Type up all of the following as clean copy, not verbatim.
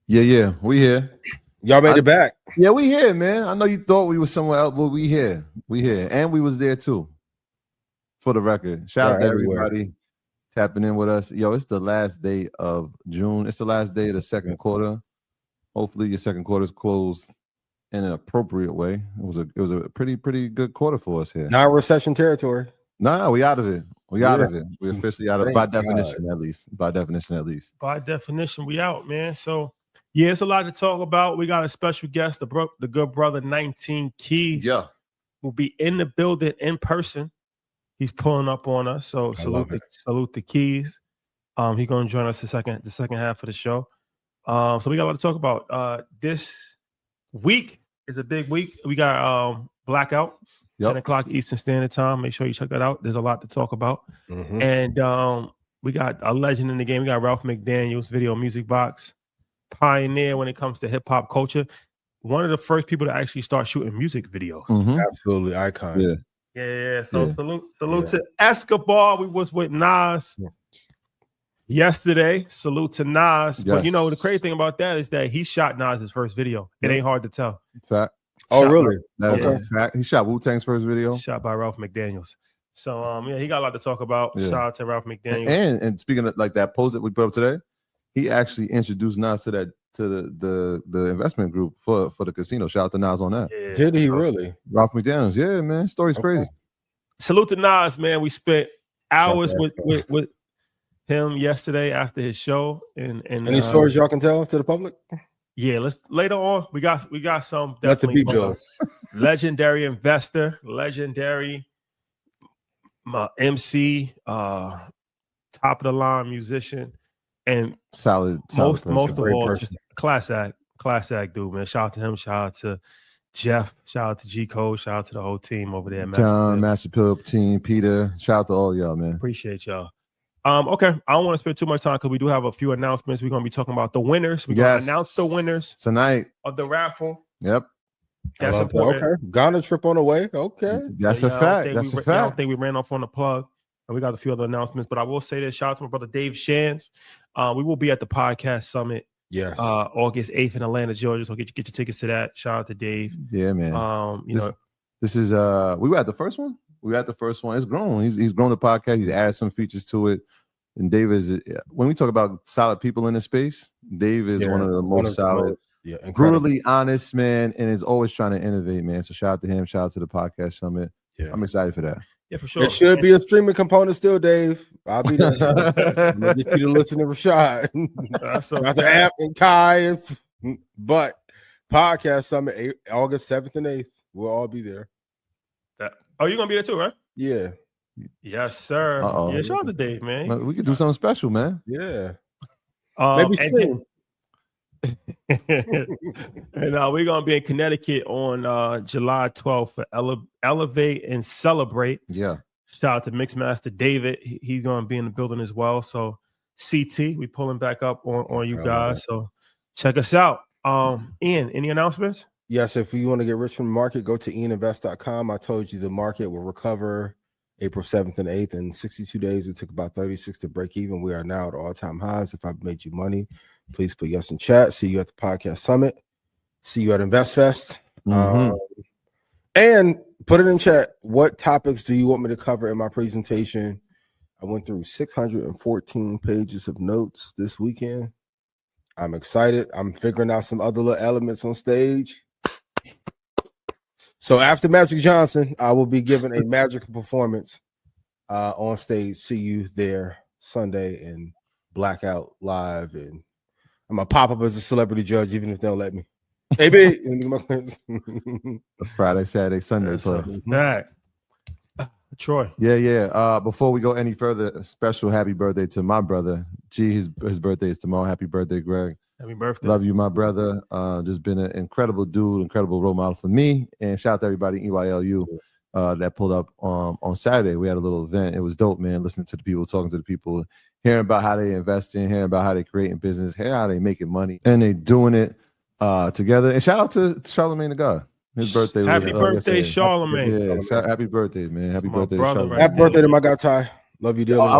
Yeah, we here. Y'all made it back. Yeah, we here, man. I know you thought we was somewhere else, but we here. And we was there too. For the record, shout out to everybody tapping in with us. Yo, it's the last day of June. It's the last day of the second quarter. Hopefully, your second quarter's closed in an appropriate way. It was a pretty good quarter for us here. Not recession territory. Nah, we out of it. We officially out of it. By definition, at least. By definition, we out, man. So yeah, it's a lot to talk about. We got a special guest, the good brother 19 Keys. Yeah, will be in the building in person. He's pulling up on us. So salute the Keys. He's gonna join us the second half of the show. So we got a lot to talk about. This week is a big week. We got Blackout, 10 o'clock Eastern Standard Time. Make sure you check that out. There's a lot to talk about. Mm-hmm. And we got a legend in the game. We got Ralph McDaniels, Video Music Box, pioneer when it comes to hip hop culture. One of the first people to actually start shooting music videos. Mm-hmm. Absolutely icon. Yeah. So salute to Escobar. We was with Nas yesterday. Salute to Nas. Yes. But you know the crazy thing about that is that he shot Nas's first video. It ain't hard to tell. Fact. Oh, really? That is a fact. He shot Wu-Tang's first video. Shot by Ralph McDaniels. So he got a lot to talk about. Shout out to Ralph McDaniels. And speaking of like that post that we put up today, he actually introduced Nas to the investment group for the casino. Shout out to Nas on that. Yeah. Did he really? Ralph McDaniels. Yeah, man. Story's crazy. Salute to Nas, man. We spent hours with him yesterday after his show. And any stories y'all can tell to the public? Yeah, let's later on. We got some let the beat go. Legendary investor, legendary MC, top of the line musician, and solid most of all, just class act dude, man. Shout out to him, shout out to Jeff, shout out to G Code, shout out to the whole team over there. John, Master Pip team, Peter, shout out to all y'all, man. Appreciate y'all. Okay, I don't want to spend too much time because we do have a few announcements. We're going to be talking about the winners. We're going to announce the winners tonight of the raffle. Yep. That's important. Okay. Ghana trip on the way. Okay. That's a fact. That's a fact. I don't think we ran off on the plug. And we got a few other announcements, but I will say this. Shout out to my brother Dave Shands. We will be at the podcast summit. Yes. August 8th in Atlanta, Georgia. So get your tickets to that. Shout out to Dave. Yeah, man. This is we were at the first one. It's grown. He's grown the podcast. He's added some features to it. And Dave is, when we talk about solid people in the space, Dave is one of the most solid, brutally honest, man, and is always trying to innovate, man. So shout out to him. Shout out to the podcast summit. Yeah, I'm excited for that. Yeah, for sure. It should be a streaming component still, Dave. I'll be there. I'm gonna get you to listen to Rashad. Not the app and Kai, but podcast summit August 7th and 8th. We'll all be there. Oh, you're gonna be there too, right? Yeah. Yes, sir. Yeah, shout out to Dave, man. We could do something special, man. Yeah. Maybe soon. And we're gonna be in Connecticut on July 12th for Elevate and Celebrate. Yeah. Shout out to Mixmaster David. He's gonna be in the building as well. So CT, we pulling back up on you guys. So check us out. Ian, any announcements? Yes, if you want to get rich from the market, go to ianinvest.com. I told you the market will recover April 7th and 8th. In 62 days, it took about 36 to break even. We are now at all-time highs. If I've made you money, please put yes in chat. See you at the podcast summit. See you at Investfest. And put it in chat. What topics do you want me to cover in my presentation? I went through 614 pages of notes this weekend. I'm excited. I'm figuring out some other little elements on stage. So after Magic Johnson, I will be giving a magical performance on stage. See you there Sunday in Blackout Live. And I'm going to pop up as a celebrity judge, even if they don't let me. Hey, B. Friday, Saturday, Sunday play. Right. Troy. Yeah. Before we go any further, special happy birthday to my brother. His birthday is tomorrow. Happy birthday, Greg. Happy birthday. Love you, my brother. Just been an incredible dude, incredible role model for me. And shout out to everybody in EYLU that pulled up on Saturday. We had a little event. It was dope, man. Listening to the people, talking to the people, hearing about how they invest in, hearing about how they creating business, hearing how they making money, and they doing it together. And shout out to Charlemagne the God. His birthday. Happy birthday, Charlemagne. Yeah, happy birthday, man. Happy birthday, Charlemagne. Happy birthday to my guy Ty. Love you, dearly. I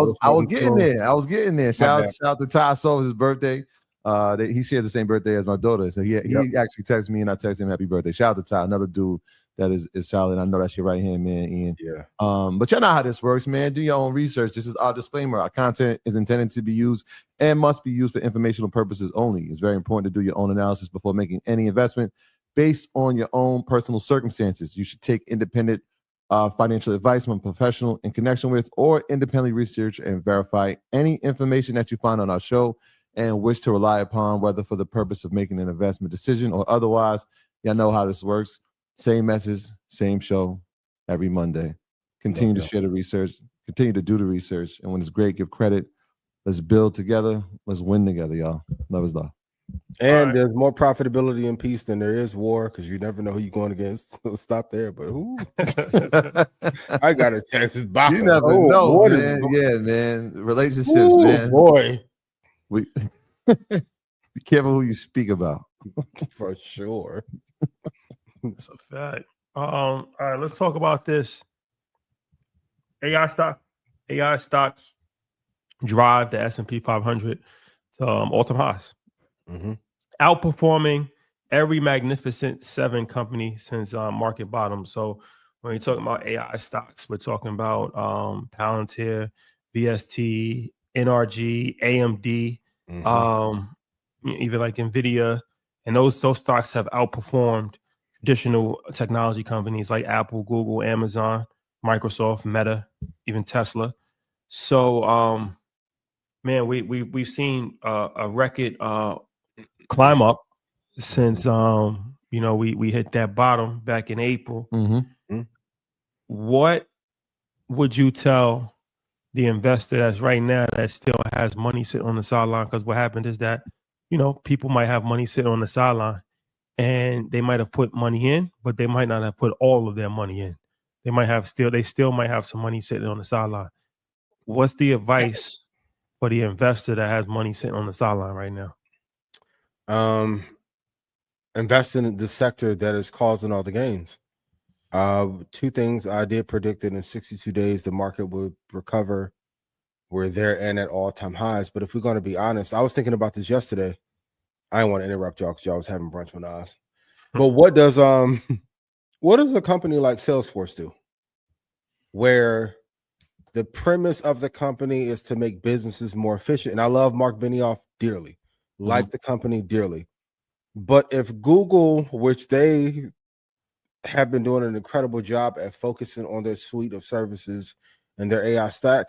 was getting there. Shout out to Ty. So it was his birthday. He shares the same birthday as my daughter, so he actually texted me and I texted him happy birthday. Shout out to Ty, another dude that is solid. I know that's your right hand man, Ian. Yeah. But you know how this works, man. Do your own research. This is our disclaimer. Our content is intended to be used and must be used for informational purposes only. It's very important to do your own analysis before making any investment based on your own personal circumstances. You should take independent financial advice from a professional in connection with, or independently research and verify any information that you find on our show and wish to rely upon, whether for the purpose of making an investment decision or otherwise. Y'all know how this works. Same message, same show every Monday. Continue to share the research, continue to do the research. And when it's great, give credit. Let's build together. Let's win together, y'all. Love is love. And there's more profitability and peace than there is war, because you never know who you're going against. Stop there, but who? I got a text. You never know, man. Yeah, man. Relationships, man. Boy. Be careful who you speak about. For sure. That's a fact. All right, let's talk about this. AI stocks drive the S&P 500 to all-time highs, outperforming every Magnificent Seven company since market bottom. So when you're talking about AI stocks, we're talking about Palantir, VST, NRG, AMD, even like Nvidia, and those stocks have outperformed traditional technology companies like Apple, Google, Amazon, Microsoft, Meta, even Tesla. So, man, we've seen a record climb up since we hit that bottom back in April. What would you tell the investor that's right now that still has money sitting on the sideline? Because what happened is that people might have money sitting on the sideline, and they might have put money in, but they might not have put all of their money in. They still might have some money sitting on the sideline. What's the advice for the investor that has money sitting on the sideline right now? Invest in the sector that is causing all the gains. Two things I did predict that in 62 days the market would recover. We're there and at all-time highs. But if we're going to be honest, I was thinking about this yesterday. I didn't want to interrupt y'all because y'all was having brunch with us. But what does a company like Salesforce do? Where the premise of the company is to make businesses more efficient. And I love Mark Benioff dearly, like the company dearly. But if Google, which they have been doing an incredible job at focusing on their suite of services and their AI stack,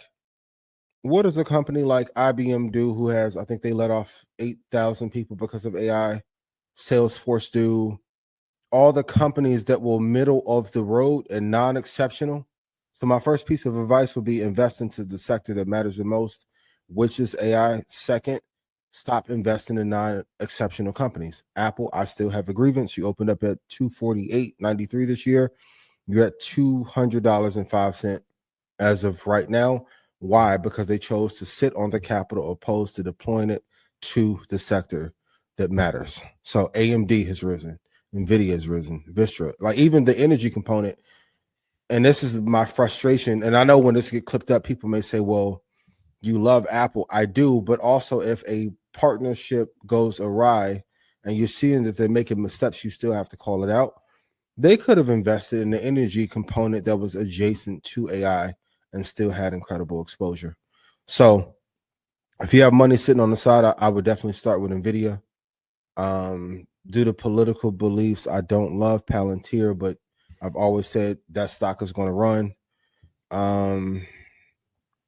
what does a company like IBM do, who has, I think they let off 8,000 people because of AI? Salesforce do. All the companies that will middle of the road and non-exceptional. So my first piece of advice would be invest into the sector that matters the most, which is AI. Second, stop investing in non-exceptional companies. Apple, I still have a grievance. You opened up at $248.93 this year. You're at $200.05 as of right now. Why? Because they chose to sit on the capital opposed to deploying it to the sector that matters. So AMD has risen, Nvidia has risen, Vistra, like even the energy component. And this is my frustration. And I know when this get clipped up, people may say, well, you love Apple. I do, but also if a partnership goes awry and you're seeing that they're making missteps, you still have to call it out. They could have invested in the energy component that was adjacent to AI and still had incredible exposure. So if you have money sitting on the side, I would definitely start with Nvidia. Due to political beliefs, I don't love Palantir, but I've always said that stock is going to run.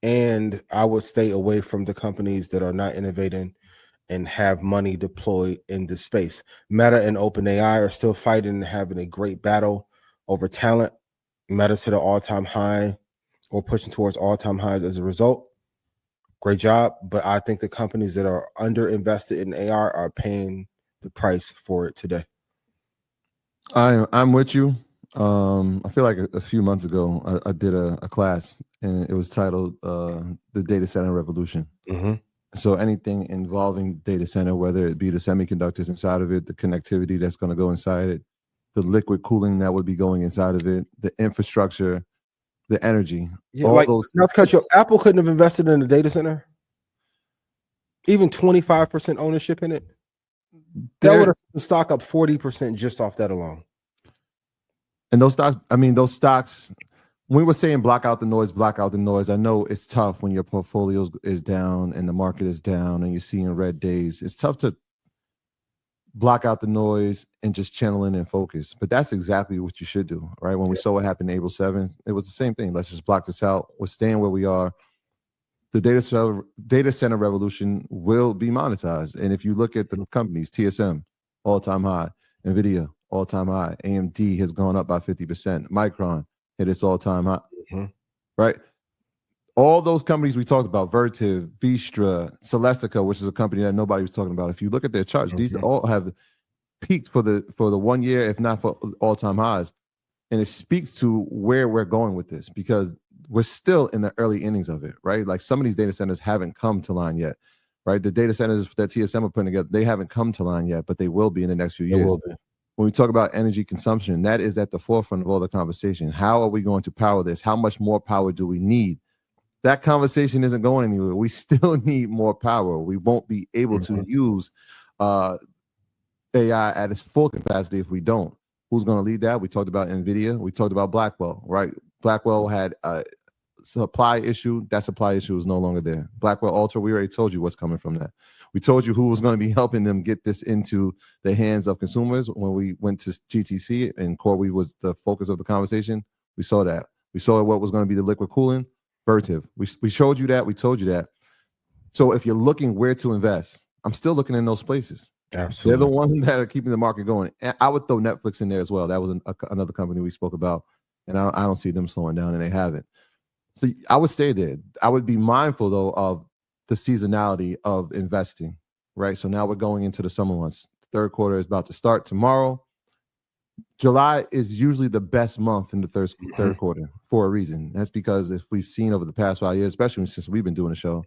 And I would stay away from the companies that are not innovating and have money deployed in this space. Meta and OpenAI are still fighting and having a great battle over talent. Meta's hit an all-time high or pushing towards all-time highs as a result. Great job. But I think the companies that are under-invested in AI are paying the price for it today. I'm with you. I feel like a few months ago, I did a class and it was titled The Data Center Revolution. So anything involving data center, whether it be the semiconductors inside of it, the connectivity that's going to go inside it, the liquid cooling that would be going inside of it, the infrastructure, the energy. Yeah, like, not to cut you off, Apple couldn't have invested in a data center. even 25% ownership in it, that would have the stock up 40% just off that alone. And those stocks, those stocks, when we were saying block out the noise, I know it's tough when your portfolio is down and the market is down and you're seeing red days. It's tough to block out the noise and just channel in and focus. But that's exactly what you should do, right? When we saw what happened April 7th, it was the same thing. Let's just block this out. We're staying where we are. The data center revolution will be monetized. And if you look at the companies, TSM, all-time high, Nvidia, all-time high, AMD has gone up by 50%, Micron hit its all-time high, right? All those companies we talked about, Vertiv, Vistra, Celestica, which is a company that nobody was talking about. If you look at their charts, these all have peaked for the 1 year, if not for all-time highs. And it speaks to where we're going with this, because we're still in the early innings of it, right? Like some of these data centers haven't come to line yet, right? The data centers that TSM are putting together, they haven't come to line yet, but they will be in the next few years. When we talk about energy consumption, that is at the forefront of all the conversation. How are we going to power this? How much more power do we need? That conversation isn't going anywhere. We still need more power. We won't be able to use AI at its full capacity if we don't. Who's going to lead that? We talked about Nvidia. We talked about Blackwell, right? Blackwell had a supply issue. That supply issue is no longer there. Blackwell Ultra, we already told you what's coming from that. We told you who was going to be helping them get this into the hands of consumers when we went to GTC and CoreWeave was the focus of the conversation. We saw that. We saw what was going to be the liquid cooling. Vertiv. We showed you that. We told you that. So if you're looking where to invest, I'm still looking in those places. Absolutely. They're the ones that are keeping the market going. And I would throw Netflix in there as well. That was another company we spoke about. And I don't see them slowing down, and they haven't. So I would stay there. I would be mindful, though, of the seasonality of investing, right? So now we're going into the summer months. Third quarter is about to start tomorrow. July is usually the best month in the third quarter for a reason. That's because if we've seen over the past 5 years, especially since we've been doing the show,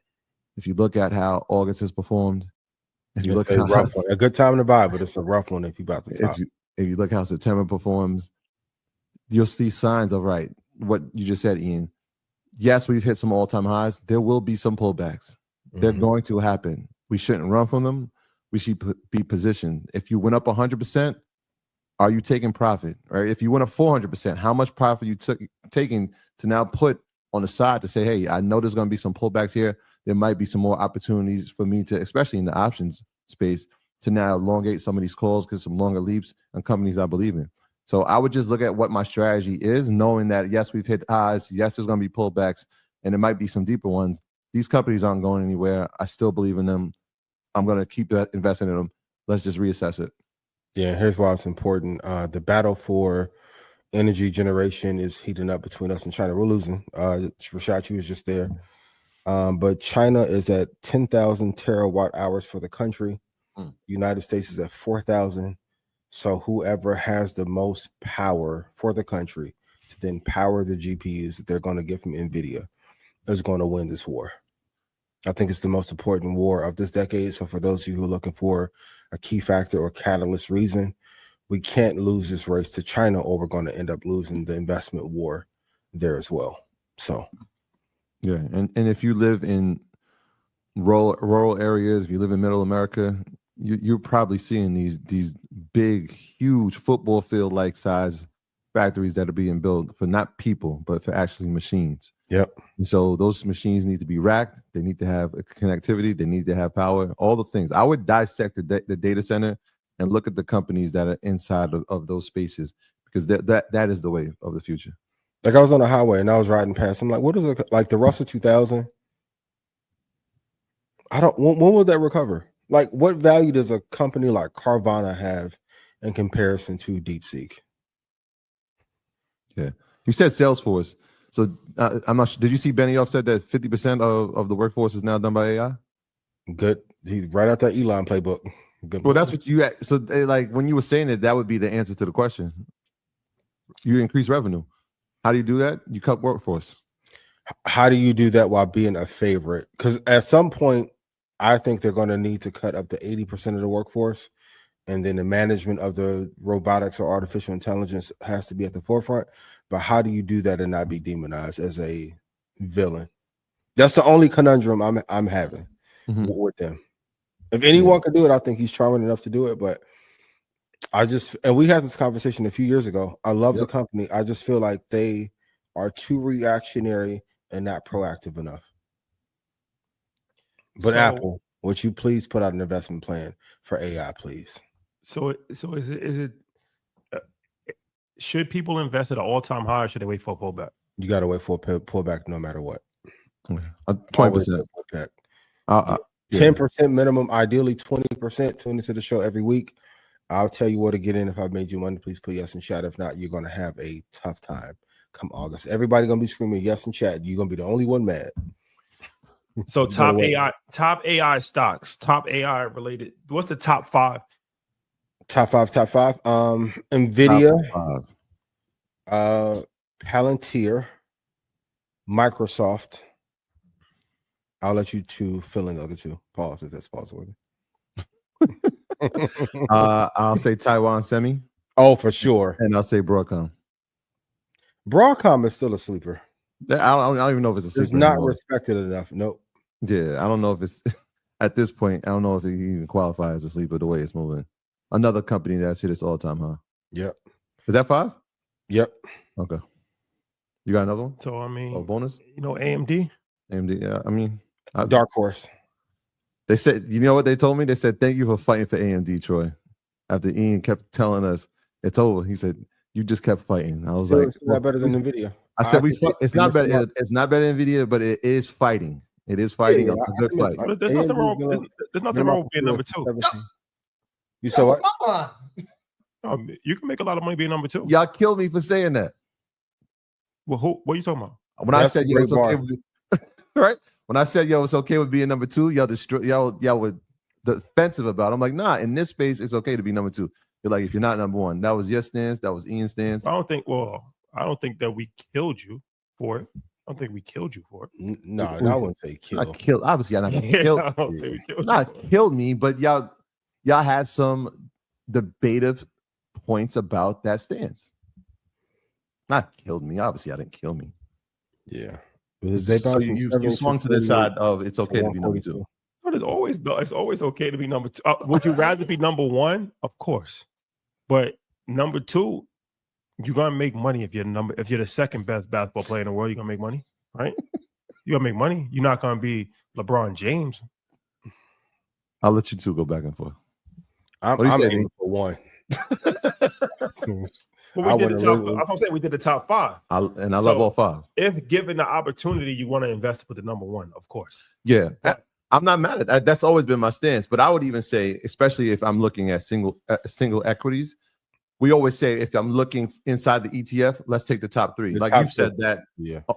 if you look at how August has performed, if you look at rough one. A good time to buy, but it's a rough one if you about to top. If you look how September performs, you'll see signs of what you just said, Ian. Yes, we've hit some all-time highs. There will be some pullbacks. They're going to happen. We shouldn't run from them. We should be positioned. If you went up 100%, are you taking profit? Right? If you went up 400%, how much profit you taking to now put on the side to say, hey, I know there's going to be some pullbacks here. There might be some more opportunities for me to, especially in the options space, to now elongate some of these calls because some longer leaps and companies I believe in. So I would just look at what my strategy is, knowing that, yes, we've hit highs. Yes, there's going to be pullbacks, and there might be some deeper ones. These companies aren't going anywhere. I still believe in them. I'm going to keep investing in them. Let's just reassess it. Yeah, here's why it's important. The battle for energy generation is heating up between us and China. We're losing. Rashad, you was just there. But China is at 10,000 terawatt hours for the country. United States is at 4,000. So whoever has the most power for the country to then power the GPUs that they're going to get from Nvidia is going to win this war. I think it's the most important war of this decade. So for those of you who are looking for a key factor or catalyst reason, we can't lose this race to China, or we're going to end up losing the investment war there as well. So, yeah, and if you live in rural areas, if you live in Middle America, you're probably seeing these big, huge football field like size factories that are being built for not people, but for actually machines. Yep. And so those machines need to be racked. They need to have connectivity. They need to have power. All those things. I would dissect the data center and look at the companies that are inside of those spaces, because that is the way of the future. Like I was on the highway and I was riding past. I'm like, what is it like the Russell 2000? When will that recover? Like, what value does a company like Carvana have in comparison to DeepSeek? Yeah, you said Salesforce. So I'm not sure. Did you see Benioff said that 50% of the workforce is now done by AI? Good. He's right out that Elon playbook. Good. Well, that's what you had. So like when you were saying it, that would be the answer to the question. You increase revenue. How do you do that? You cut workforce. How do you do that while being a favorite? Because at some point, I think they're going to need to cut up to 80% of the workforce. And then the management of the robotics or artificial intelligence has to be at the forefront. But how do you do that and not be demonized as a villain? That's the only conundrum I'm having with them. If anyone could do it, I think he's charming enough to do it. But and we had this conversation a few years ago. I love the company. I just feel like they are too reactionary and not proactive enough. But Apple, would you please put out an investment plan for AI, please? So is it should people invest at an all-time high, or should they wait for a pullback? You got to wait for a pullback no matter what. 20%. 10% minimum, ideally 20%. Tune into the show every week. I'll tell you where to get in. If I've made you money, please put yes in chat. If not, you're going to have a tough time come August. Everybody going to be screaming yes in chat. You're going to be the only one mad. So top AI stocks, top AI related. What's the top five? Top five. Nvidia, Palantir, Microsoft. I'll let you two fill in the other two. Pause if that's possible. I'll say Taiwan Semi. Oh, for sure. And I'll say Broadcom. Broadcom is still a sleeper. I don't even know if it's a sleeper. It's not anymore. Respected enough. Nope. Yeah, I don't know if it's at this point. I don't know if it even qualifies as a sleeper the way it's moving. Another company that's hit its all-time high. Yep. Is that 5? Yep. Okay. You got another one? So I mean, bonus. AMD. AMD. Yeah. I mean, dark horse. They said, you know what they told me? They said, thank you for fighting for AMD, Troy. After Ian kept telling us it's over, he said, you just kept fighting. I was it's not better than Nvidia. I said it's not better. It's not better than Nvidia, but it is fighting. It is fighting a good fight. There's nothing wrong. There's nothing wrong with being number 2. You said what? You can make a lot of money being number 2. Y'all killed me for saying that. Well, what are you talking about? When I said it's okay with right? When I said it's okay with being number 2, y'all were defensive about it. I'm like, nah, in this space, it's okay to be number 2. You're like, if you're not number 1. That was your stance, that was Ian's stance. I don't think that we killed you for it. I don't think we killed you for it. No, I wouldn't say kill. Not killed. Obviously, I not killed. Not killed me, but y'all had some debative points about that stance. Not killed me. Obviously, I didn't kill me. Yeah. So you swung to the side of it's okay to be number 2. But it's always okay to be number 2. Would you rather be number 1? Of course. But number 2, you're gonna make money if you're the second best basketball player in the world. You're gonna make money, right? You're gonna make money. You're not gonna be LeBron James. I'll let you two go back and forth. I'm aiming for 1. Well, we did the top 5. I love all 5. If given the opportunity, you want to invest with the number 1, of course. Yeah, I'm not mad at that. That's always been my stance. But I would even say, especially if I'm looking at single equities, we always say if I'm looking inside the ETF, let's take the top 3. Like you've said that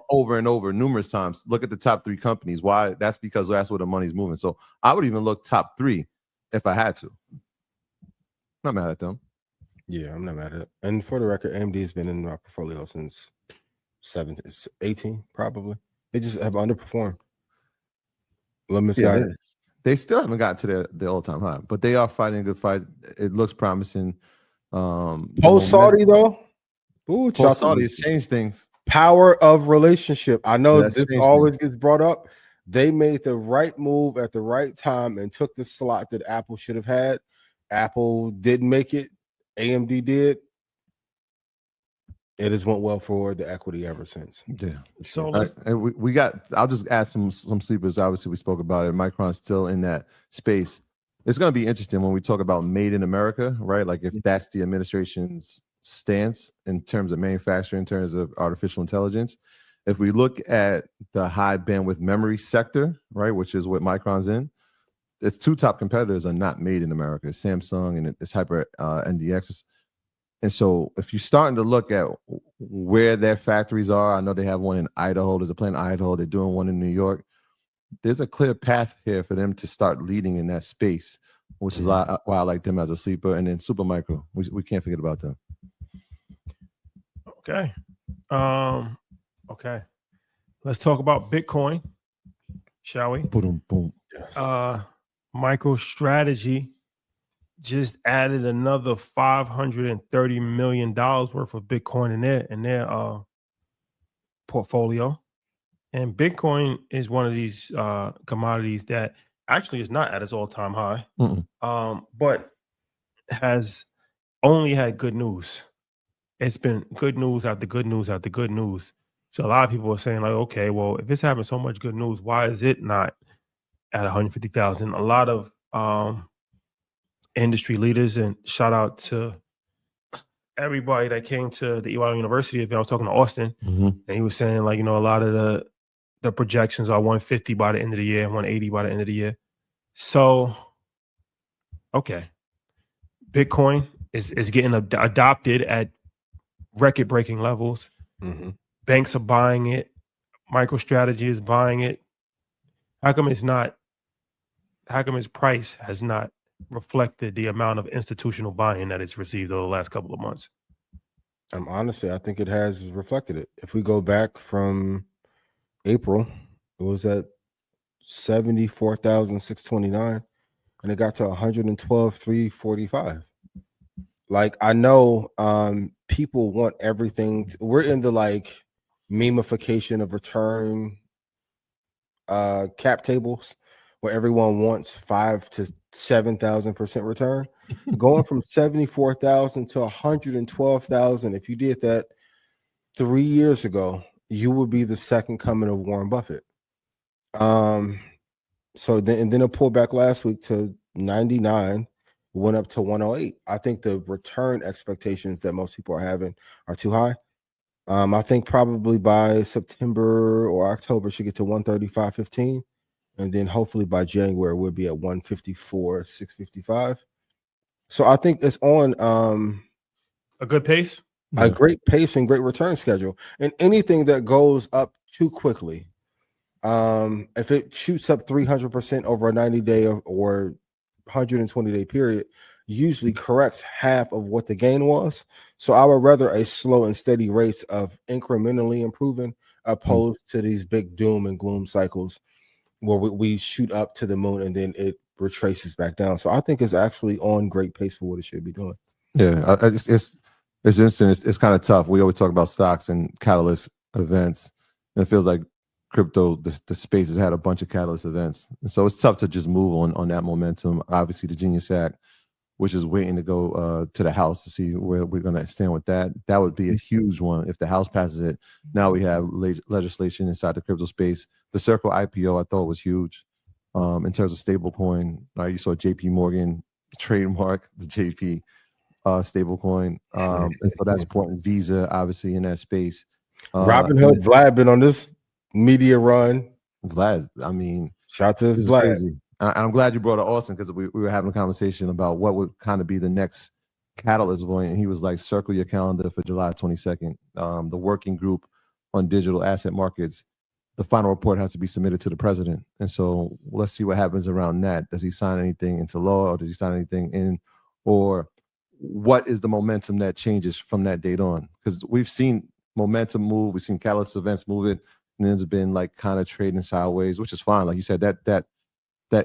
over and over numerous times. Look at the top 3 companies. Why? That's because that's where the money's moving. So I would even look top 3 if I had to. I'm not mad at them. Yeah, I'm not mad at it. And for the record, AMD has been in my portfolio since 18, probably. They just have underperformed. They still haven't gotten to their all-time high, but they are fighting a good fight. It looks promising. Post-Saudi, though. Post-Saudi has changed things. Power of relationship. I know this always gets brought up. They made the right move at the right time and took the slot that Apple should have had. Apple didn't make it. AMD did. It has went well for the equity ever since. Yeah. So we got. I'll just add some sleepers. Obviously, we spoke about it. Micron's still in that space. It's going to be interesting when we talk about made in America, right? Like if that's the administration's stance in terms of manufacturing, in terms of artificial intelligence. If we look at the high bandwidth memory sector, right, which is what Micron's in, its 2 top competitors are not made in America. It's Samsung and it's Hyper NDX. And so if you're starting to look at where their factories are, I know they have one in Idaho. There's a plant in Idaho. They're doing one in New York. There's a clear path here for them to start leading in that space, which is why I like them as a sleeper. And then Supermicro, we can't forget about them. Okay. Okay. Let's talk about Bitcoin, shall we? Boom, boom. Yes. MicroStrategy just added another $530 million worth of Bitcoin in their portfolio. And Bitcoin is one of these commodities that actually is not at its all-time high, Mm-mm. but has only had good news. It's been good news after good news after good news. So a lot of people are saying like, okay, well, if it's having so much good news, why is it not at 150,000? A lot of industry leaders, and shout out to everybody that came to the EY University event. I was talking to Austin, and he was saying like, a lot of the projections are 150 by the end of the year, 180 by the end of the year. So, okay, Bitcoin is getting adopted at record-breaking levels. Banks are buying it. MicroStrategy is buying it. How come its price has not reflected the amount of institutional buy-in that it's received over the last couple of months? Honestly, I think it has reflected it. If we go back from April, it was at 74,629 and it got to 112,345. Like, I know people want everything. We're in the like memification of return cap tables where everyone wants 5,000 to 7,000% return. Going from 74,000 to 112,000, if you did that 3 years ago, you would be the second coming of Warren Buffett. So then it pulled back last week to 99, went up to 108. I think the return expectations that most people are having are too high. I think probably by September or October should get to 135.15, and then hopefully by January we'll be at 154.655. So I think it's on a good pace, a great pace and great return schedule. And anything that goes up too quickly, if it shoots up 300% over a 90-day or 120-day period, usually corrects half of what the gain was. So I would rather a slow and steady race of incrementally improving opposed to these big doom and gloom cycles where we shoot up to the moon and then it retraces back down. So I think it's actually on great pace for what it should be doing. Yeah, it's interesting. It's kind of tough. We always talk about stocks and catalyst events, and it feels like crypto, the space has had a bunch of catalyst events, and so it's tough to just move on that momentum. Obviously, the Genius Act, which is waiting to go to the House to see where we're going to stand with that. That would be a huge one if the House passes it. Now we have legislation inside the crypto space. The Circle IPO I thought was huge in terms of stablecoin. You saw JP Morgan trademark the JP stablecoin, and so that's important. Visa, obviously, in that space. Robinhood, Vlad been on this media run. Vlad, I mean, shout out to Vlad. Crazy. I'm glad you brought up Austin because we were having a conversation about what would kind of be the next catalyst point, and he was like, circle your calendar for July 22nd. The working group on digital asset markets, the final report has to be submitted to the president, and so let's see what happens around that. Does he sign anything into law, or does he sign anything in, or what is the momentum that changes from that date on? Because we've seen momentum move, we've seen catalyst events move it, and there's been like kind of trading sideways, which is fine. Like you said, that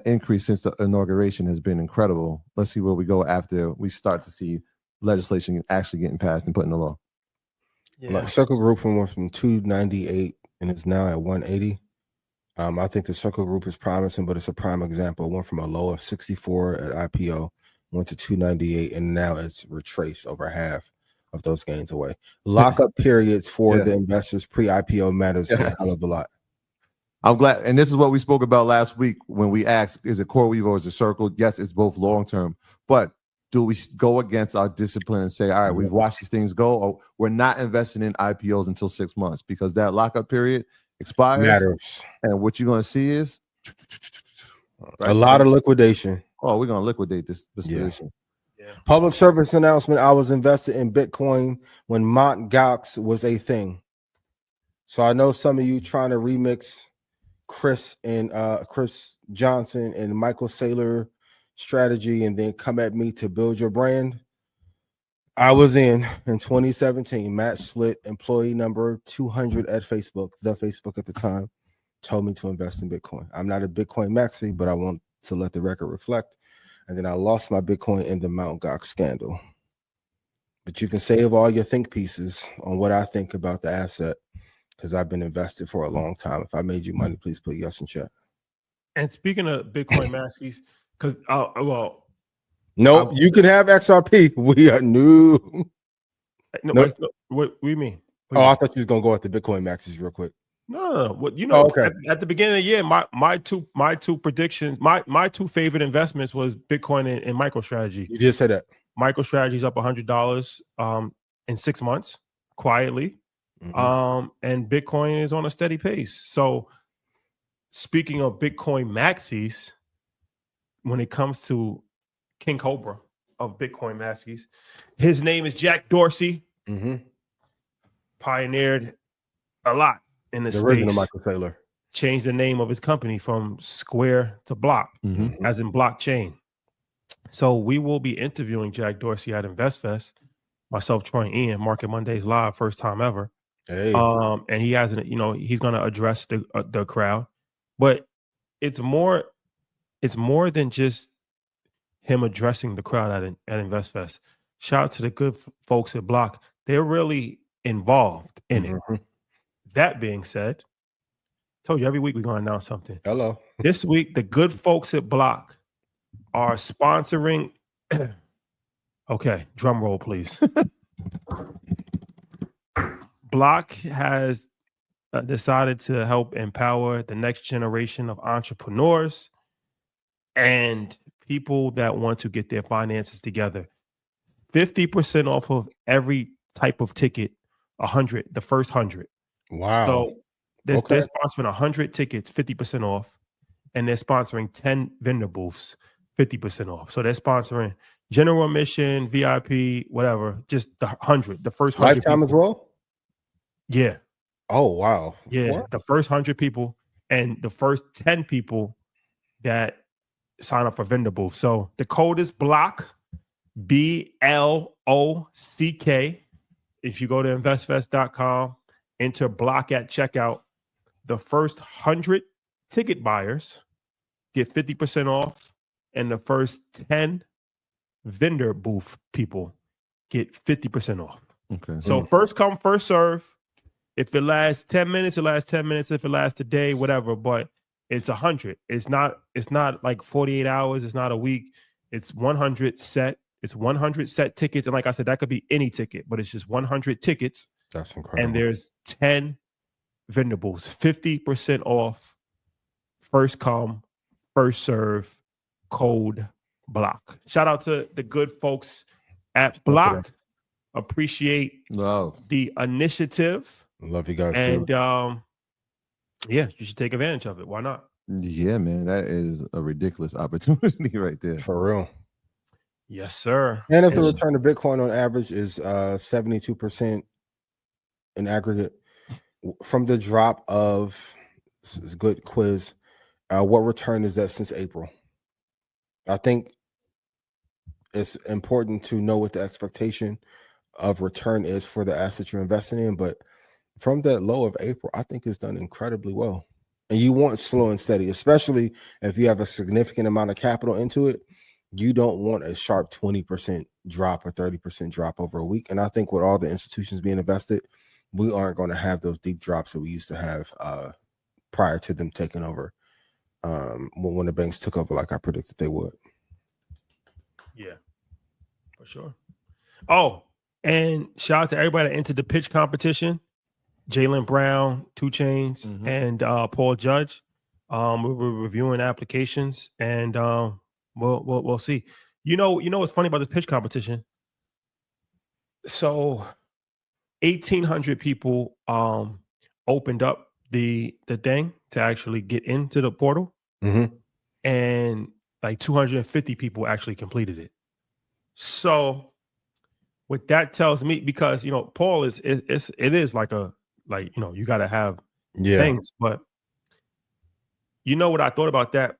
increase since the inauguration has been incredible. Let's see where we go after we start to see legislation actually getting passed and put in the law. Yeah. Like Circle Group went from 298 and it's now at 180. I think the Circle Group is promising, but it's a prime example. It went from a low of 64 at IPO, went to 298, and now it's retraced over half of those gains away. Lockup periods for the investors pre-IPO matters a hell of a lot. I'm glad, and this is what we spoke about last week when we asked, is it CoreWeave or is it Circle? Yes, it's both long-term, but do we go against our discipline and say, all right, we've watched these things go, or we're not investing in IPOs until 6 months because that lockup period expires. Matters. And what you're going to see is a lot of liquidation. Oh, we're going to liquidate this position. Yeah. Public service announcement. I was invested in Bitcoin when Mt. Gox was a thing. So I know some of you trying to remix Chris Johnson and Michael Saylor strategy and then come at me to build your brand. I was in 2017. Matt Slitt, employee number 200 at Facebook, the Facebook at the time, told me to invest in Bitcoin. I'm not a Bitcoin maxi, but I want to let the record reflect. And then I lost my Bitcoin in the Mt. Gox scandal. But you can save all your think pieces on what I think about the asset because I've been invested for a long time. If I made you money, please put yes in chat. And speaking of Bitcoin Maskies, because No, you can have XRP. We are new. No, what do you mean? I thought you was gonna go at the Bitcoin maxis real quick. No. What okay. at the beginning of the year, my two predictions, my two favorite investments was Bitcoin and MicroStrategy. You just said that. MicroStrategy's up $100 in 6 months quietly. And Bitcoin is on a steady pace. So speaking of Bitcoin maxis, when it comes to King Cobra of Bitcoin maxis, his name is Jack Dorsey. Pioneered a lot in the space. Original Michael Saylor. Changed the name of his company from Square to Block, as in blockchain. So we will be interviewing Jack Dorsey at Investfest. Myself, Troy, and Ian, Market Mondays live, first time ever. Hey. And he hasn't, he's going to address the crowd, but it's more than just him addressing the crowd at Investfest. Shout out to the good folks at Block. They're really involved in it. That being said, told you every week we're going to announce something. Hello. This week, the good folks at Block are sponsoring. Okay, drum roll, please. Block has decided to help empower the next generation of entrepreneurs and people that want to get their finances together. 50% off of every type of ticket, 100, the first 100. Wow. So they're sponsoring 100 tickets, 50% off, and they're sponsoring 10 vendor booths, 50% off. So they're sponsoring general admission, VIP, whatever, just the 100, the first 100 lifetime people. as well? Yeah. Oh, wow. Yeah, what? The first 100 people and the first 10 people that sign up for vendor booth. So the code is BLOCK, BLOCK. If you go to investfest.com, enter BLOCK at checkout, the first 100 ticket buyers get 50% off, and the first 10 vendor booth people get 50% off. Okay. So first come, first serve. If it lasts 10 minutes, it lasts 10 minutes. If it lasts a day, whatever. But it's 100. It's not like 48 hours. It's not a week. It's 100 set. It's 100 set tickets. And like I said, that could be any ticket, but it's just 100 tickets. That's incredible. And there's 10 vendor booths, 50% off. First come, first serve, code BLOCK. Shout out to the good folks at Block. Appreciate the initiative. Love you guys and too. Yeah, you should take advantage of it. Why not? Yeah, man, that is a ridiculous opportunity right there. For real. Yes, sir. And if the return to Bitcoin on average is 72% in aggregate from the drop of, this is a good quiz, what return is that since April? I think it's important to know what the expectation of return is for the asset you're investing in, but from that low of April, I think it's done incredibly well. And you want slow and steady, especially if you have a significant amount of capital into it. You don't want a sharp 20% drop or 30% drop over a week. And I think with all the institutions being invested, we aren't going to have those deep drops that we used to have prior to them taking over. When the banks took over, like I predicted they would. Yeah, for sure. Oh, and shout out to everybody that entered the pitch competition. Jaylen Brown, 2 Chainz, and Paul Judge. We're reviewing applications, and we'll see. You know what's funny about this pitch competition? So 1,800 people opened up the thing to actually get into the portal, and like 250 people actually completed it. So what that tells me, because Paul it is like you got to have things, but what I thought about that?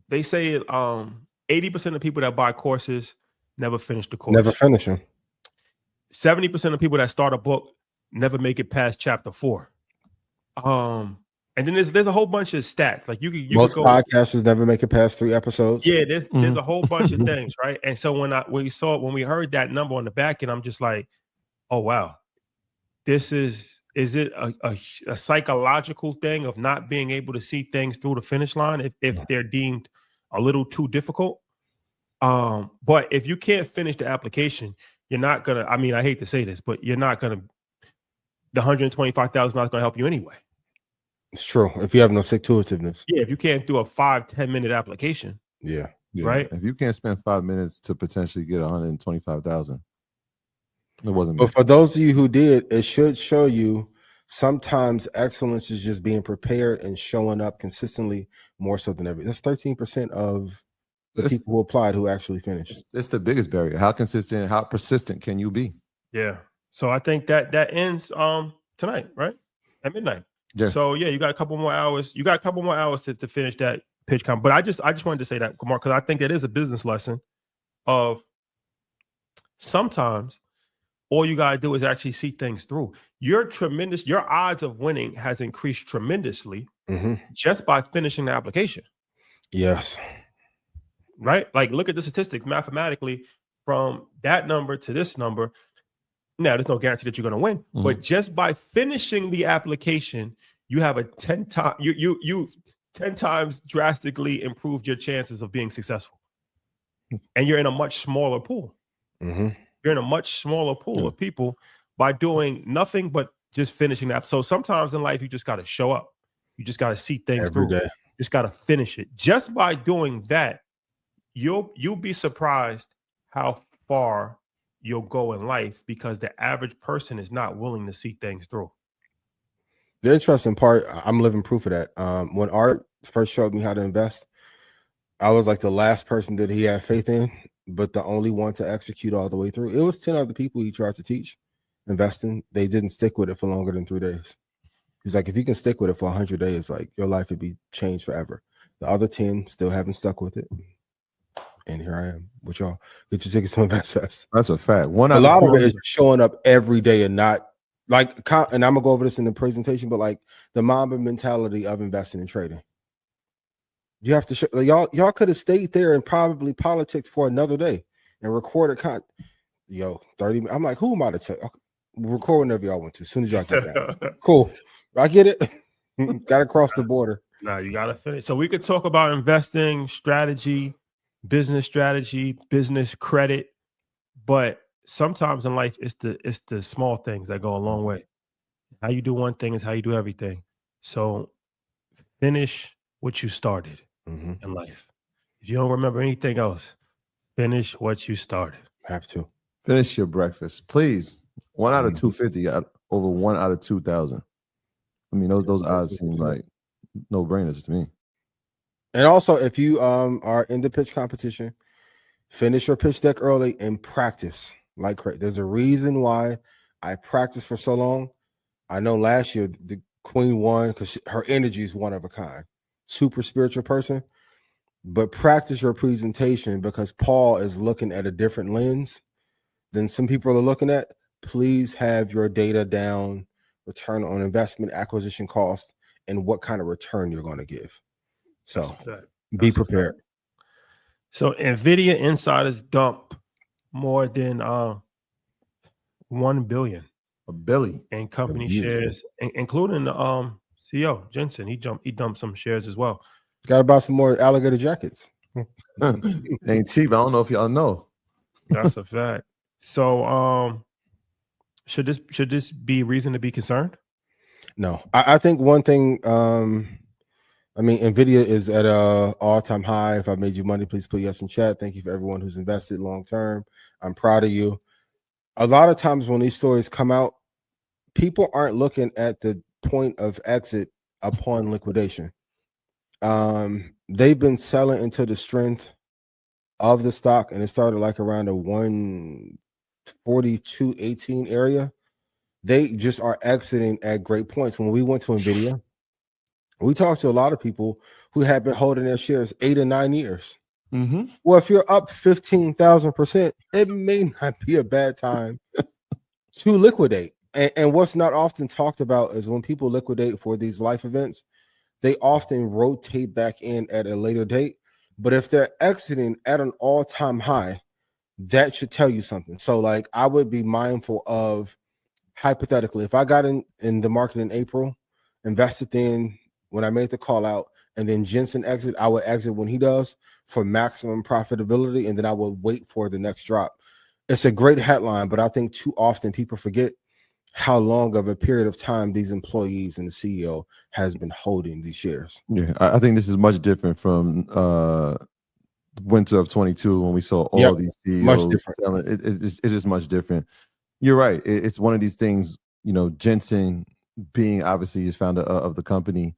They say 80% of people that buy courses never finish the course. Never finish them. 70% of people that start a book never make it past chapter 4. And then there's a whole bunch of stats. Like you most podcasters never make it past 3 episodes. Yeah, there's a whole bunch of things, right? And so when we heard that number on the back end, I'm just like, oh wow, this is Is it a psychological thing of not being able to see things through the finish line if they're deemed a little too difficult? But if you can't finish the application, you're not gonna. I mean, I hate to say this, but you're not gonna. The $125,000 not gonna help you anyway. It's true. If you have no stick-to-itiveness. Yeah, if you can't do a 5-10 minute application. Yeah. Right. If you can't spend 5 minutes to potentially get 125,000, it wasn't. But for those of you who did, it should show you sometimes excellence is just being prepared and showing up consistently more so than ever. That's 13% of the people who applied who actually finished. It's the biggest barrier. How consistent, how persistent can you be? Yeah. So I think that ends tonight, right? At midnight. Yeah. So yeah, you got a couple more hours. You got a couple more hours to finish that pitch comp. But I just wanted to say that, Kumar, because I think it is a business lesson of sometimes all you gotta do is actually see things through. Your odds of winning has increased tremendously just by finishing the application. Yes. Right? Like, look at the statistics mathematically from that number to this number. Now, there's no guarantee that you're going to win, but just by finishing the application, you have a 10 times you 10 times drastically improved your chances of being successful. And you're in a much smaller pool. You're in a much smaller pool of people by doing nothing but just finishing that. So sometimes in life, you just got to show up. You just got to see things every through. day. You just got to finish it. Just by doing that, you'll be surprised how far you'll go in life, because the average person is not willing to see things through. The interesting part, I'm living proof of that. When Art first showed me how to invest, I was like the last person that he had faith in, but the only one to execute all the way through. It was 10 other people he tried to teach investing. They didn't stick with it for longer than 3 days. He's like, if you can stick with it for 100 days, like your life would be changed forever. The other 10 still haven't stuck with it. And here I am with y'all. Get your tickets to Investfest. That's a fact. A lot of it is showing up every day and not like, and I'm gonna go over this in the presentation, but like the Mamba mentality of investing and trading. You have to show, like, y'all could have stayed there and probably politics for another day and recorded 30. I'm like, who am I to tell? Okay, record whenever y'all want to. As soon as y'all get that, cool. I get it. Got to cross the border. Now you got to finish. So we could talk about investing strategy, business credit, but sometimes in life it's the small things that go a long way. How you do one thing is how you do everything. So finish what you started in life. If you don't remember anything else, finish what you started. Have to finish your breakfast, please. 1 out of 250 over 1 out of 2,000. I mean, those odds seem like no brainers to me. And also, if you are in the pitch competition, finish your pitch deck early and practice like crazy. There's a reason why I practiced for so long. I know last year the queen won because her energy is one of a kind, super spiritual person. But practice your presentation because Paul is looking at a different lens than some people are looking at. Please have your data down, return on investment, acquisition cost, and what kind of return you're going to give. So be prepared. So Nvidia insiders dump more than $1 billion. $1 billion in company shares, including the CEO Jensen. He dumped some shares as well. Got to buy some more alligator jackets. Ain't cheap. I don't know if y'all know. That's a fact. So should this be reason to be concerned? No, I think one thing. I mean, Nvidia is at a all-time high. If I made you money, please put yes in chat. Thank you for everyone who's invested long term. I'm proud of you. A lot of times when these stories come out, people aren't looking at the point of exit upon liquidation. They've been selling into the strength of the stock, and it started like around the 142.18 area. They just are exiting at great points. When we went to Nvidia, we talked to a lot of people who had been holding their shares 8 or 9 years. Well, if you're up 15,000%, it may not be a bad time to liquidate. And what's not often talked about is when people liquidate for these life events, they often rotate back in at a later date. But if they're exiting at an all-time high, that should tell you something. So like I would be mindful of hypothetically, if I got in the market in April, invested then when I made the call out, and then Jensen exit, I would exit when he does for maximum profitability, and then I would wait for the next drop. It's a great headline, but I think too often people forget how long of a period of time these employees and the CEO has been holding these shares. Yeah, I think this is much different from winter of 22 when we saw all these CEOs selling. It's just much different. You're right. It's one of these things, you know, Jensen being obviously his founder of the company,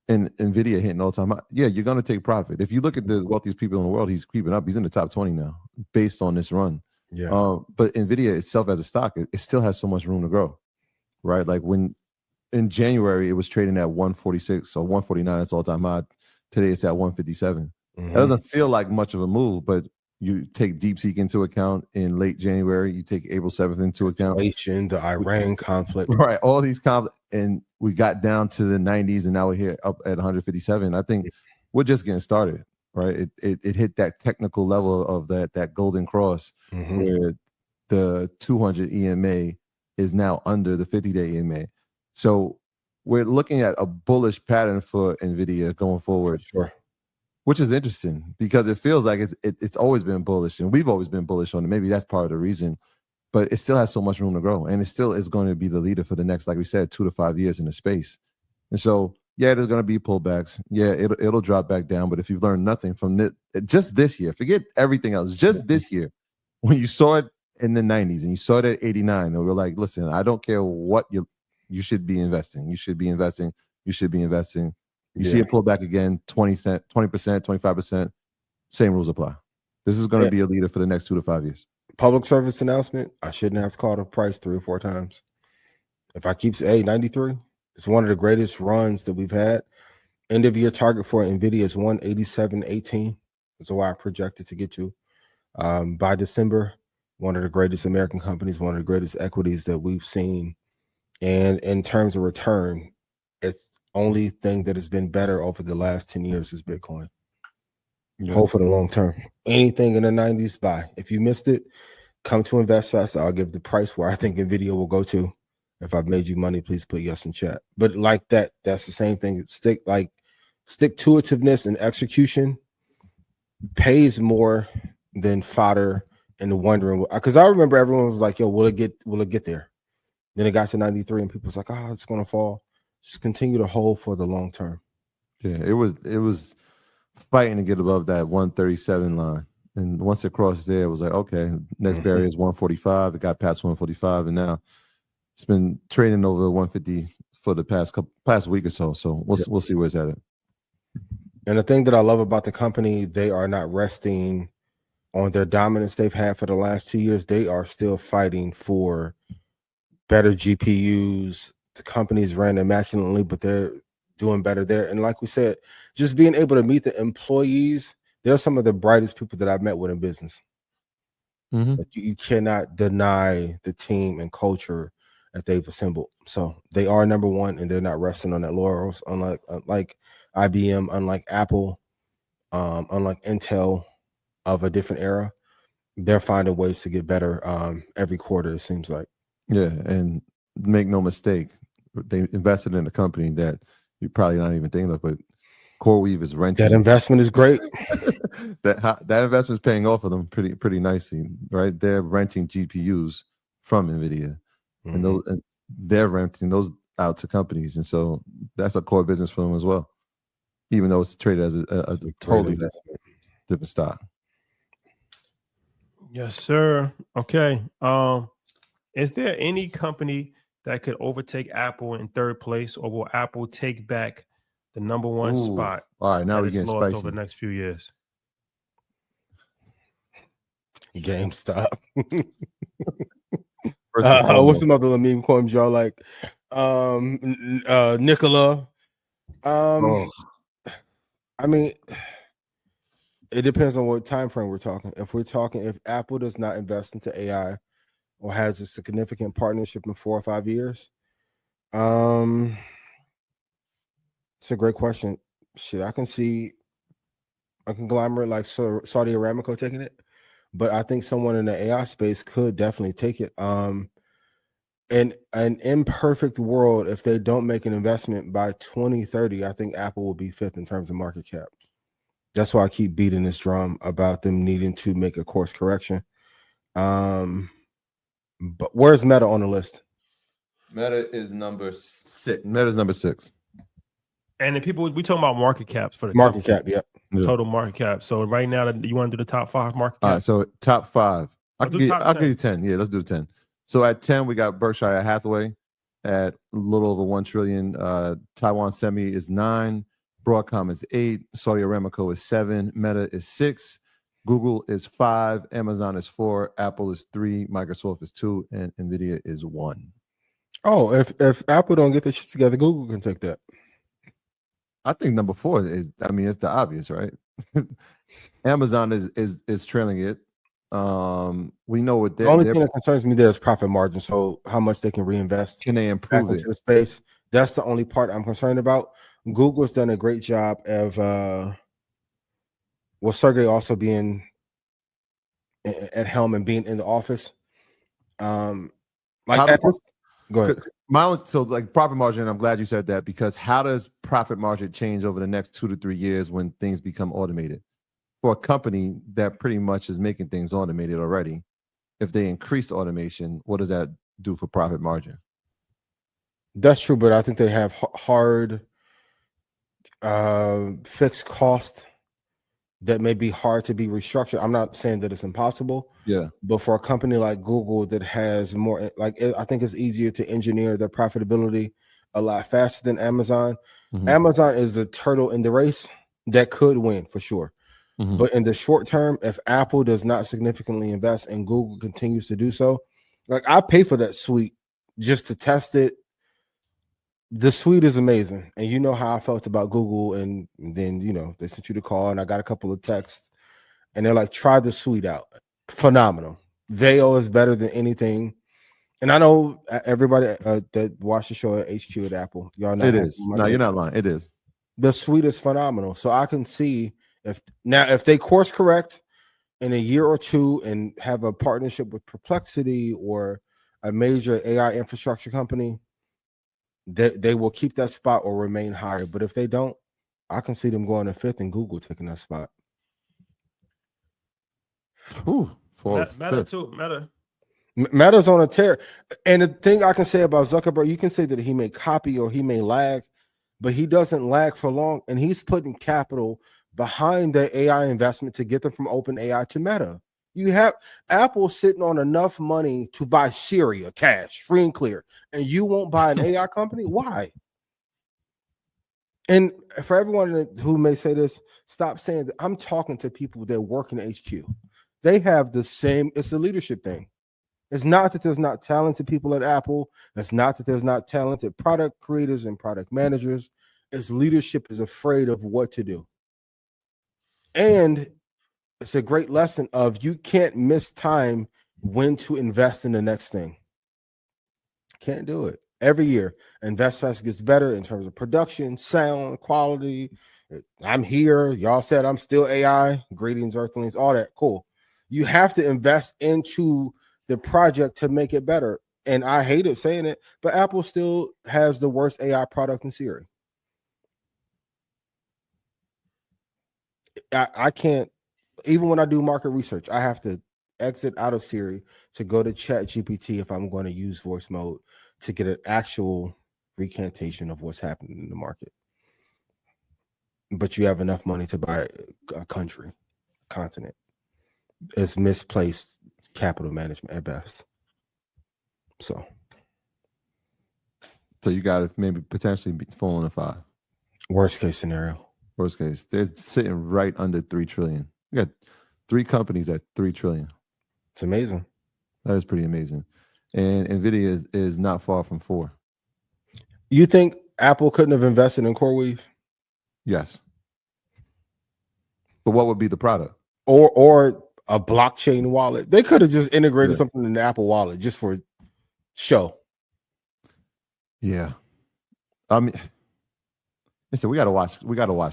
and Nvidia hitting all-time high. Yeah, you're going to take profit. If you look at the wealthiest people in the world, he's creeping up. He's in the top 20 now based on this run. Yeah. But Nvidia itself as a stock, it still has so much room to grow, right? Like when in January, it was trading at 146 or 149. It's all-time high. Today, it's at 157. That doesn't feel like much of a move, but you take DeepSeek into account in late January. You take April 7th into account. Inflation, the Iran conflict. Right. All these conflicts. And we got down to the 90s, and now we're here up at 157. I think we're just getting started, right? It hit that technical level of that golden cross where the 200 EMA is now under the 50-day EMA. So we're looking at a bullish pattern for Nvidia going forward. For sure. Which is interesting because it feels like it's always been bullish, and we've always been bullish on it. Maybe that's part of the reason, but it still has so much room to grow, and it still is going to be the leader for the next, like we said, 2 to 5 years in the space. And so, yeah, there's going to be pullbacks. Yeah, it'll drop back down. But if you've learned nothing from just this year, forget everything else. Just this year, when you saw it in the 90s and you saw it at 89, and we're like, listen, I don't care what you should be investing. You should be investing. You should be investing. You see it pull back again, 20%, 25%, same rules apply. This is going to be a leader for the next 2 to 5 years. Public service announcement, I shouldn't have to call the price 3 or 4 times. If I keep 93, it's one of the greatest runs that we've had. End of year target for Nvidia is 187.18. That's why I projected to get to. By December, one of the greatest American companies, one of the greatest equities that we've seen. And in terms of return, it's only thing that has been better over the last 10 years is Bitcoin. Hold for the long term. Anything in the 90s, buy. If you missed it, come to Investfest. I'll give the price where I think Nvidia will go to. If I've made you money, please put yes in chat. But like that's the same thing. Stick to itiveness and execution pays more than fodder and wondering. Because I remember everyone was like, yo, will it get there? Then it got to 93 and people was like, oh, it's gonna fall. Just continue to hold for the long term. Yeah, it was fighting to get above that 137 line. And once it crossed there, it was like, okay, next barrier is 145. It got past 145, and now it's been trading over 150 for the past week or so. So we'll see where it's at. And the thing that I love about the company, they are not resting on their dominance they've had for the last 2 years. They are still fighting for better GPUs. The company's ran immaculately, but they're doing better there. And like we said, just being able to meet the employees, they're some of the brightest people that I've met with in business. Like you cannot deny the team and culture that they've assembled. So they are number one, and they're not resting on that laurels. Unlike IBM, unlike Apple, unlike Intel of a different era, they're finding ways to get better every quarter, it seems like. Yeah, and make no mistake, they invested in a company that you're probably not even thinking of, but CoreWeave is renting. That investment is great. that investment is paying off for them pretty nicely, right? They're renting GPUs from Nvidia, and they're renting those out to companies, and so that's a core business for them as well. Even though it's traded as a totally different stock. Yes, sir. Okay. Is there any company that could overtake Apple in third place, or will Apple take back the number one spot? All right, now we're getting spicy over the next few years. GameStop. What's some other meme coins y'all like? Nikola. I mean, it depends on what time frame we're talking. If Apple does not invest into AI or has a significant partnership in 4 or 5 years, it's a great question. Shit, I can see a conglomerate like Saudi Aramco taking it, but I think someone in the AI space could definitely take it. in an imperfect world, if they don't make an investment by 2030, I think Apple will be 5th in terms of market cap. That's why I keep beating this drum about them needing to make a course correction. But where's Meta on the list? Meta is number 6. Meta's number 6. And the people we talking about market caps for the Market cap, yep. Total market cap. So right now, you want to do the top 5 market cap? All right, so top 5. I'll give you 10. Yeah, let's do 10. So at 10, we got Berkshire Hathaway at a little over 1 trillion. Taiwan Semi is 9. Broadcom is 8. Saudi Aramco is 7. Meta is 6. Google is 5. Amazon is 4. Apple is 3. Microsoft is 2. And Nvidia is 1. Oh, if Apple don't get their shit together, Google can take that. I think number 4 is, I mean, it's the obvious, right? Amazon is trailing it. We know what the only thing that concerns me there is profit margin. So how much they can reinvest. Can they improve into the space? That's the only part I'm concerned about. Google's done a great job of Sergey also being at helm and being in the office. Go ahead. So profit margin, I'm glad you said that, because how does profit margin change over the next 2 to 3 years when things become automated? For a company that pretty much is making things automated already, if they increase automation, what does that do for profit margin? That's true, but I think they have hard fixed cost that may be hard to be restructured. I'm not saying that it's impossible. Yeah. But for a company like Google that has more, I think it's easier to engineer their profitability a lot faster than Amazon. Mm-hmm. Amazon is the turtle in the race that could win for sure. Mm-hmm. But in the short term, if Apple does not significantly invest and Google continues to do so, I pay for that suite just to test it. The suite is amazing. And you know how I felt about Google. And then, they sent you the call and I got a couple of texts and they're like, try the suite out. Phenomenal. Veil is better than anything. And I know everybody that watched the show at HQ at Apple, y'all know it is. No, you're not lying. It is. The suite is phenomenal. So I can see if they course correct in a year or two and have a partnership with Perplexity or a major AI infrastructure company, they will keep that spot or remain higher. But if they don't, I can see them going to 5th and Google taking that spot. Ooh, Meta too. Meta's on a tear. And the thing I can say about Zuckerberg, you can say that he may copy or he may lag, but he doesn't lag for long. And he's putting capital behind the AI investment to get them from OpenAI to Meta. You have Apple sitting on enough money to buy Syria cash, free and clear, and you won't buy an AI company? Why? And for everyone who may say this, stop saying that. I'm talking to people that work in HQ. They have the same, it's a leadership thing. It's not that there's not talented people at Apple. It's not that there's not talented product creators and product managers. It's leadership is afraid of what to do. And it's a great lesson of you can't miss time when to invest in the next thing. Can't do it. Every year, Investfest gets better in terms of production, sound, quality. I'm here. Y'all said I'm still AI. Greetings, Earthlings, all that. Cool. You have to invest into the project to make it better. And I hated saying it, but Apple still has the worst AI product in Siri. I can't, even when I do market research, I have to exit out of Siri to go to ChatGPT if I'm going to use voice mode to get an actual recantation of what's happening in the market. But you have enough money to buy a country, continent. It's misplaced capital management at best. So you got to maybe potentially be falling to 5. Worst case scenario. Worst case. They're sitting right under 3 trillion. You got 3 companies at 3 trillion. It's amazing. That is pretty amazing. And Nvidia is not far from 4. You think Apple couldn't have invested in CoreWeave? Yes. But what would be the product? Or a blockchain wallet? They could have just integrated something in the Apple Wallet just for show. Yeah. I mean, listen, we gotta watch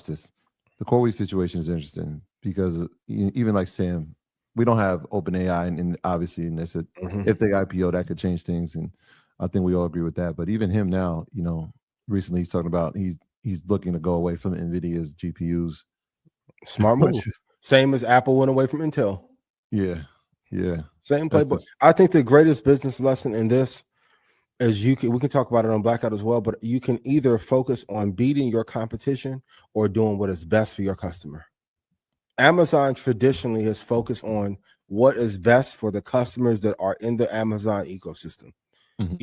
this. The CoreWeave situation is interesting because even like Sam, we don't have OpenAI, and obviously, and they said if they IPO, that could change things. And I think we all agree with that. But even him now, you know, recently he's talking about he's looking to go away from Nvidia's GPUs. Smart move. Same as Apple went away from Intel. Yeah. Same playbook. I think the greatest business lesson in this is we can talk about it on Blackout as well, but you can either focus on beating your competition or doing what is best for your customer. Amazon traditionally has focused on what is best for the customers that are in the Amazon ecosystem.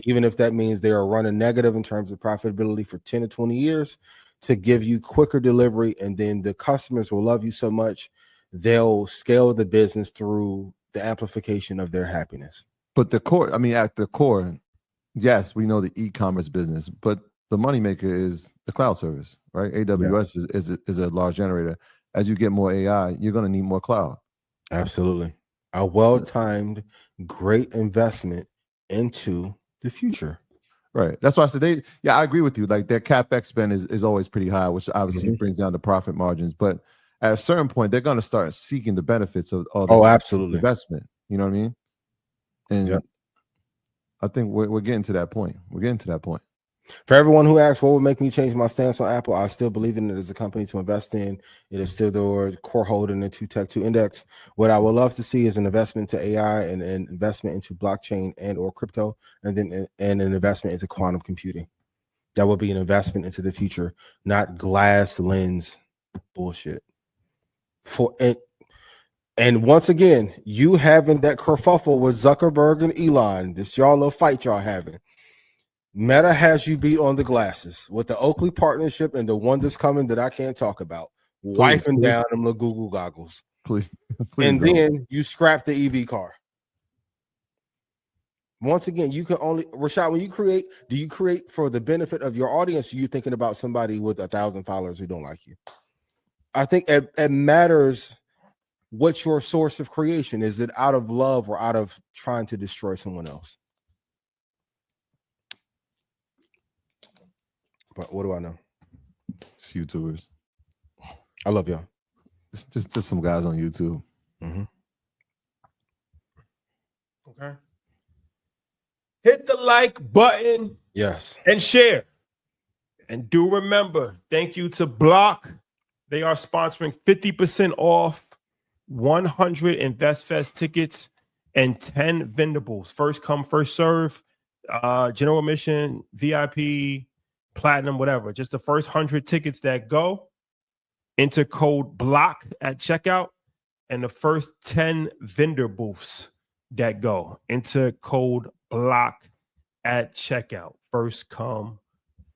Even if that means they are running negative in terms of profitability for 10 to 20 years, to give you quicker delivery, and then the customers will love you so much they'll scale the business through the amplification of their happiness. But the core, I mean, at the core, yes, we know the e-commerce business, but the moneymaker is the cloud service, right? AWS is a large generator. As you get more AI, you're going to need more cloud. Absolutely. A well-timed, great investment into the future. Right. That's why I said I agree with you. Like their CapEx spend is always pretty high, which obviously brings down the profit margins. But at a certain point, they're going to start seeking the benefits of this absolutely investment. You know what I mean? And I think we're getting to that point. For everyone who asks what would make me change my stance on Apple, I still believe in it as a company to invest in. It is still the core holding the Tech 2 index. What I would love to see is an investment into AI and an investment into blockchain and or crypto, and then an investment into quantum computing. That would be an investment into the future, not glass lens bullshit. For it. And once again, you having that kerfuffle with Zuckerberg and Elon, this y'all little fight y'all having. Meta has you beat on the glasses with the Oakley partnership and the one that's coming that I can't talk about. Wiping down them little Google goggles. Please and then you scrap the EV car. Once again, you can only, Rashad, when you create, do you create for the benefit of your audience? Or are you thinking about somebody with 1,000 followers who don't like you? I think it matters what your source of creation is. It out of love or out of trying to destroy someone else? But what do I know? It's YouTubers. I love y'all. It's just some guys on YouTube. Okay. Hit the like button. Yes. And share. And do remember, thank you to Block. They are sponsoring 50% off 100 Investfest tickets and 10 vendables. First come, first serve. General admission, VIP, platinum, whatever. Just the first 100 tickets that go, enter code BLOCK at checkout, and the first 10 vendor booths that go, enter code BLOCK at checkout. First come,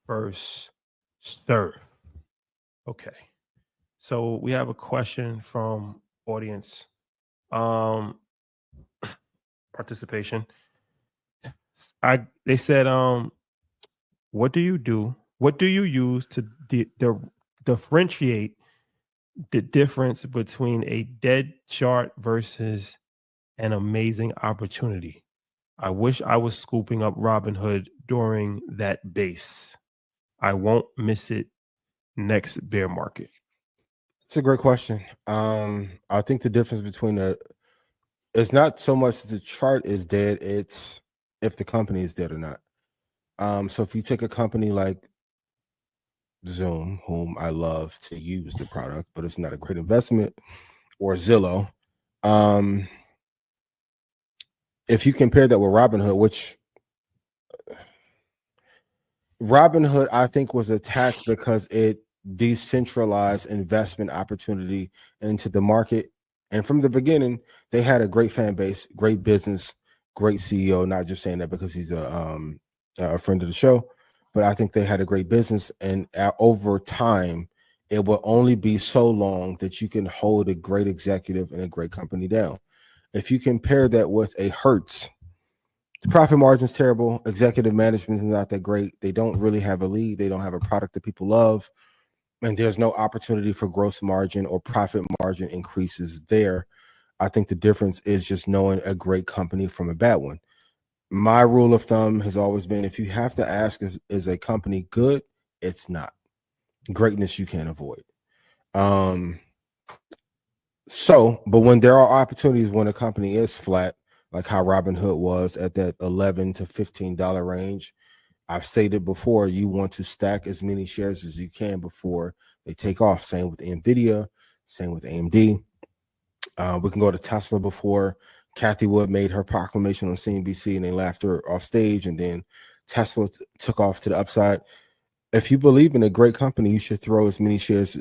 first serve. Okay. So we have a question from audience participation. They said, what do you do? What do you use to differentiate the difference between a dead chart versus an amazing opportunity? I wish I was scooping up Robinhood during that base. I won't miss it next bear market. It's a great question. I think the difference between it's not so much the chart is dead, it's if the company is dead or not. So if you take a company like Zoom, whom I love to use the product, but it's not a great investment, or Zillow, if you compare that with Robinhood, which Robinhood I think was attacked because it decentralized investment opportunity into the market, and from the beginning they had a great fan base, great business, great CEO. Not just saying that because he's a friend of the show, but I think they had a great business, and over time it will only be so long that you can hold a great executive and a great company down. If you compare that with a Hertz, the profit margin is terrible, executive management is not that great, they don't really have a lead, they don't have a product that people love, and there's no opportunity for gross margin or profit margin increases there. I think the difference is just knowing a great company from a bad one. My rule of thumb has always been, if you have to ask, is a company good? It's not. Greatness you can't avoid. But when there are opportunities when a company is flat, like how Robinhood was at that $11 to $15 range. I've stated before, you want to stack as many shares as you can before they take off. Same with Nvidia, same with AMD. We can go to Tesla. Before Kathy Wood made her proclamation on CNBC and they laughed her off stage, and then Tesla took off to the upside. If you believe in a great company, you should throw as many shares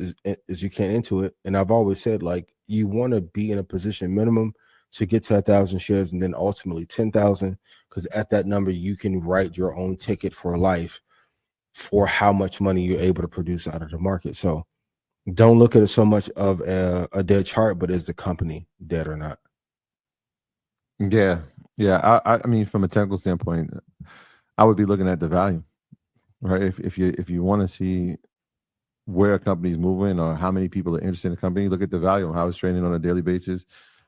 as you can into it. And I've always said, like, you want to be in a position minimum to get to 1,000 shares and then ultimately 10,000, because at that number, you can write your own ticket for life for how much money you're able to produce out of the market. So don't look at it so much of a dead chart, but is the company dead or not? Yeah. I mean, from a technical standpoint, I would be looking at the value, right? If you want to see where a company's moving or how many people are interested in the company, look at the value, how it's trading on a daily basis,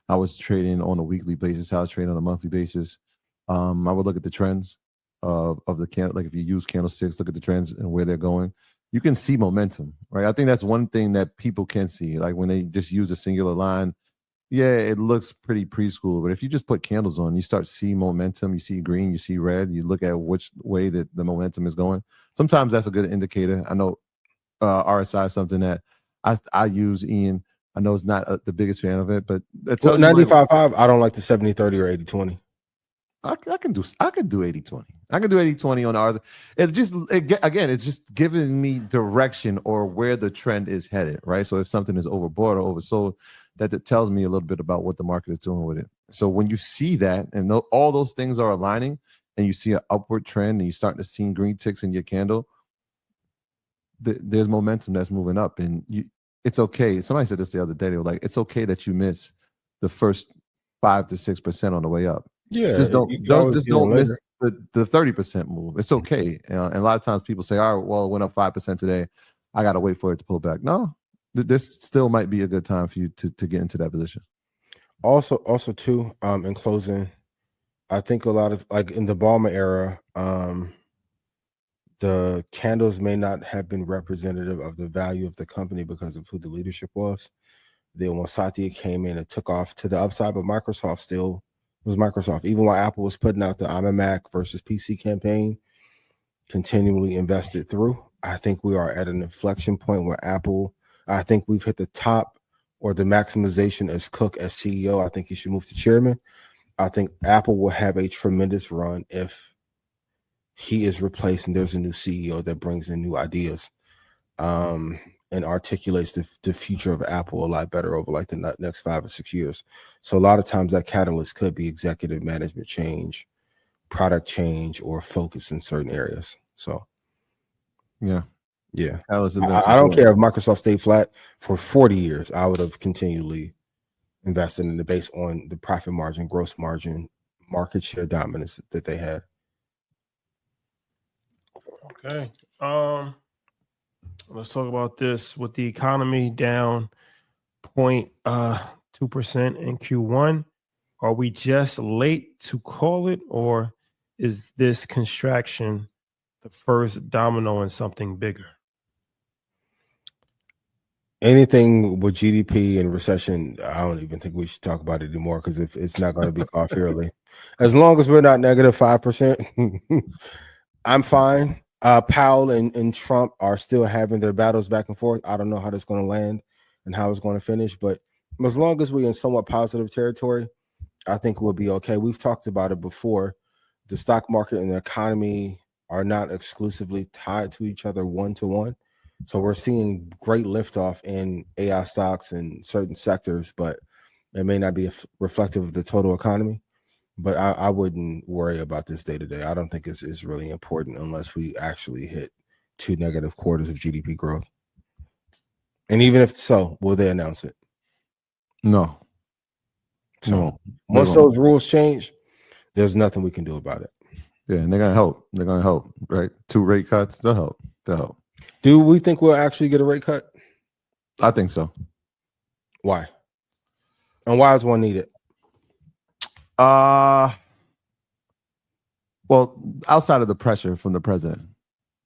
how it's trading on a weekly basis, how it's trading on a monthly basis. I would look at the trends of the candle. Like if you use candlesticks, look at the trends and where they're going. You can see momentum, right? I think that's one thing that people can see. Like when they just use a singular line, yeah, it looks pretty preschool. But if you just put candles on, you start seeing momentum. You see green, you see red. You look at which way that the momentum is going. Sometimes that's a good indicator. I know RSI is something that I use, Ian. I know it's not the biggest fan of it, but it tells you 95.5. I don't like the 70-30 or 80-20. I can do 80-20. I can do 80-20 on ours. It's just giving me direction or where the trend is headed, right? So if something is overbought or oversold, that it tells me a little bit about what the market is doing with it. So when you see that and all those things are aligning and you see an upward trend and you start to see green ticks in your candle, there's momentum that's moving up. And it's okay. Somebody said this the other day. They were like, it's okay that you miss the first 5 to 6% on the way up. Yeah, just don't miss the 30% move. It's okay. And a lot of times people say, all right, well, it went up 5% today. I got to wait for it to pull back. No, this still might be a good time for you to get into that position. Also too, in closing, I think a lot of, like in the Obama era, the candles may not have been representative of the value of the company because of who the leadership was. Then when Satya came in and took off to the upside, but Microsoft still was Microsoft. Even while Apple was putting out the I'm a Mac versus PC campaign, continually invested through. I think we are at an inflection point where Apple, I think we've hit the top or the maximization as Cook as CEO. I think he should move to chairman. I think Apple will have a tremendous run if he is replaced and there's a new CEO that brings in new ideas and articulates the future of Apple a lot better over like the next 5 or 6 years. So a lot of times that catalyst could be executive management change, product change, or focus in certain areas. So yeah. I don't care if Microsoft stayed flat for 40 years. I would have continually invested in the base on the profit margin, gross margin, market share dominance that they had. Okay. Let's talk about this. With the economy down 0.2% in Q1, are we just late to call it, or is this contraction the first domino in something bigger? Anything with GDP and recession, I don't even think we should talk about it anymore, because if it's not going to be off early. As long as we're not negative 5%, I'm fine. Powell and Trump are still having their battles back and forth. I don't know how that's going to land and how it's going to finish, but as long as we're in somewhat positive territory, I think we'll be okay. We've talked about it before. The stock market and the economy are not exclusively tied to each other one-to-one. So we're seeing great liftoff in AI stocks and certain sectors, but it may not be reflective of the total economy. But I wouldn't worry about this day to day. I don't think it's really important unless we actually hit 2 negative quarters of GDP growth. And even if so, will they announce it? No. So once those rules change, there's nothing we can do about it. Yeah, and they're gonna help. They're gonna help, right? 2 rate cuts, they'll help. They'll help. Do we think we'll actually get a rate cut? I think so. Why? And why is one needed? Well, outside of the pressure from the president,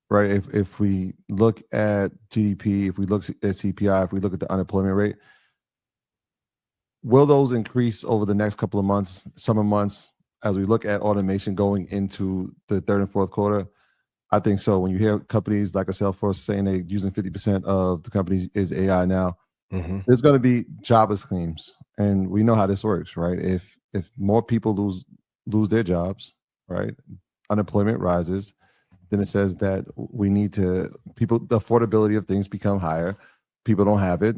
right? If we look at GDP, if we look at CPI, if we look at the unemployment rate, will those increase over the next couple of months, summer months, as we look at automation going into the third and fourth quarter? I think so. When you hear companies like a Salesforce saying they're using 50% of the companies is AI now, there's going to be jobless claims, and we know how this works, right? If more people lose their jobs, right, unemployment rises, then it says that we need to the affordability of things become higher. People don't have it;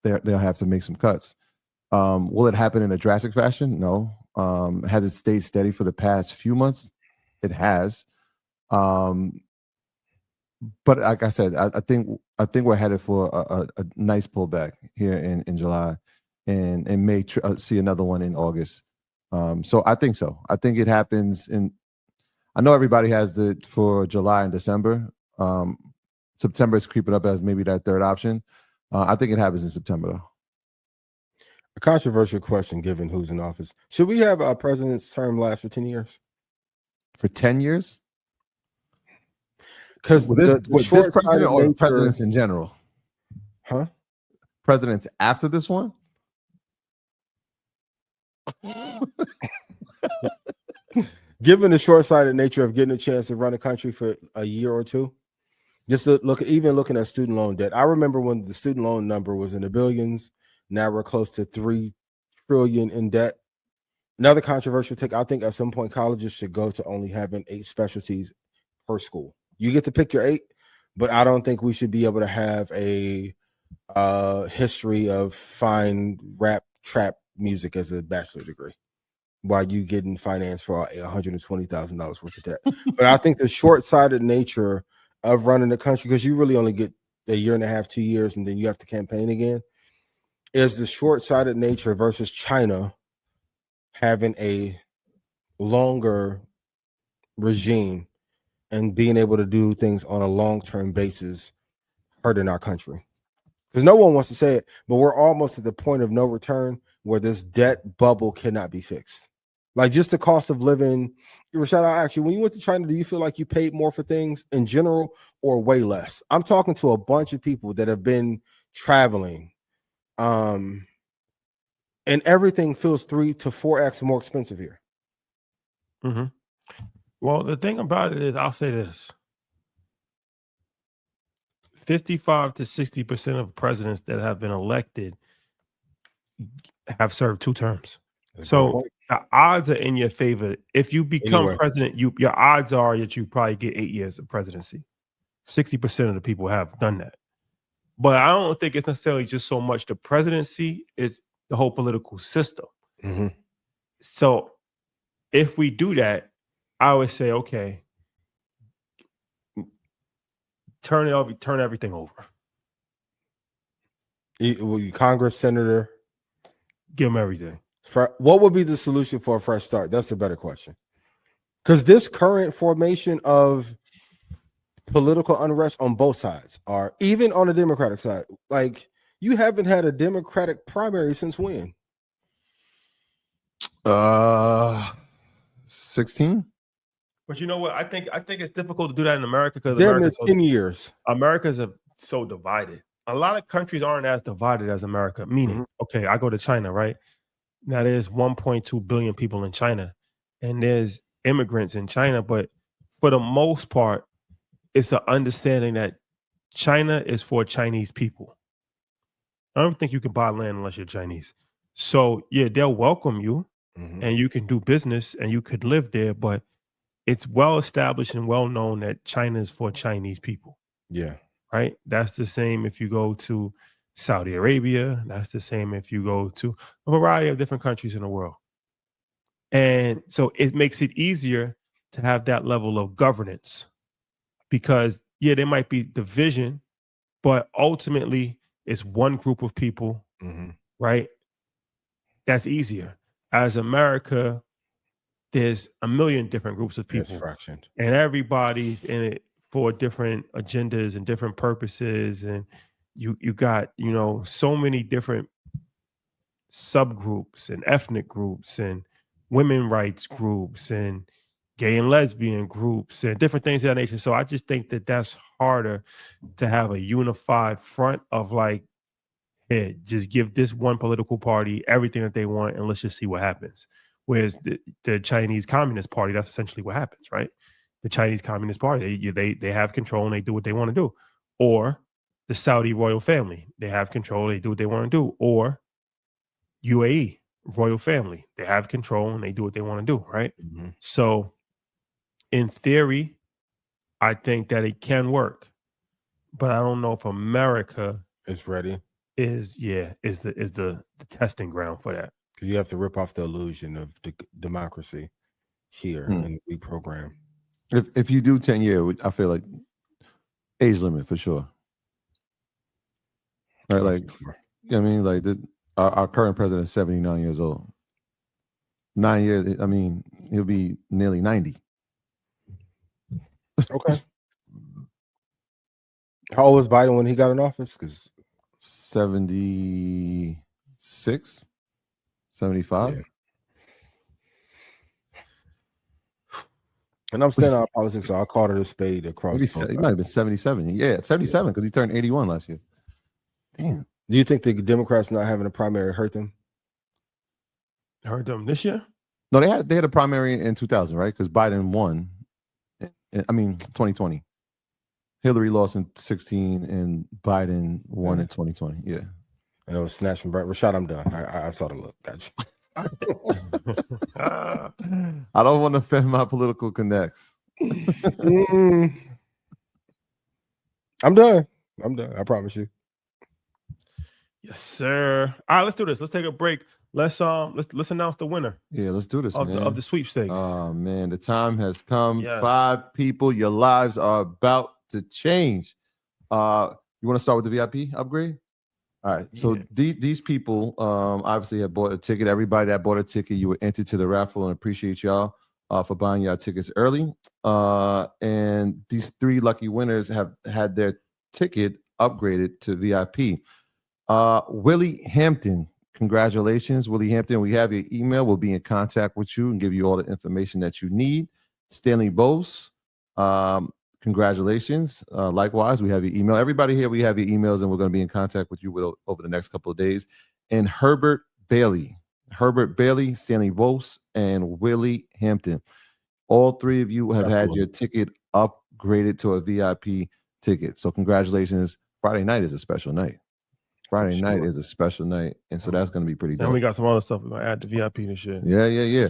they'll have to make some cuts. Will it happen in a drastic fashion? No. Has it stayed steady for the past few months? It has. But like I said, I think we're headed for a nice pullback here in July, and may see another one in August. So I think so. I think it happens I know everybody has for July and December. September is creeping up as maybe that third option. I think it happens in September though. A controversial question given who's in office. Should we have our president's term last for 10 years? For 10 years? Because this president or presidents in general? Huh? Presidents after this one? Given the short-sighted nature of getting a chance to run a country for a year or two, just to looking at student loan debt. I remember when the student loan number was in the billions. Now we're close to $3 trillion in debt. Another controversial take. I think at some point colleges should go to only having 8 specialties per school. You get to pick your 8, but I don't think we should be able to have a history of fine rap trap music as a bachelor degree while you getting financed for $120,000 worth of debt. But I think the short-sighted nature of running the country, because you really only get a year and a half, 2 years, and then you have to campaign again, is the short-sighted nature versus China having a longer regime and being able to do things on a long-term basis hurting our country. Because no one wants to say it, but we're almost at the point of no return where this debt bubble cannot be fixed. Like just the cost of living. Rashad, I ask you, when you went to China, do you feel like you paid more for things in general or way less? I'm talking to a bunch of people that have been traveling, and everything feels 3 to 4x more expensive here. Well, the thing about it is, I'll say this: 55 to 60% of presidents that have been elected have served 2 terms. So the odds are in your favor. If you become president, your odds are that you probably get 8 years of presidency. 60% of the people have done that. But I don't think it's necessarily just so much the presidency, it's the whole political system. So if we do that, I would say, okay, turn everything over. Congress, senator, give them everything. What would be the solution for a fresh start? That's the better question. Because this current formation of political unrest on both sides, are even on the Democratic side, like you haven't had a Democratic primary since when? 16. But you know what? I think it's difficult to do that in America because America's 10 years. America's so divided. A lot of countries aren't as divided as America. Meaning, okay, I go to China, right? Now there's 1.2 billion people in China, and there's immigrants in China, but for the most part, it's an understanding that China is for Chinese people. I don't think you can buy land unless you're Chinese. So yeah, they'll welcome you and you can do business and you could live there, but it's well established and well known that China is for Chinese people. Yeah. Right? That's the same if you go to Saudi Arabia. That's the same if you go to a variety of different countries in the world. And so it makes it easier to have that level of governance because, yeah, there might be division, but ultimately it's one group of people, right? That's easier. As America, there's a million different groups of people, and everybody's in it for different agendas and different purposes, and you got, you know, so many different subgroups and ethnic groups and women rights groups and gay and lesbian groups and different things of that nature. So I just think that that's harder to have a unified front of like, Here, just give this one political party everything that they want, and let's just see what happens. Whereas the Chinese Communist Party, that's essentially what happens, right? The Chinese Communist Party, they have control and they do what they want to do. Or the Saudi royal family, they have control, they do what they want to do. Or UAE royal family, they have control and they do what they want to do, right? Mm-hmm. So in theory, I think that it can work, but I don't know if America is ready. Is the testing ground for that. Because you have to rip off the illusion of the democracy here in the program. If you do 10-year, I feel like age limit for sure. Right, like sure. I mean, like our current president is 79 years old. 9 years, I mean, he'll be nearly 90. Okay. How old was Biden when he got in office? Because 76, 75. Yeah. And I'm staying out of politics, so I'll call it a spade across. He might have been 77. Yeah, 77 because he turned 81 last year. Damn. Do you think the Democrats not having a primary hurt them? Hurt them this year? No, they had a primary in 2000, right? Because Biden won. 2020. Hillary lost in 16 and Biden won in 2020. Yeah. And it was snatched from Rashad. I'm done. I saw the look. Gotcha. I don't want to offend my political connects. I'm done. I promise you. Yes, sir. All right, let's do this. Let's take a break. Let's announce the winner. Yeah, let's do this, of the sweepstakes. Oh man, the time has come. Yes. 5 people, your lives are about to change. You want to start with the VIP upgrade? All right. So these people obviously have bought a ticket. Everybody that bought a ticket, you were entered to the raffle, and appreciate y'all for buying y'all tickets early. And these 3 lucky winners have had their ticket upgraded to VIP. Willie Hampton, congratulations, Willie Hampton. We have your email. We'll be in contact with you and give you all the information that you need. Stanley Bose, congratulations. Likewise, we have your email. Everybody here, we have your emails, and we're going to be in contact with you over the next couple of days. And Herbert Bailey, Stanley Bose, and Willie Hampton. All 3 of you have had your ticket upgraded to a VIP ticket. So congratulations. Friday night is a special night. Friday night is a special night, and so that's going to be pretty dope. And we got some other stuff we're going to add to VIP this year. Yeah.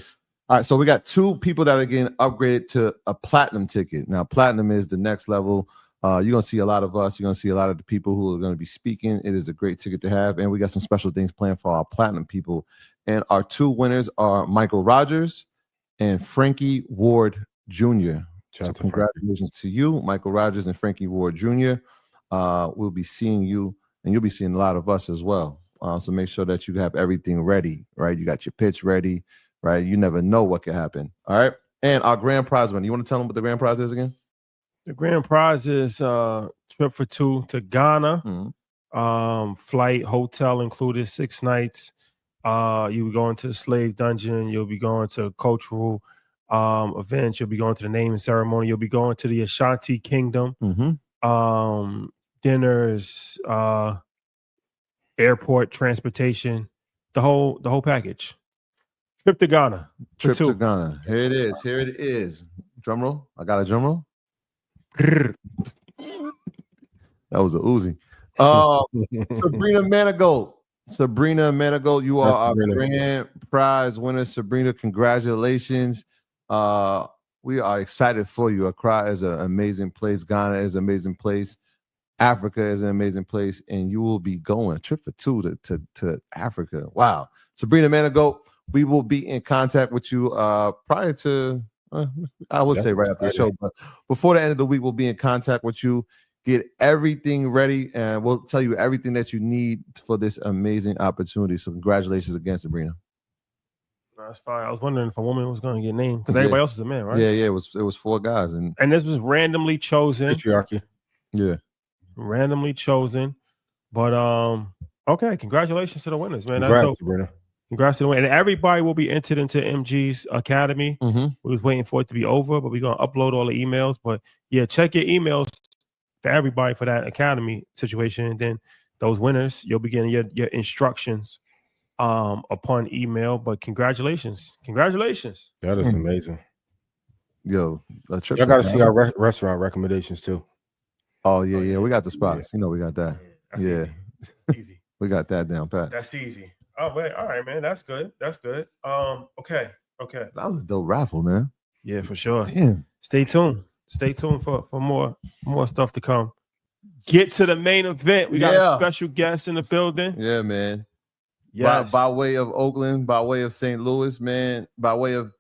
All right, so we got 2 people that are getting upgraded to a platinum ticket. Now, platinum is the next level. You're going to see a lot of us. You're going to see a lot of the people who are going to be speaking. It is a great ticket to have, and we got some special things planned for our platinum people. And our 2 winners are Michael Rogers and Frankie Ward Jr. So congratulations to you, Michael Rogers and Frankie Ward Jr. We'll be seeing you. And you'll be seeing a lot of us as well. So make sure that you have everything ready, right? You got your pitch ready, right? You never know what could happen. All right. And our grand prize money. You want to tell them what the grand prize is again? The grand prize is trip for 2 to Ghana. Flight, hotel included, 6 nights. You'll be going to the slave dungeon. You'll be going to cultural events. You'll be going to the naming ceremony. You'll be going to the Ashanti Kingdom. Dinners, airport transportation, the whole package. Trip to Ghana. Trip to Ghana. Here it is. Drum roll. I got a drum roll. That was a Uzi. Sabrina Manigault, you are our grand prize winner. Sabrina, congratulations. We are excited for you. Accra is an amazing place. Ghana is an amazing place. Africa is an amazing place, and you will be going a trip for 2 to Africa. Wow. Sabrina Manigault, we will be in contact with you prior to, I would say right after the show, but before the end of the week, we'll be in contact with you. Get everything ready, and we'll tell you everything that you need for this amazing opportunity. So congratulations again, Sabrina. That's fine. I was wondering if a woman was going to get named because everybody else is a man, right? Yeah. It was 4 guys, and this was randomly chosen. Patriarchy. Yeah. Randomly chosen, but okay, congratulations to the winners, man. Congrats to the winner. And everybody will be entered into MG's Academy. We was waiting for it to be over, but we're gonna upload all the emails. But yeah, check your emails for everybody for that Academy situation, and then those winners, you'll be getting your instructions upon email. But congratulations. That is amazing. Yo, a trip Y'all to got to see Cali? our restaurant recommendations too. Oh yeah, we got the spots. You know, we got that. That's Yeah, easy. we got that down pat. That's easy. Oh wait, all right, man. That's good. Okay. That was a dope raffle, man. Yeah, for sure. Damn. Stay tuned for more stuff to come. Get to the main event. We got a special guest in the building. Yeah, man. Yes. By way of Oakland, by way of St. Louis, man, by way of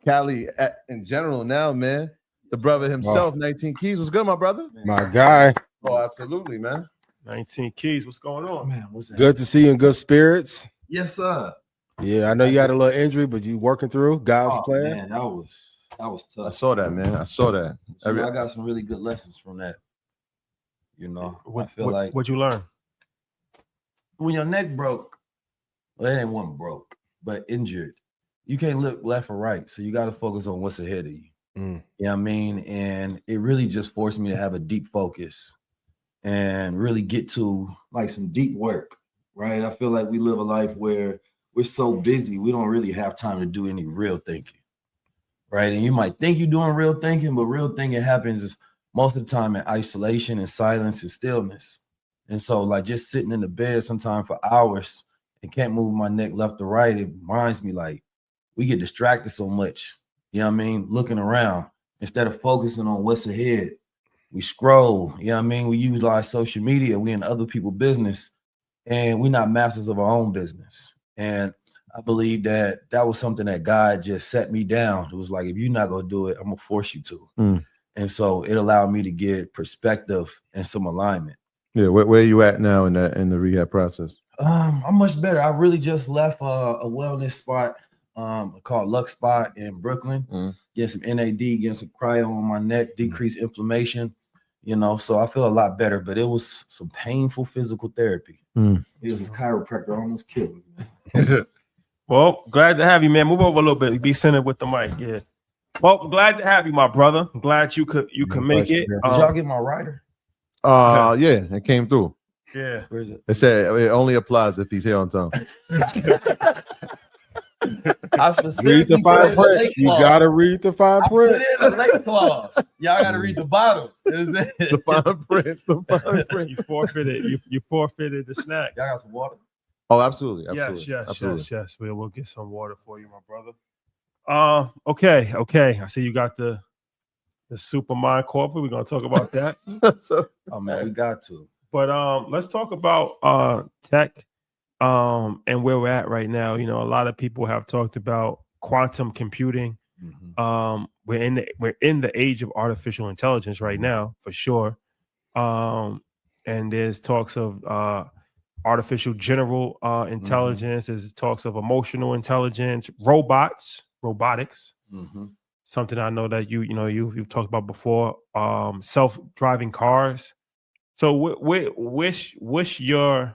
Cali in general now, man. The brother himself, 19 Keys. What's good, my brother? My guy. Oh, absolutely, man. 19 Keys. What's going on? Man, what's that? Good to see you in good spirits. Yes, sir. Yeah, I know you had a little injury, but you working through. God's plan. Man, that was tough. I saw that, man. I saw that. I got some really good lessons from that. You know, I feel like what'd you learn? When your neck broke, well, it ain't one broke, but injured. You can't look left or right, so you got to focus on what's ahead of you. You know what I mean? And it really just forced me to have a deep focus and really get to like some deep work, right? I feel like we live a life where we're so busy, we don't really have time to do any real thinking, right? And you might think you're doing real thinking, but real thinking happens most of the time in isolation and silence and stillness. And so like just sitting in the bed sometimes for hours and can't move my neck left or right, it reminds me like we get distracted so much, you know what I mean? Looking around instead of focusing on what's ahead. We scroll, you know what I mean? We utilize social media, we in other people's business, and we're not masters of our own business. And I believe that was something that God just set me down. It was like, if you're not going to do it, I'm going to force you to. And so it allowed me to get perspective and some alignment. Yeah, where are you at now in the rehab process? I'm much better. I really just left a wellness spot called Lux Spot in Brooklyn. Get some NAD, get some cryo on my neck, decrease inflammation, you know, so I feel a lot better, but it was some painful physical therapy. It was this chiropractor almost killed me. Well, glad to have you, man. Move over a little bit. Be centered with the mic. Yeah. Well, glad to have you, my brother. I'm glad you could make it. Did y'all get my rider? Yeah, it came through. Yeah. Where is it? It said it only applies if he's here on time. Read the fine print. You gotta read the fine print. I put in a late clause. Y'all gotta read the bottom. The fine print. The fine print. You forfeited the snack. Y'all got some water? Oh, absolutely. Yes. We'll get some water for you, my brother. Okay. I see you got the Supermind Corporate. We're gonna talk about that. Oh man, we got to. But let's talk about tech and where we're at right now. You know, a lot of people have talked about quantum computing. We're in the age of artificial intelligence right now, for sure. And there's talks of artificial general intelligence. There's talks of emotional intelligence, robotics. Something I know that you've talked about before. Self-driving cars. So what's your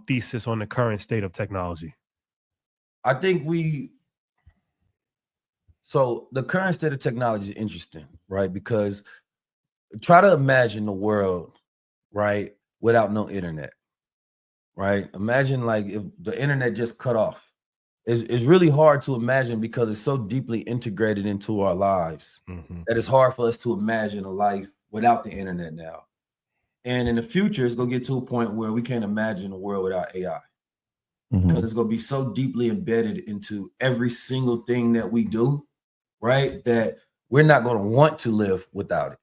thesis on the current state of technology? I think the current state of technology is interesting, right? Because try to imagine the world, right, without no internet, right? Imagine like if the internet just cut off. It's really hard to imagine because it's so deeply integrated into our lives that it's hard for us to imagine a life without the internet now. And in the future, it's going to get to a point where we can't imagine a world without AI. Because it's going to be so deeply embedded into every single thing that we do, right, that we're not going to want to live without it.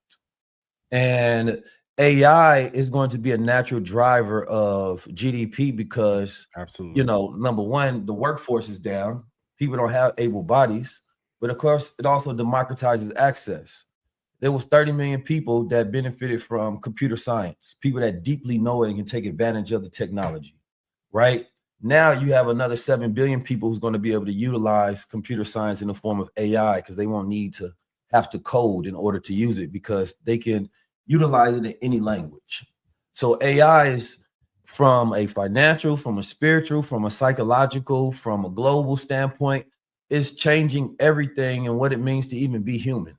And AI is going to be a natural driver of GDP because, absolutely, you know, number one, the workforce is down. People don't have able bodies. But of course, it also democratizes access. There was 30 million people that benefited from computer science, people that deeply know it and can take advantage of the technology, right? Now you have another 7 billion people who's going to be able to utilize computer science in the form of AI because they won't need to have to code in order to use it because they can utilize it in any language. So AI is from a financial, from a spiritual, from a psychological, from a global standpoint, is changing everything and what it means to even be human,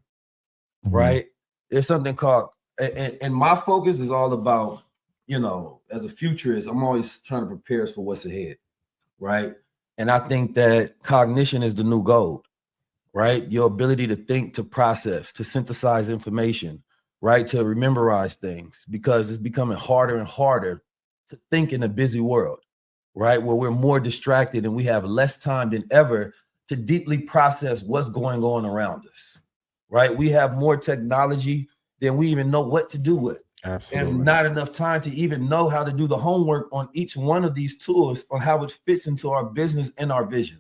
right? There's something called, and my focus is all about, as a futurist, I'm always trying to prepare us for what's ahead, right? And I think that cognition is the new gold, right? Your ability to think, to process, to synthesize information, right? To memorize things, because it's becoming harder and harder to think in a busy world, right? Where we're more distracted and we have less time than ever to deeply process what's going on around us, right? We have more technology than we even know what to do with. Absolutely. And not enough time to even know how to do the homework on each one of these tools on how it fits into our business and our vision,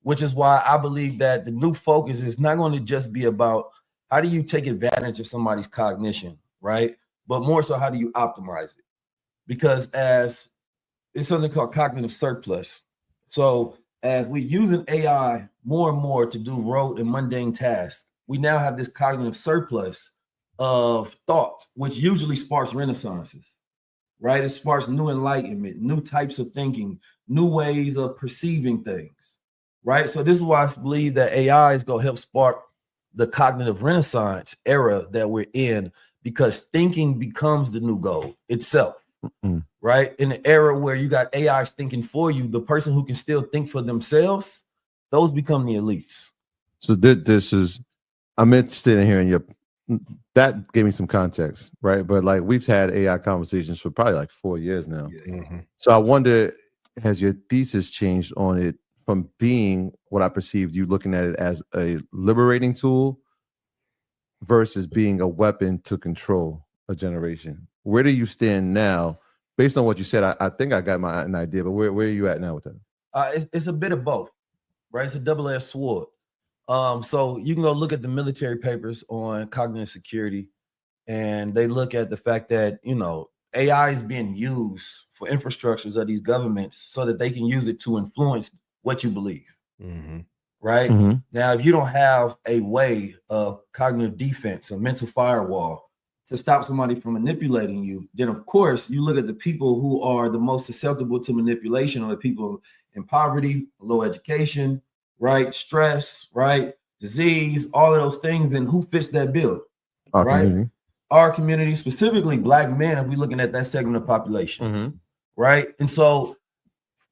which is why I believe that the new focus is not going to just be about how do you take advantage of somebody's cognition, right? But more so, how do you optimize it? Because as it's something called cognitive surplus. So as we're using AI more and more to do rote and mundane tasks, we now have this cognitive surplus of thought, which usually sparks renaissances, right? It sparks new enlightenment, new types of thinking, new ways of perceiving things, right? So this is why I believe that AI is going to help spark the cognitive renaissance era that we're in, because thinking becomes the new goal itself, right? In the era where you got AIs thinking for you, the person who can still think for themselves, those become the elites. So this is, I'm interested in hearing that gave me some context, right? But like we've had AI conversations for probably like 4 years now. So I wonder, has your thesis changed on it from being what I perceived you looking at it as a liberating tool versus being a weapon to control a generation? Where do you stand now? Based on what you said, I think I got an idea, but where are you at now with that? It's a bit of both, right? It's a double-edged sword. So you can go look at the military papers on cognitive security, and they look at the fact that, AI is being used for infrastructures of these governments so that they can use it to influence what you believe, right? Now, if you don't have a way of cognitive defense, a mental firewall to stop somebody from manipulating you, then of course you look at the people who are the most susceptible to manipulation, or the people in poverty, low education, right? Stress, right? Disease, all of those things. Then who fits that bill? Right? Our community, specifically Black men, if we're looking at that segment of population, right? And so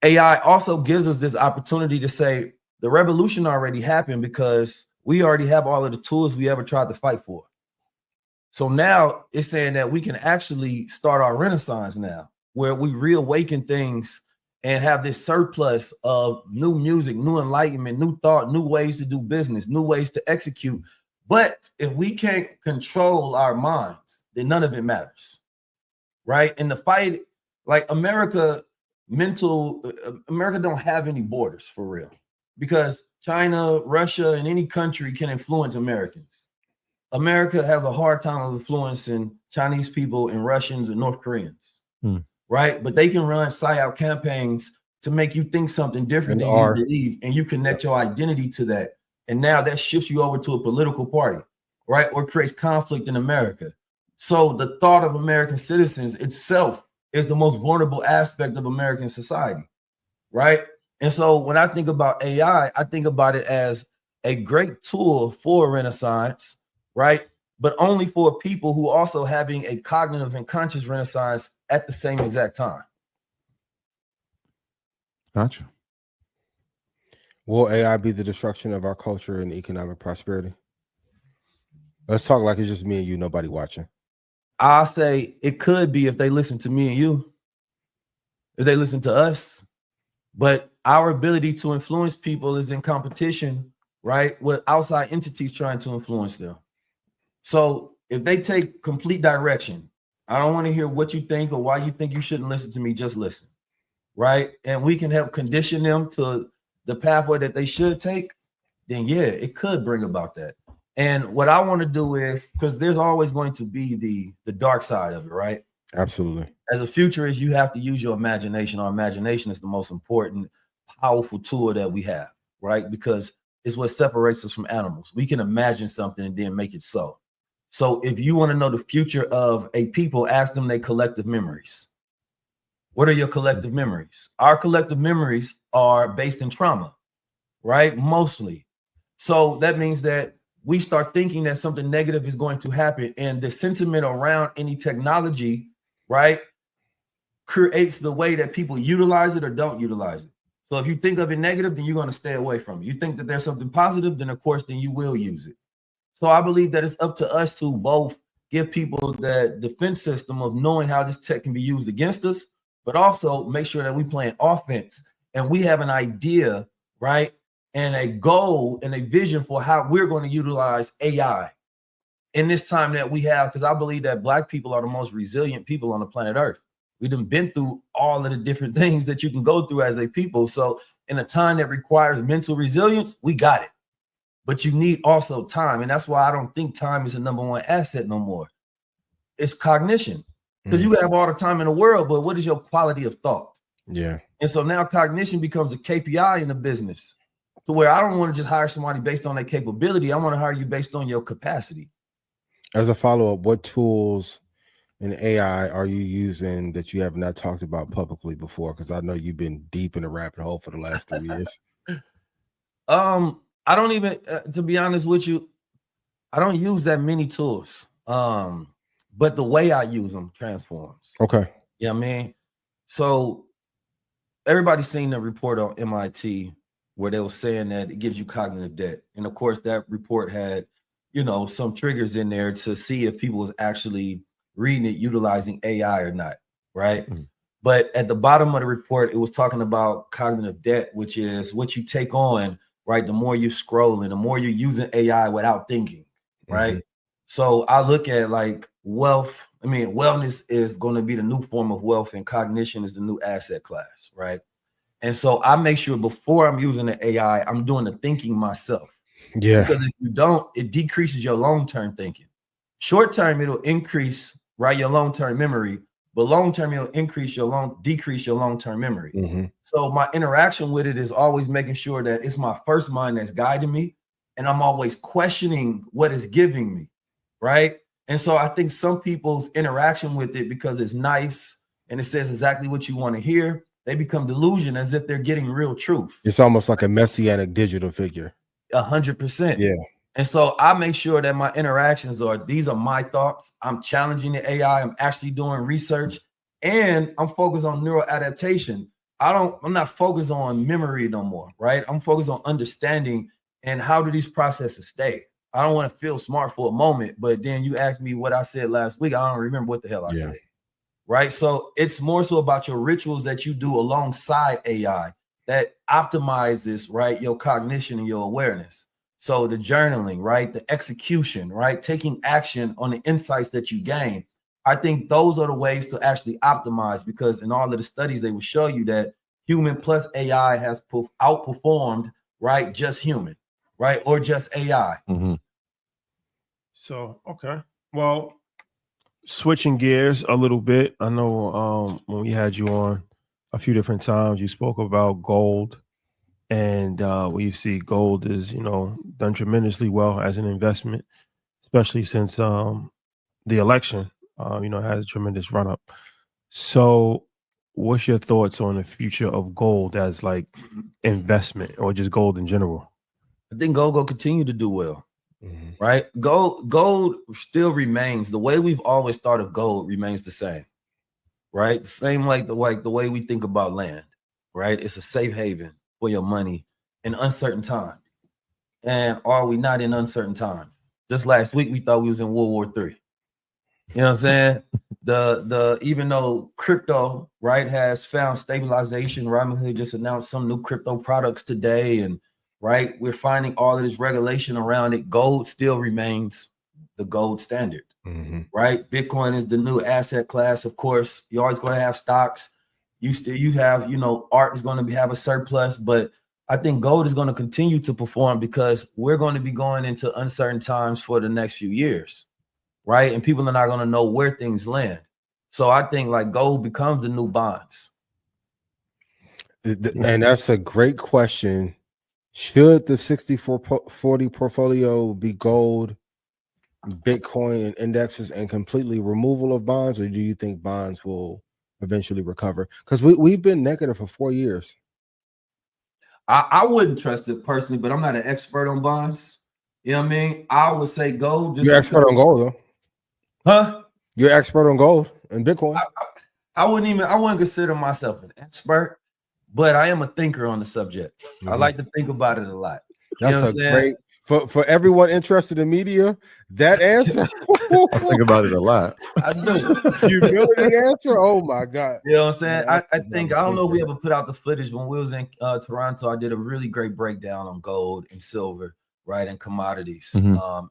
AI also gives us this opportunity to say the revolution already happened because we already have all of the tools we ever tried to fight for. So now it's saying that we can actually start our renaissance now, where we reawaken things and have this surplus of new music, new enlightenment, new thought, new ways to do business, new ways to execute. But if we can't control our minds, then none of it matters, right? And the fight, like America don't have any borders for real, because China, Russia, and any country can influence Americans. America has a hard time of influencing Chinese people and Russians and North Koreans. Right? But they can run psyop campaigns to make you think something different than you believe, and you connect your identity to that. And now that shifts you over to a political party, right? Or creates conflict in America. So the thought of American citizens itself is the most vulnerable aspect of American society, right? And so when I think about AI, I think about it as a great tool for a renaissance, right? But only for people who are also having a cognitive and conscious renaissance at the same exact time. Gotcha. Will AI be the destruction of our culture and economic prosperity? Let's talk like it's just me and you, nobody watching. I'll say it could be if they listen to me and you, if they listen to us. But our ability to influence people is in competition, right, with outside entities trying to influence them. So if they take complete direction, I don't want to hear what you think or why you think you shouldn't listen to me, just listen, right? And we can help condition them to the pathway that they should take, then yeah, it could bring about that. And what I want to do is, because there's always going to be the dark side of it, right? Absolutely. As a futurist, you have to use your imagination. Our imagination is the most important, powerful tool that we have, right? Because it's what separates us from animals. We can imagine something and then make it so. So if you want to know the future of a people, ask them their collective memories. What are your collective memories? Our collective memories are based in trauma, right? Mostly. So that means that we start thinking that something negative is going to happen. And the sentiment around any technology, right, creates the way that people utilize it or don't utilize it. So if you think of it negative, then you're going to stay away from it. You think that there's something positive, then of course, then you will use it. So I believe that it's up to us to both give people that defense system of knowing how this tech can be used against us, but also make sure that we playing offense and we have an idea, right? And a goal and a vision for how we're going to utilize AI in this time that we have, because I believe that Black people are the most resilient people on the planet Earth. We've been through all of the different things that you can go through as a people. So in a time that requires mental resilience, we got it. But you need also time. And that's why I don't think time is the number one asset no more. It's cognition. Because you have all the time in the world, but what is your quality of thought? Yeah. And so now cognition becomes a KPI in the business, to where I don't want to just hire somebody based on their capability. I want to hire you based on your capacity. As a follow-up, what tools in AI are you using that you have not talked about publicly before? Because I know you've been deep in the rabbit hole for the last 3 years. I don't even, to be honest with you, I don't use that many tools. But the way I use them transforms. Okay. Yeah, I mean, so everybody's seen the report on MIT where they were saying that it gives you cognitive debt. And of course, that report had, you know, some triggers in there to see if people was actually reading it, utilizing AI or not, right? Mm-hmm. But at the bottom of the report, it was talking about cognitive debt, which is what you take on, right? The more you scroll and the more you're using AI without thinking, right? Mm-hmm. So I look at like wealth. I mean, wellness is going to be the new form of wealth, and cognition is the new asset class, right? And so I make sure before I'm using the AI, I'm doing the thinking myself. Yeah. Because if you don't, it decreases your long-term thinking. Short-term, it'll increase, right, your long-term memory, but long-term, it'll decrease your long-term memory. Mm-hmm. So my interaction with it is always making sure that it's my first mind that's guiding me, and I'm always questioning what it's giving me, right? And so I think some people's interaction with it, because it's nice and it says exactly what you want to hear, they become delusional as if they're getting real truth. It's almost like a messianic digital figure. 100%. Yeah. And so I make sure that my interactions these are my thoughts. I'm challenging the AI. I'm actually doing research, and I'm focused on neural adaptation. I'm not focused on memory no more, right? I'm focused on understanding and how do these processes stay. I don't want to feel smart for a moment, but then you asked me what I said last week. I don't remember what the hell I said, right? So it's more so about your rituals that you do alongside AI that optimizes, right, your cognition and your awareness. So the journaling, right, the execution, right, taking action on the insights that you gain. I think those are the ways to actually optimize, because in all of the studies, they will show you that human plus AI has outperformed, right, just human, right, or just AI. Mm-hmm. So, okay. Well, switching gears a little bit. I know when we had you on a few different times, you spoke about gold. And we see gold is, done tremendously well as an investment, especially since the election, had a tremendous run up. So what's your thoughts on the future of gold as like investment, or just gold in general? I think gold will continue to do well, right? Gold still remains, the way we've always thought of gold remains the same, right? Same like the way we think about land, right? It's a safe haven for your money in uncertain time. And are we not in uncertain time? Just last week we thought we was in World War III. You know what I'm saying? The even though crypto, right, has found stabilization, Robinhood just announced some new crypto products today, and right, we're finding all of this regulation around it. Gold still remains the gold standard, right? Bitcoin is the new asset class. Of course, you're always going to have stocks. You have, art is going to have a surplus, but I think gold is going to continue to perform because we're going to be going into uncertain times for the next few years, right? And people are not going to know where things land. So I think like gold becomes the new bonds. And that's a great question. Should the 64-40 portfolio be gold, Bitcoin, and indexes, and completely removal of bonds, or do you think bonds will eventually recover? Because we've been negative for 4 years. I wouldn't trust it personally, but I'm not an expert on bonds. You know what I mean? I would say gold. You're expert on gold, though. Huh? You're expert on gold and Bitcoin. I wouldn't consider myself an expert, but I am a thinker on the subject. I like to think about it a lot. That's a great for everyone interested in media. That answer, I think about it a lot. I do. Humility answer. Oh my God. You know what I'm saying? Yeah, I think, I don't know if we ever put out the footage when we was in Toronto. I did a really great breakdown on gold and silver, right, and commodities,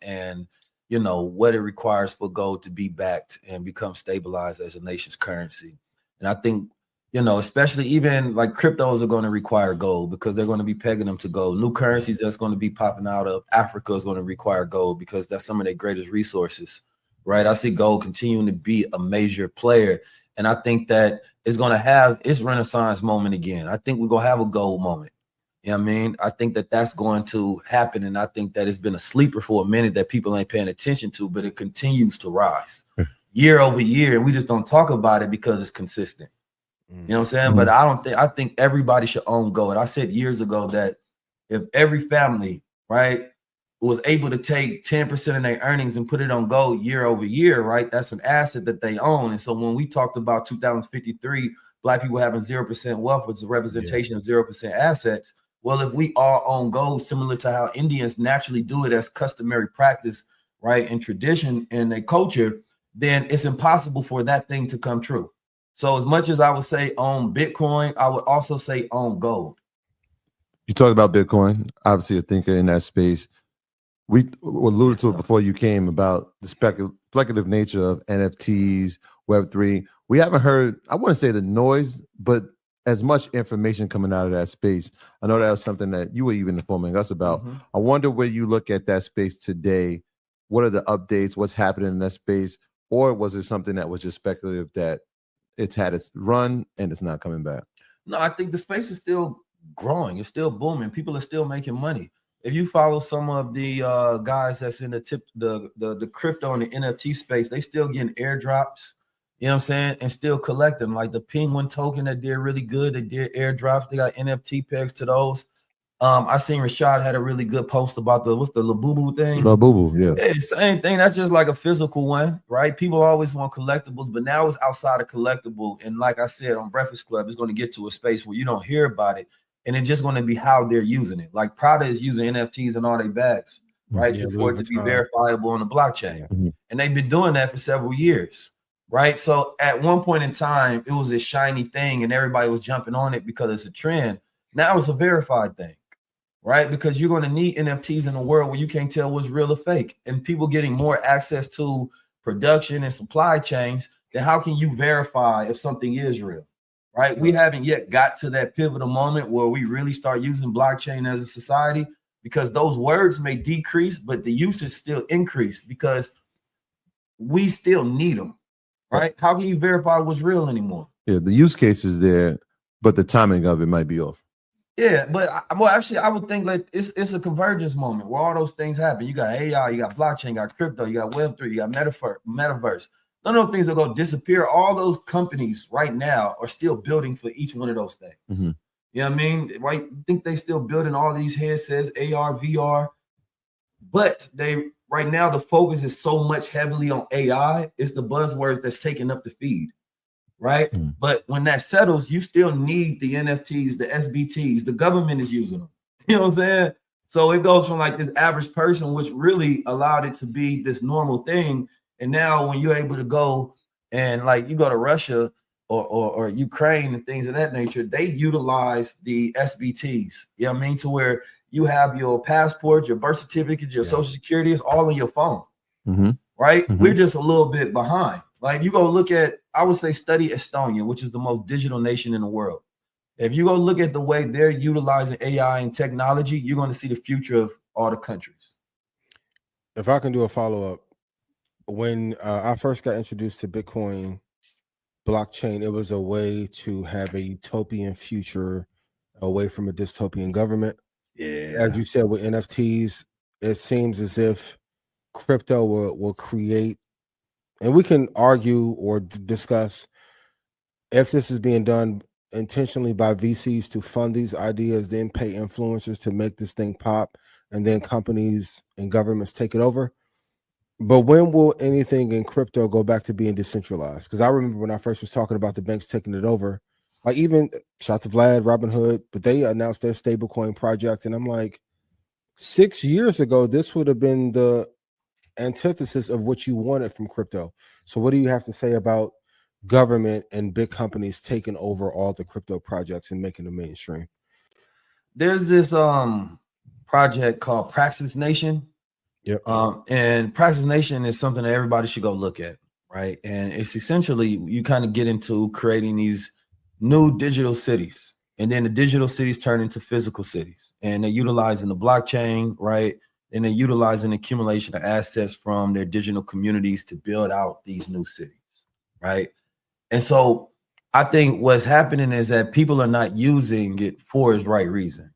and you know what it requires for gold to be backed and become stabilized as a nation's currency. And I think, you know, especially even like cryptos are going to require gold because they're going to be pegging them to gold. New currencies that's going to be popping out of Africa is going to require gold because that's some of their greatest resources, right? I see gold continuing to be a major player. And I think that it's going to have its renaissance moment again. I think we're going to have a gold moment. You know what I mean? I think that that's going to happen. And I think that it's been a sleeper for a minute that people ain't paying attention to, but it continues to rise year over year. And we just don't talk about it because it's consistent. You know what I'm saying? But I think everybody should own gold. I said years ago that if every family, right, was able to take 10% of their earnings and put it on gold year over year, right, that's an asset that they own. And so when we talked about 2053, Black people having 0% wealth, which is a representation of 0% assets. Well, if we all own gold, similar to how Indians naturally do it as customary practice, right, and tradition in their culture, then it's impossible for that thing to come true. So as much as I would say own Bitcoin, I would also say own gold. You talked about Bitcoin, obviously a thinker in that space. We alluded to it before you came about the speculative nature of NFTs, Web3. We haven't heard, I wouldn't say the noise, but as much information coming out of that space. I know that was something that you were even informing us about. I wonder where you look at that space today. What are the updates? What's happening in that space? Or was it something that was just speculative that it's had its run and it's not coming back? No, I think the space is still growing. It's still booming. People are still making money. If you follow some of the guys that's in the crypto and the NFT space, they still getting airdrops. You know what I'm saying? And still collect them. Like the Penguin token that did really good. They did airdrops. They got NFT pegs to those. I seen Rashad had a really good post about what's the Labubu thing? Labubu, yeah. Yeah, same thing. That's just like a physical one, right? People always want collectibles, but now it's outside of collectible. And like I said on Breakfast Club, it's going to get to a space where you don't hear about it. And it's just going to be how they're using it. Like Prada is using NFTs in all their bags, right? For it to be verifiable on the blockchain. And they've been doing that for several years. Right. So at one point in time, it was a shiny thing and everybody was jumping on it because it's a trend. Now it's a verified thing, right? Because you're going to need NFTs in a world where you can't tell what's real or fake. And people getting more access to production and supply chains, then how can you verify if something is real? Right. We haven't yet got to that pivotal moment where we really start using blockchain as a society, because those words may decrease, but the usage still increase because we still need them. Right? How can you verify what's real anymore? Yeah, the use case is there, but the timing of it might be off. Yeah, but actually, I would think like it's a convergence moment where all those things happen. You got AI, you got blockchain, you got crypto, you got Web3, you got metaverse. None of those things are going to disappear. All those companies right now are still building for each one of those things. You know what I mean? Right? I think they still building all these headsets, AR, VR, but right now, the focus is so much heavily on AI. It's the buzzwords that's taking up the feed, right? But when that settles, you still need the NFTs, the SBTs. The government is using them. You know what I'm saying? So it goes from like this average person, which really allowed it to be this normal thing. And now when you're able to go and like you go to Russia or Ukraine and things of that nature, they utilize the SBTs. You know what I mean? To where you have your passport, your birth certificate, your social security, it's all on your phone, right? We're just a little bit behind. Like you go look at, I would say study Estonia, which is the most digital nation in the world. If you go look at the way they're utilizing AI and technology, you're going to see the future of all the countries. If I can do a follow-up, when I first got introduced to Bitcoin blockchain, it was a way to have a utopian future away from a dystopian government. Yeah. As you said, with NFTs, it seems as if crypto will create, and we can argue or discuss if this is being done intentionally by VCs to fund these ideas, then pay influencers to make this thing pop, and then companies and governments take it over. But when will anything in crypto go back to being decentralized? Because I remember when I first was talking about the banks taking it over, like even shout out to Vlad, Robinhood, but they announced their stablecoin project, and I'm like, 6 years ago, this would have been the antithesis of what you wanted from crypto. So what do you have to say about government and big companies taking over all the crypto projects and making them mainstream? There's this project called Praxis Nation. Yep. And Praxis Nation is something that everybody should go look at, right? And it's essentially you kind of get into creating these new digital cities, and then the digital cities turn into physical cities, and they're utilizing the blockchain, right? And they're utilizing accumulation of assets from their digital communities to build out these new cities, right? And so I think what's happening is that people are not using it for its right reason.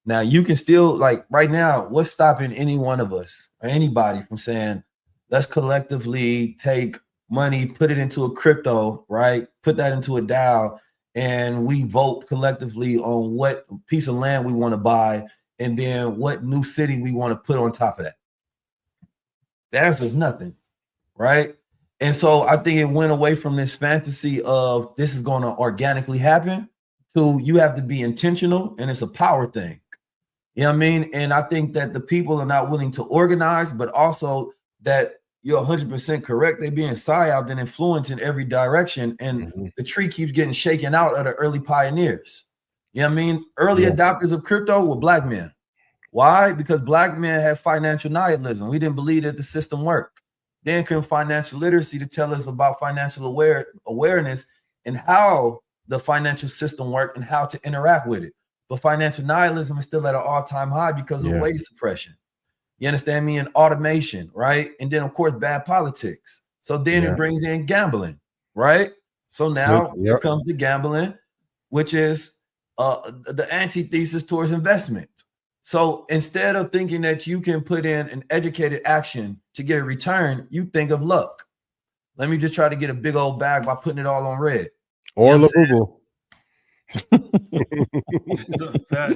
Now you can still, like right now, what's stopping any one of us or anybody from saying, let's collectively take money, put it into a crypto, right? Put that into a DAO, and we vote collectively on what piece of land we want to buy, and then what new city we want to put on top of that. The answer is nothing, right? And so I think it went away from this fantasy of this is going to organically happen to you have to be intentional, and it's a power thing. You know what I mean? And I think that the people are not willing to organize, but also that you're 100% correct. They're being psyoped and influenced in every direction. And the tree keeps getting shaken out of the early pioneers. You know what I mean? Early adopters of crypto were black men. Why? Because black men had financial nihilism. We didn't believe that the system worked. Then came financial literacy to tell us about financial awareness and how the financial system worked and how to interact with it. But financial nihilism is still at an all-time high because of wage suppression. You understand me? And automation, right? And then, of course, bad politics. So then it brings in gambling, right? So now here comes the gambling, which is the antithesis towards investment. So instead of thinking that you can put in an educated action to get a return, you think of luck. Let me just try to get a big old bag by putting it all on red. Or Labubu.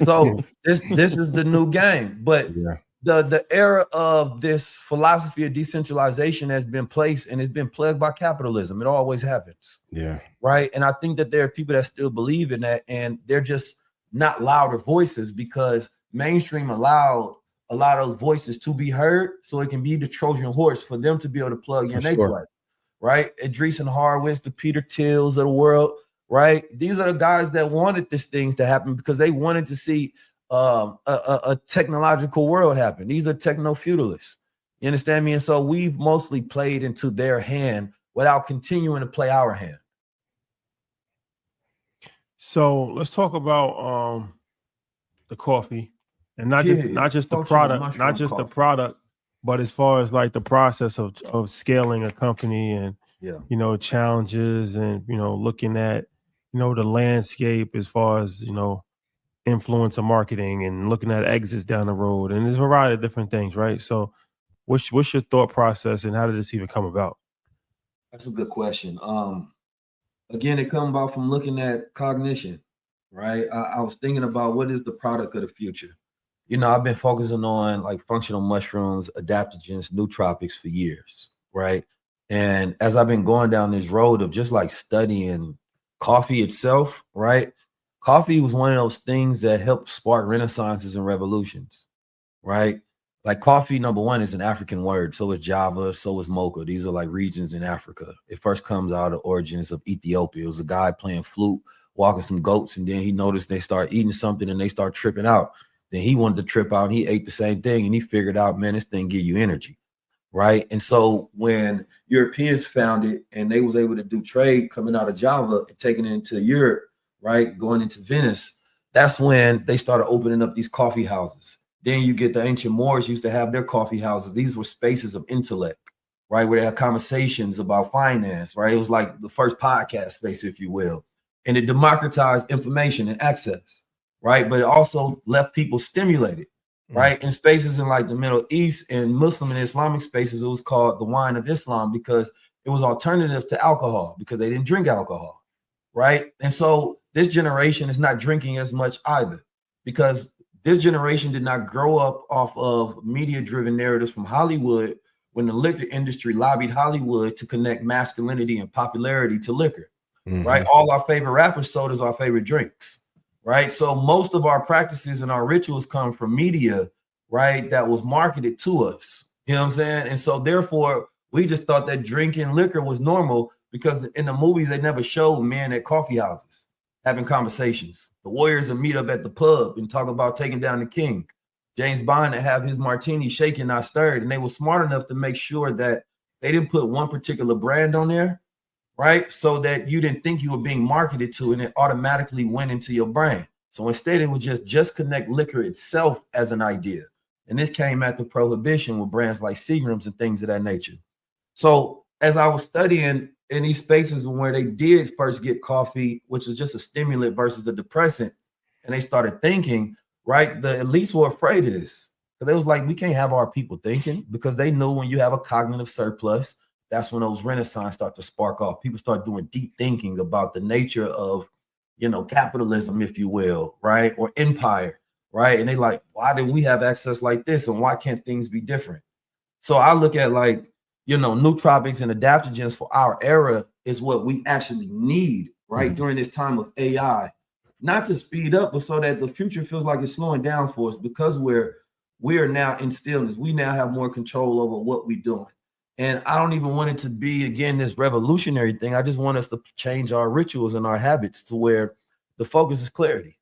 So this is the new game, but the era of this philosophy of decentralization has been placed and it's been plagued by capitalism. It always happens. Right. And I think that there are people that still believe in that, and they're just not louder voices because mainstream allowed a lot of those voices to be heard, so it can be the Trojan horse for them to be able to plug in their play. Right. Idris and Horowitz, the Peter Tills of the world. Right. These are the guys that wanted these things to happen because they wanted to see a technological world happen. These are techno-feudalists. You understand me? And so we've mostly played into their hand without continuing to play our hand. So let's talk about the coffee, and not just the product, the product, but as far as like the process of scaling a company and you know, challenges and you know, looking at the landscape as far as influencer marketing and looking at exits down the road, and there's a variety of different things, right? So what's your thought process and how did this even come about? That's a good question. Again, it comes about from looking at cognition, right? I was thinking about what is the product of the future. I've been focusing on like functional mushrooms, adaptogens, nootropics for years, right? And as I've been going down this road of just like studying coffee itself, right? Coffee was one of those things that helped spark renaissances and revolutions, right? Like coffee, number one, is an African word. So is Java, so is Mocha. These are like regions in Africa. It first comes out of origins of Ethiopia. It was a guy playing flute, walking some goats, and then he noticed they start eating something and they start tripping out. Then he wanted to trip out and he ate the same thing and he figured out, man, this thing give you energy, right? And so when Europeans found it and they was able to do trade coming out of Java and taking it into Europe, right, going into Venice, that's when they started opening up these coffee houses. Then you get the ancient Moors used to have their coffee houses. These were spaces of intellect, right, where they had conversations about finance, right? It was like the first podcast space, if you will. And it democratized information and access, right? But it also left people stimulated, right? In spaces in like the Middle East and Muslim and Islamic spaces, it was called the wine of Islam because it was alternative to alcohol because they didn't drink alcohol, right? And so this generation is not drinking as much either because this generation did not grow up off of media-driven narratives from Hollywood when the liquor industry lobbied Hollywood to connect masculinity and popularity to liquor, right? All our favorite rappers sold us our favorite drinks, right? So most of our practices and our rituals come from media, right? That was marketed to us, you know what I'm saying? And so therefore, we just thought that drinking liquor was normal because in the movies, they never showed men at coffee houses having conversations. The warriors would meet up at the pub and talk about taking down the king. James Bond would have his martini shaken, not stirred. And they were smart enough to make sure that they didn't put one particular brand on there, right? So that you didn't think you were being marketed to and it automatically went into your brain. So instead, it was just connect liquor itself as an idea. And this came after prohibition with brands like Seagram's and things of that nature. So as I was studying in these spaces where they did first get coffee, which is just a stimulant versus a depressant, and they started thinking, right, the elites were afraid of this. So they was like, we can't have our people thinking, because they know when you have a cognitive surplus, that's when those renaissance start to spark off. People start doing deep thinking about the nature of, you know, capitalism, if you will, right, or empire, right? And they like, why did we have access like this, and why can't things be different? So I look at, like, you know, nootropics and adaptogens for our era is what we actually need, right, during this time of AI, not to speed up, but so that the future feels like it's slowing down for us, because we are now in stillness. We now have more control over what we're doing. And I don't even want it to be, again, this revolutionary thing. I just want us to change our rituals and our habits to where the focus is clarity.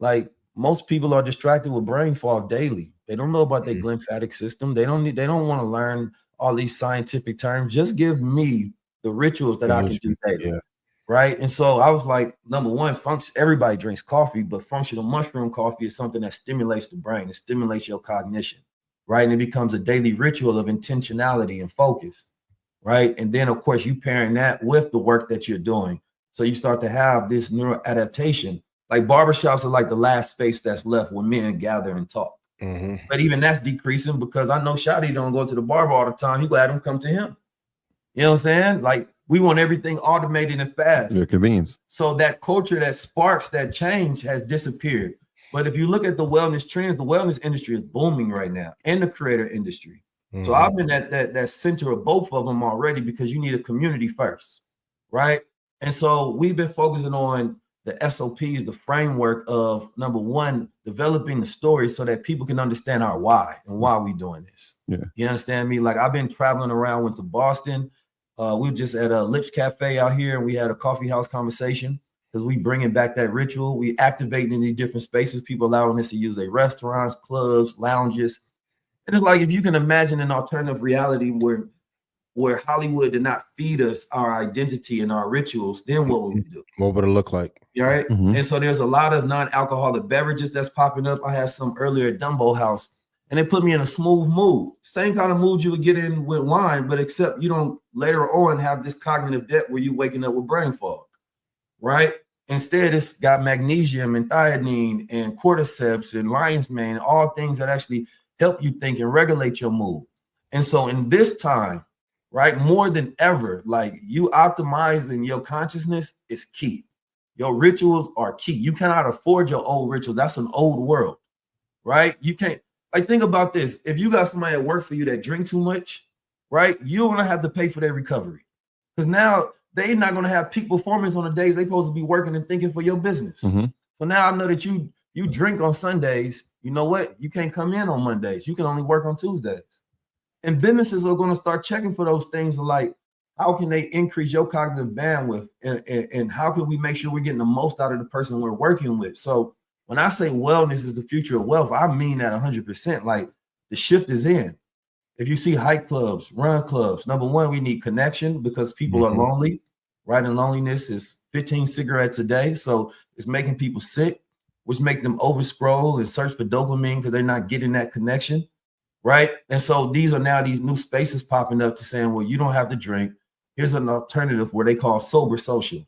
Like, most people are distracted with brain fog daily. They don't know about their glymphatic system. They don't want to learn all these scientific terms. Just give me the rituals that I can do daily. Right. And so I was like, number one, everybody drinks coffee, but functional mushroom coffee is something that stimulates the brain. It stimulates your cognition. Right. And it becomes a daily ritual of intentionality and focus. Right. And then, of course, you pairing that with the work that you're doing. So you start to have this neural adaptation. Like, barbershops are like the last space that's left where men gather and talk. But even that's decreasing, because I know Shadi don't go to the barber all the time. He let him come to him. You know what I'm saying? Like, we want everything automated and fast. Their convenience. So that culture that sparks that change has disappeared. But if you look at the wellness trends, the wellness industry is booming right now, and the creator industry. So I've been at that center of both of them already, because you need a community first, right? And so we've been focusing on the SOPs, the framework of, number one, developing the story so that people can understand our why and why we're doing this. Yeah. You understand me? Like, I've been traveling around, went to Boston. We were just at a Lips Cafe out here, and we had a coffee house conversation, because we bringing back that ritual. We activating in these different spaces, people allowing us to use their restaurants, clubs, lounges. And it's like, if you can imagine an alternative reality where Hollywood did not feed us our identity and our rituals, then what would we do? What would it look like? Right. And so there's a lot of non-alcoholic beverages that's popping up. I had some earlier at Dumbo House, and it put me in a smooth mood. Same kind of mood you would get in with wine, but except you don't later on have this cognitive debt where you're waking up with brain fog. Right. Instead, it's got magnesium and thiamine and cordyceps and lion's mane, all things that actually help you think and regulate your mood. And so in this time, right, more than ever, like, you optimizing your consciousness is key. Your rituals are key. You cannot afford your old rituals. That's an old world, right? You can't, like, think about this. If you got somebody at work for you that drink too much, right, you're going to have to pay for their recovery, because now they're not going to have peak performance on the days they're supposed to be working and thinking for your business. So now I know that you drink on Sundays. You know what? You can't come in on Mondays. You can only work on Tuesdays. And businesses are going to start checking for those things, like, how can they increase your cognitive bandwidth, and how can we make sure we're getting the most out of the person we're working with? So when I say wellness is the future of wealth, I mean that 100%. Like, the shift is in. If you see hike clubs, run clubs, number one, we need connection, because people are lonely, right? And loneliness is 15 cigarettes a day. So it's making people sick, which make them over scroll and search for dopamine because they're not getting that connection. Right. And so these are now these new spaces popping up to saying, well, you don't have to drink. Here's an alternative where they call sober social.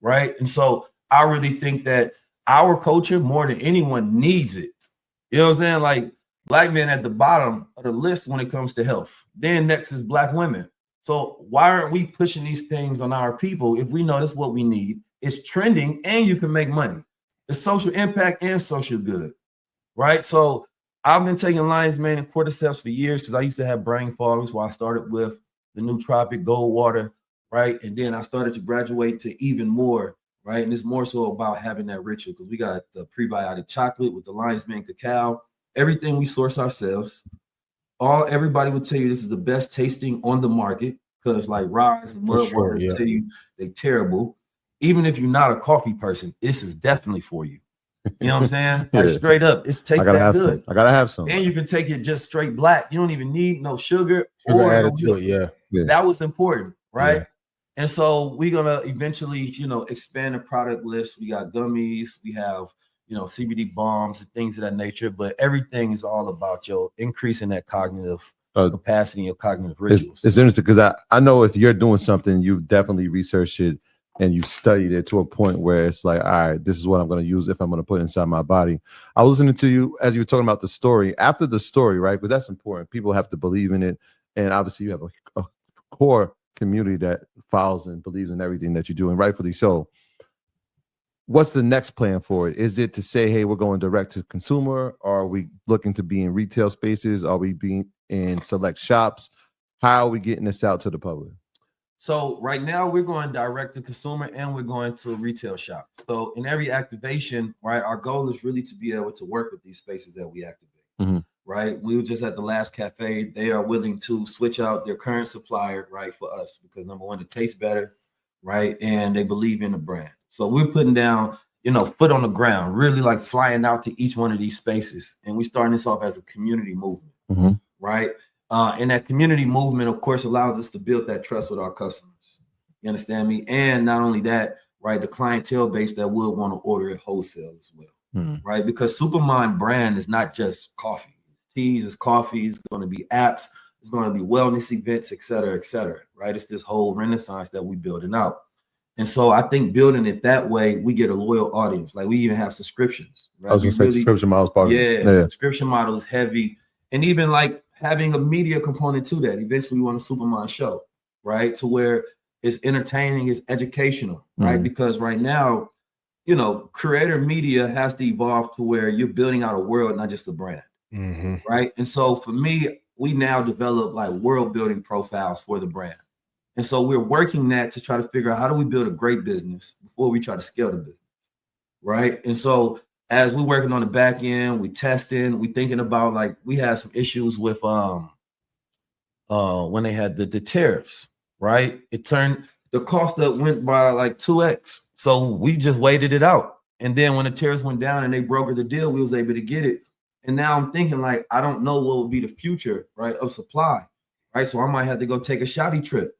Right. And so I really think that our culture, more than anyone, needs it. You know what I'm saying? Like, Black men at the bottom of the list when it comes to health. Then next is Black women. So why aren't we pushing these things on our people if we know that's what we need? It's trending and you can make money. It's social impact and social good. Right. So I've been taking lion's mane and cordyceps for years because I used to have brain fogs. Where I started with the nootropic gold water, right, and then I started to graduate to even more, right, and it's more so about having that ritual because we got the prebiotic chocolate with the lion's mane cacao, everything we source ourselves. Everybody would tell you this is the best tasting on the market because like Rise and Mud Water will tell you they're terrible. Even if you're not a coffee person, this is definitely for you. You know what I'm saying? Like straight up, it's tastes that good. I gotta have some. And you can take it just straight black. You don't even need no sugar or added no to it. Yeah, that was important, right? Yeah. And so we're gonna eventually, expand the product list. We got gummies, we have, CBD bombs and things of that nature. But everything is all about your increasing that cognitive capacity, your cognitive rituals. It's interesting because I know if you're doing something, you've definitely researched it and you've studied it to a point where it's like, all right, this is what I'm going to use if I'm going to put it inside my body. I was listening to you as you were talking about the story. After the story, right? Because that's important. People have to believe in it. And obviously you have a core community that follows and believes in everything that you do, and rightfully so. What's the next plan for it? Is it to say, hey, we're going direct to consumer? Or are we looking to be in retail spaces? Are we being in select shops? How are we getting this out to the public? So right now we're going direct to consumer and we're going to a retail shop. So in every activation, right, our goal is really to be able to work with these spaces that we activate, right? We were just at the last cafe. They are willing to switch out their current supplier, right, for us because number one, it tastes better, right? And they believe in the brand. So we're putting down, foot on the ground, really like flying out to each one of these spaces. And we're starting this off as a community movement, right? And that community movement, of course, allows us to build that trust with our customers. You understand me? And not only that, right, the clientele base that will want to order it wholesale as well, right? Because Supermind brand is not just coffee. It's teas, it's coffee, it's going to be apps, it's going to be wellness events, et cetera, right? It's this whole renaissance that we're building out. And so I think building it that way, we get a loyal audience. Like we even have subscriptions. Right? I was going to say subscription model is part of it. Yeah, subscription model is heavy. And even like having a media component to that. Eventually we want a Supermind show, right? To where it's entertaining, it's educational, right? Because right now, creator media has to evolve to where you're building out a world, not just a brand, right? And so for me, we now develop like world building profiles for the brand. And so we're working that to try to figure out how do we build a great business before we try to scale the business, right? And so as we're working on the back end, we testing, we thinking about like we had some issues with when they had the tariffs, right? It turned the cost up went by like 2x. So we just waited it out. And then when the tariffs went down and they brokered the deal, we was able to get it. And now I'm thinking like I don't know what will be the future, right, of supply, right? So I might have to go take a shotty trip.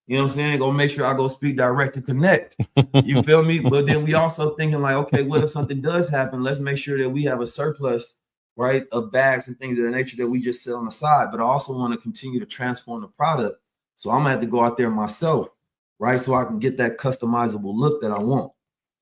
You know what I'm saying? Go make sure I go speak direct to connect. You feel me? But then we also thinking like, okay, what if something does happen? Let's make sure that we have a surplus, right, of bags and things of that nature that we just sell on the side. But I also want to continue to transform the product. So I'm gonna have to go out there myself, right? So I can get that customizable look that I want.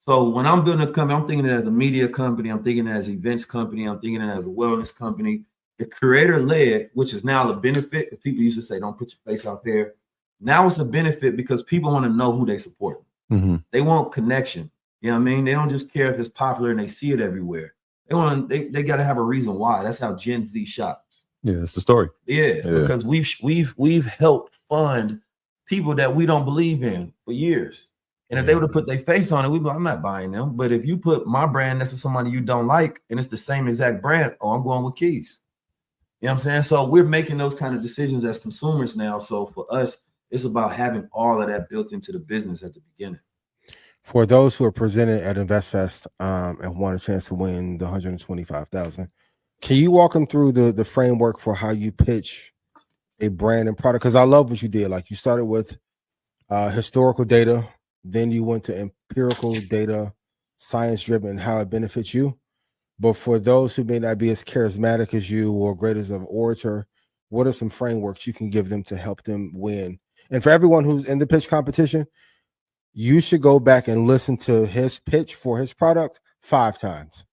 So when I'm building a company, I'm thinking it as a media company, I'm thinking it as an events company, I'm thinking it as a wellness company. The creator-led, which is now the benefit, because people used to say, don't put your face out there. Now it's a benefit because people want to know who they support. They want connection. You know what I mean? They don't just care if it's popular and they see it everywhere. They got to have a reason why. That's how Gen Z shops. Yeah, it's the story. Yeah, because we've helped fund people that we don't believe in for years. And if they would have put their face on it, we'd be like, I'm not buying them. But if you put my brand next to somebody you don't like and it's the same exact brand, I'm going with Keys. You know what I'm saying? So we're making those kind of decisions as consumers now. So for us, it's about having all of that built into the business at the beginning. For those who are presented at Investfest and want a chance to win the $125,000, can you walk them through the framework for how you pitch a brand and product? Because I love what you did. Like you started with historical data, then you went to empirical data, science-driven, how it benefits you. But for those who may not be as charismatic as you or great as an orator, what are some frameworks you can give them to help them win? And for everyone who's in the pitch competition, you should go back and listen to his pitch for his product 5 times.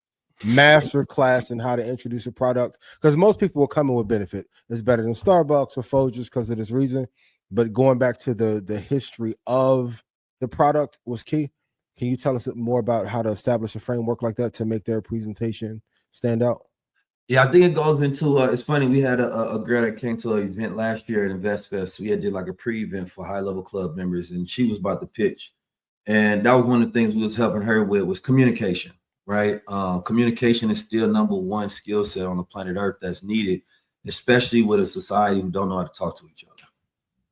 Master class in how to introduce a product, because most people will come in with benefit. It's better than Starbucks or Folgers because of this reason. But going back to the history of the product was key. Can you tell us more about how to establish a framework like that to make their presentation stand out? Yeah, I think it goes into it's funny. We had a girl that came to an event last year at Investfest. We had did like a pre-event for high-level club members, and she was about to pitch. And that was one of the things we was helping her with was communication, right? Communication is still number one skill set on the planet Earth that's needed, especially with a society who don't know how to talk to each other,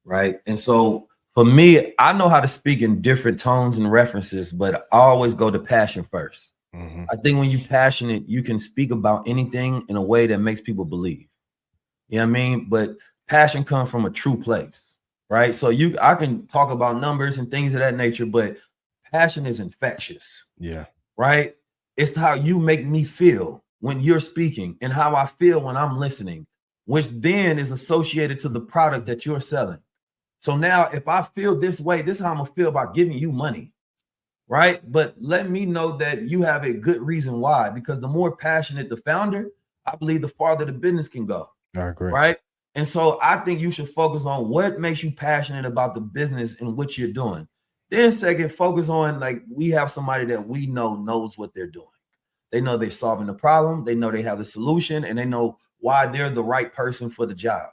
right? And so for me, I know how to speak in different tones and references, but I always go to passion first. I think when you're passionate, you can speak about anything in a way that makes people believe. You know what I mean? But passion comes from a true place, right? So I can talk about numbers and things of that nature, but passion is infectious. Yeah. Right? It's how you make me feel when you're speaking and how I feel when I'm listening, which then is associated to the product that you're selling. So now if I feel this way, this is how I'm gonna feel about giving you money. Right? But let me know that you have a good reason why, because the more passionate the founder, I believe the farther the business can go. I agree. Right? And so I think you should focus on what makes you passionate about the business in which you're doing. Then second, focus on like we have somebody that we know knows what they're doing. They know they're solving the problem. They know they have the solution, and they know why they're the right person for the job.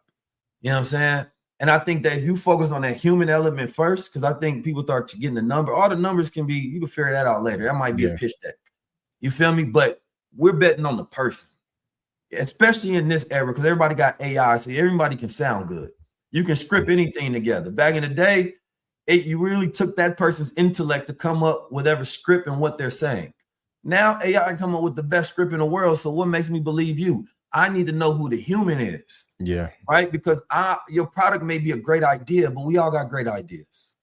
You know what I'm saying? And I think that if you focus on that human element first, because I think people start getting the number. All the numbers can be, you can figure that out later. That might be a pitch deck. You feel me? But we're betting on the person, especially in this era, because everybody got AI, so everybody can sound good. You can script anything together. Back in the day, you really took that person's intellect to come up with whatever script and what they're saying. Now AI can come up with the best script in the world. So what makes me believe you? I need to know who the human is. Yeah. Right? Because your product may be a great idea, but we all got great ideas.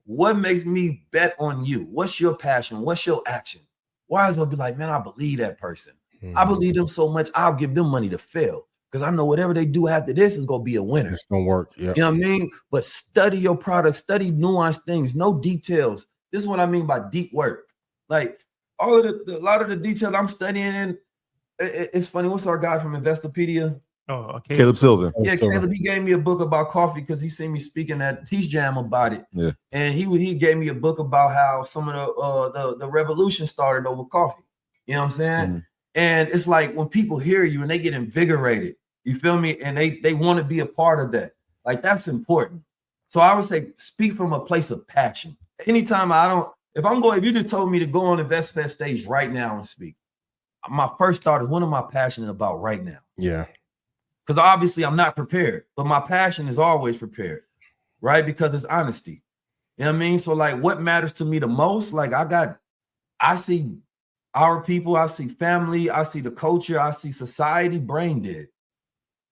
What makes me bet on you? What's your passion? What's your action? Why is it be like, man, I believe that person. I believe them so much, I'll give them money to fail. Because I know whatever they do after this is going to be a winner. It's going to work. Yeah. You know what I mean? But study your product, study nuanced things, no details. This is what I mean by deep work. Like a lot of the details I'm studying in, it's funny. What's our guy from Investopedia? Oh, okay. Caleb Silver. Yeah, Caleb. He gave me a book about coffee because he seen me speaking at Teach Jam about it. Yeah, and he gave me a book about how some of the revolution started over coffee. You know what I'm saying? And it's like when people hear you and they get invigorated, you feel me, and they want to be a part of that. Like that's important. So I would say speak from a place of passion. Anytime if you just told me to go on the Investfest stage right now and speak, my first thought is, what am I passionate about right now? Yeah. Because obviously I'm not prepared, but my passion is always prepared, right? Because it's honesty. You know what I mean? So like what matters to me the most? Like I see our people, I see family, I see the culture, I see society brain dead.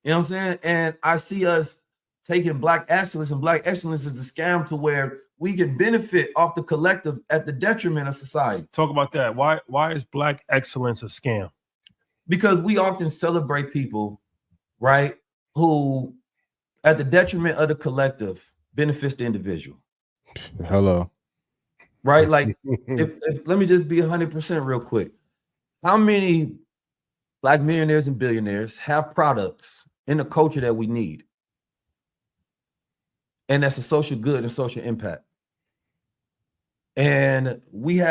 You know what I'm saying? And I see us taking Black excellence, and Black excellence is a scam to where we can benefit off the collective at the detriment of society. Talk about that. Why is Black excellence a scam? Because we often celebrate people, right, who at the detriment of the collective benefits the individual. Hello. Right? Like if let me just be 100% real quick. How many Black millionaires and billionaires have products in the culture that we need? And that's a social good and social impact. And we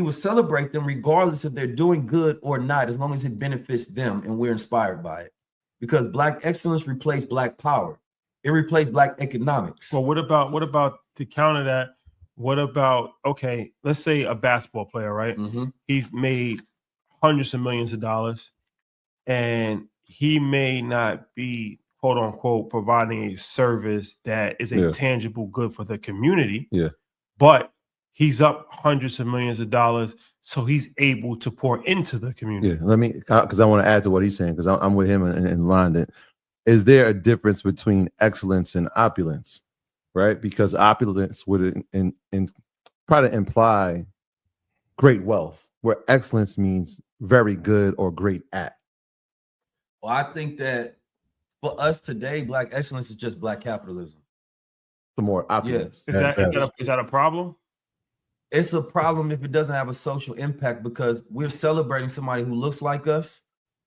will celebrate them regardless if they're doing good or not, as long as it benefits them and we're inspired by it. Because Black excellence replaced Black power. It replaced Black economics. Well, what about to counter that? What about, okay, let's say a basketball player, right? He's made hundreds of millions of dollars, and he may not be, quote unquote, providing a service that is a tangible good for the community. Yeah. But he's up hundreds of millions of dollars, so he's able to pour into the community. Yeah, because I want to add to what he's saying, because I'm with him in line. Is there a difference between excellence and opulence, right? Because opulence would try to imply great wealth, where excellence means very good or great at. Well, I think that for us today, Black excellence is just Black capitalism. The more opulence. Is that a problem? It's a problem if it doesn't have a social impact, because we're celebrating somebody who looks like us,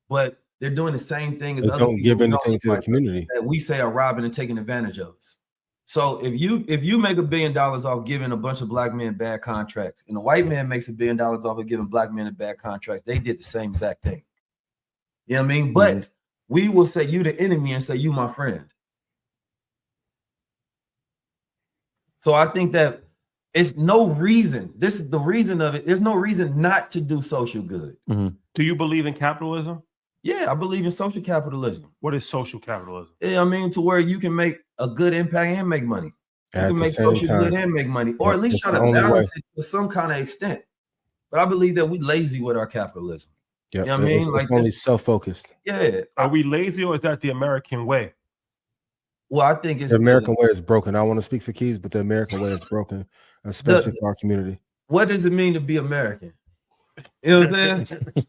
but they're doing the same thing as they other don't give anything to the community that we say are robbing and taking advantage of us. So if you make $1 billion off giving a bunch of Black men bad contracts, and a white man makes $1 billion off of giving Black men bad contracts, they did the same exact thing. You know what I mean? But we will say you the enemy and say you my friend. So I think that it's no reason. This is the reason of it. There's no reason not to do social good. Do you believe in capitalism? Yeah, I believe in social capitalism. What is social capitalism? Yeah, I mean, to where you can make a good impact and make money. You At can the make same social time. good and make money, or at least That's try the to only balance it to some kind of extent. But I believe that we lazy with our capitalism. Yeah, You know what I mean? It's only self-focused. Yeah. Are we lazy, or is that the American way? Well, I think it's The American way is broken. I want to speak for Keys, but the American way is broken, especially for our community. What does it mean to be American? You know what I'm saying?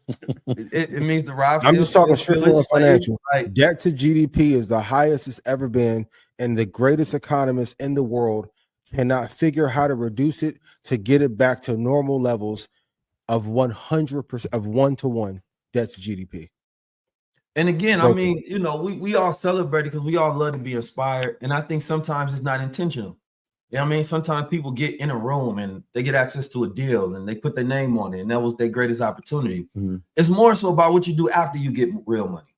it means the right. I'm just talking strictly on financial. Like, debt to GDP is the highest it's ever been, and the greatest economists in the world cannot figure how to reduce it to get it back to normal levels of 100% of 1-to-1 debt to GDP. and again, I mean, you know, we all celebrate it because we all love to be inspired, and I think sometimes it's not intentional. You know what I mean? Sometimes people get in a room and they get access to a deal and they put their name on it, and that was their greatest opportunity. It's more so about what you do after you get real money.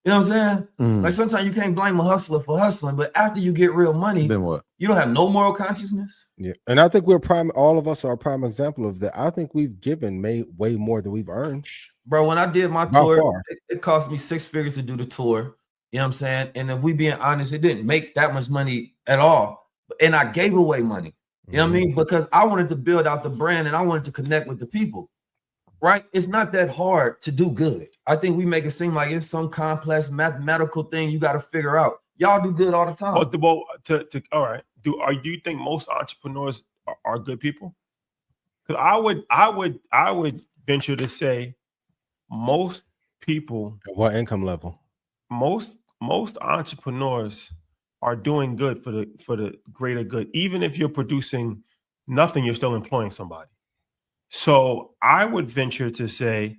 You know what I'm saying? Like sometimes you can't blame a hustler for hustling, but after you get real money, Then what? you don't have no moral consciousness. Yeah, and I think all of us are a prime example of that. I think we've given way more than we've earned. Bro, when I did my tour, it cost me 6 figures to do the tour. You know what I'm saying? And if we being honest, it didn't make that much money at all. And I gave away money. You know what I mean? Because I wanted to build out the brand and I wanted to connect with the people. Right? It's not that hard to do good. I think we make it seem like it's some complex mathematical thing you got to figure out. Y'all do good all the time. All right. Do you think most entrepreneurs are good people? Because I would venture to say most people. At what income level? Most entrepreneurs are doing good for the greater good. Even if you're producing nothing, you're still employing somebody. So I would venture to say,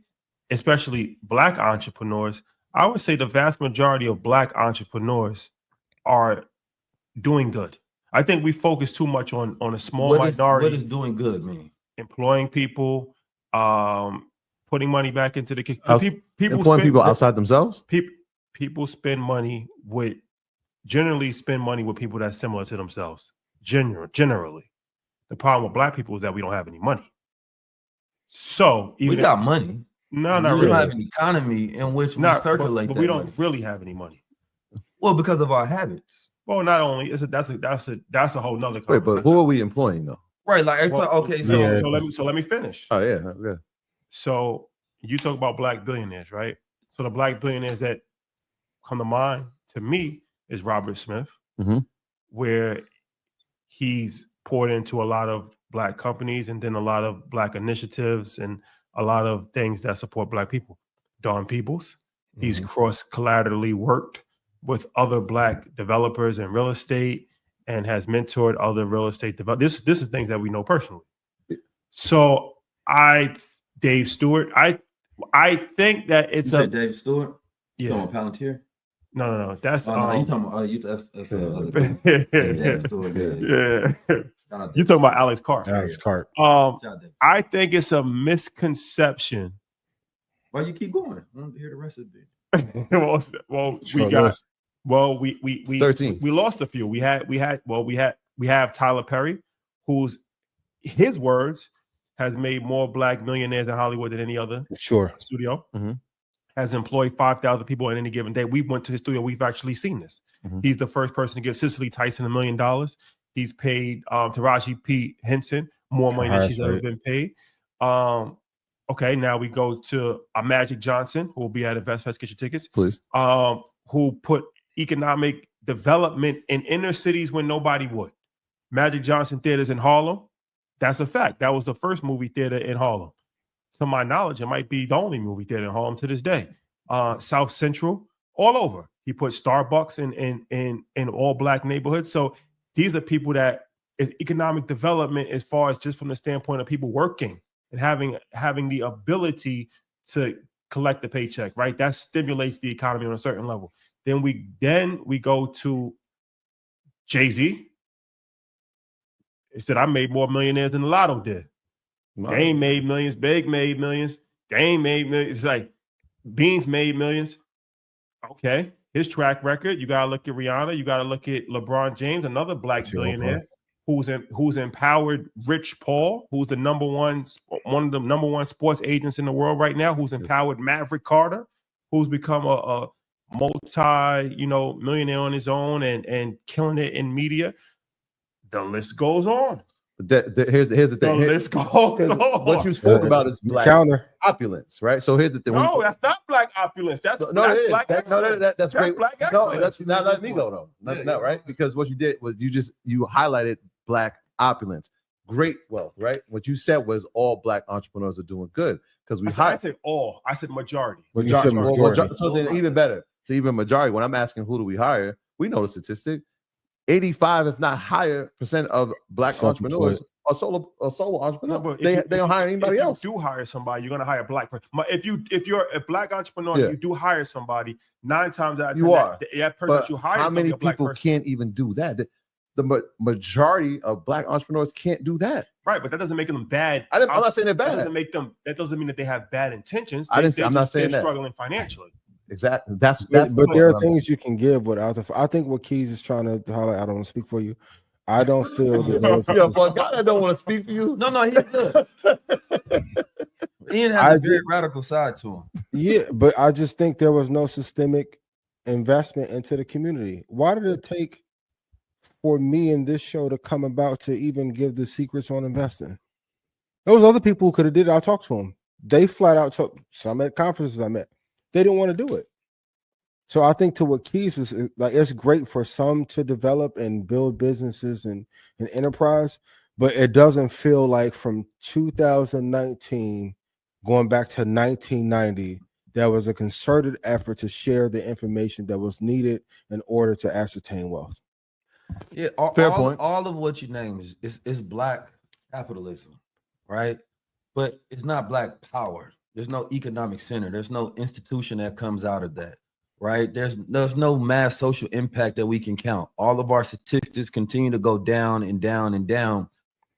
especially Black entrepreneurs, I would say the vast majority of Black entrepreneurs are doing good. I think we focus too much on a small minority. What does doing good mean? Employing people, putting money back into the people employing people outside themselves. People generally spend money with people that's similar to themselves. Generally, the problem with Black people is that we don't have any money. So we got money. No, we don't have an economy in which we circulate. But we don't really have any money. Well, because of our habits. Well, not only that's a whole nother conversation. Wait, but who are we employing though? Right, like okay, so let me finish. Oh yeah, yeah. So you talk about Black billionaires, right? So the Black billionaires that come to mind to me is Robert Smith, where he's poured into a lot of Black companies and then a lot of Black initiatives and a lot of things that support Black people. Don Peebles, he's cross-collaterally worked with other Black developers in real estate and has mentored other real estate developers. This is things that we know personally. So Dave Stewart, I think that it's you said Dave Stewart. Yeah, talking about Palantir. No. That's you talking about that's Dave Stewart. Yeah. You talking about Alex Cart? Alex Cart. I think it's a misconception. Why you keep going? I want to hear the rest of it. we 13. We lost a few. We have Tyler Perry, whose his words has made more Black millionaires in Hollywood than any other studio. Has employed 5,000 people in any given day. We went to his studio. We've actually seen this. He's the first person to give Cicely Tyson $1 million. He's paid Taraji P. Henson more money than she's ever been paid. Okay, now we go to Magic Johnson, who will be at Investfest. Get your tickets, please. Who put economic development in inner cities when nobody would. Magic Johnson Theaters in Harlem. That's a fact. That was the first movie theater in Harlem. To my knowledge, it might be the only movie theater in Harlem to this day. South Central, all over. He put Starbucks in all Black neighborhoods. So these are people that is economic development as far as just from the standpoint of people working and having the ability to collect the paycheck, right? That stimulates the economy on a certain level. Then we go to Jay-Z. He said, I made more millionaires than the Lotto did. Wow. They ain't made millions. Big made millions. They ain't made millions. It's like Beans made millions. Okay, his track record. You gotta look at Rihanna. You gotta look at LeBron James, another black billionaire who's empowered Rich Paul, who's the one of the number one sports agents in the world right now, who's empowered Maverick Carter, who's become a multi, millionaire on his own and killing it in media. The list goes on. Here's the thing. The list goes on. What you spoke about is black opulence, right? So here's the thing. No, that's not black opulence. That's black excellence. That's great. Black no, that's not letting me go though. Not right? Because what you did was you highlighted black opulence, great wealth, right? What you said was all black entrepreneurs are doing good because I said all. I said majority. Majority. So then even better. So even majority. When I'm asking who do we hire, we know the statistic. 85, if not higher, % of black entrepreneurs are solo entrepreneurs. No, they don't hire anybody else. If you do hire somebody, you're gonna hire a black person. If you're a black entrepreneur, you do hire somebody. 9 times out of 10, that person that you hire. How many people can't even do that? The majority of black entrepreneurs can't do that. Right, but that doesn't make them bad. I'm not saying they're bad. That doesn't mean that they have bad intentions. I'm not saying they're that. struggling financially. Exactly. That's but there are things you can give without I think what Keys is trying to highlight. I don't want to speak for you. I don't feel that for a guy that don't want to speak for you. No, he's good. Ian has a very radical side to him. Yeah, but I just think there was no systemic investment into the community. Why did it take for me in this show to come about to even give the secrets on investing? There was other people who could have did it. I talked to them. They flat out took some at conferences I met. They didn't want to do it. So I think to what Keys is like, it's great for some to develop and build businesses and enterprise, but it doesn't feel like from 2019 going back to 1990, there was a concerted effort to share the information that was needed in order to ascertain wealth. Yeah, fair point. All of what you name is black capitalism, right? But it's not black power. There's no economic center. There's no institution that comes out of that, right? There's no mass social impact that we can count. All of our statistics continue to go down and down and down.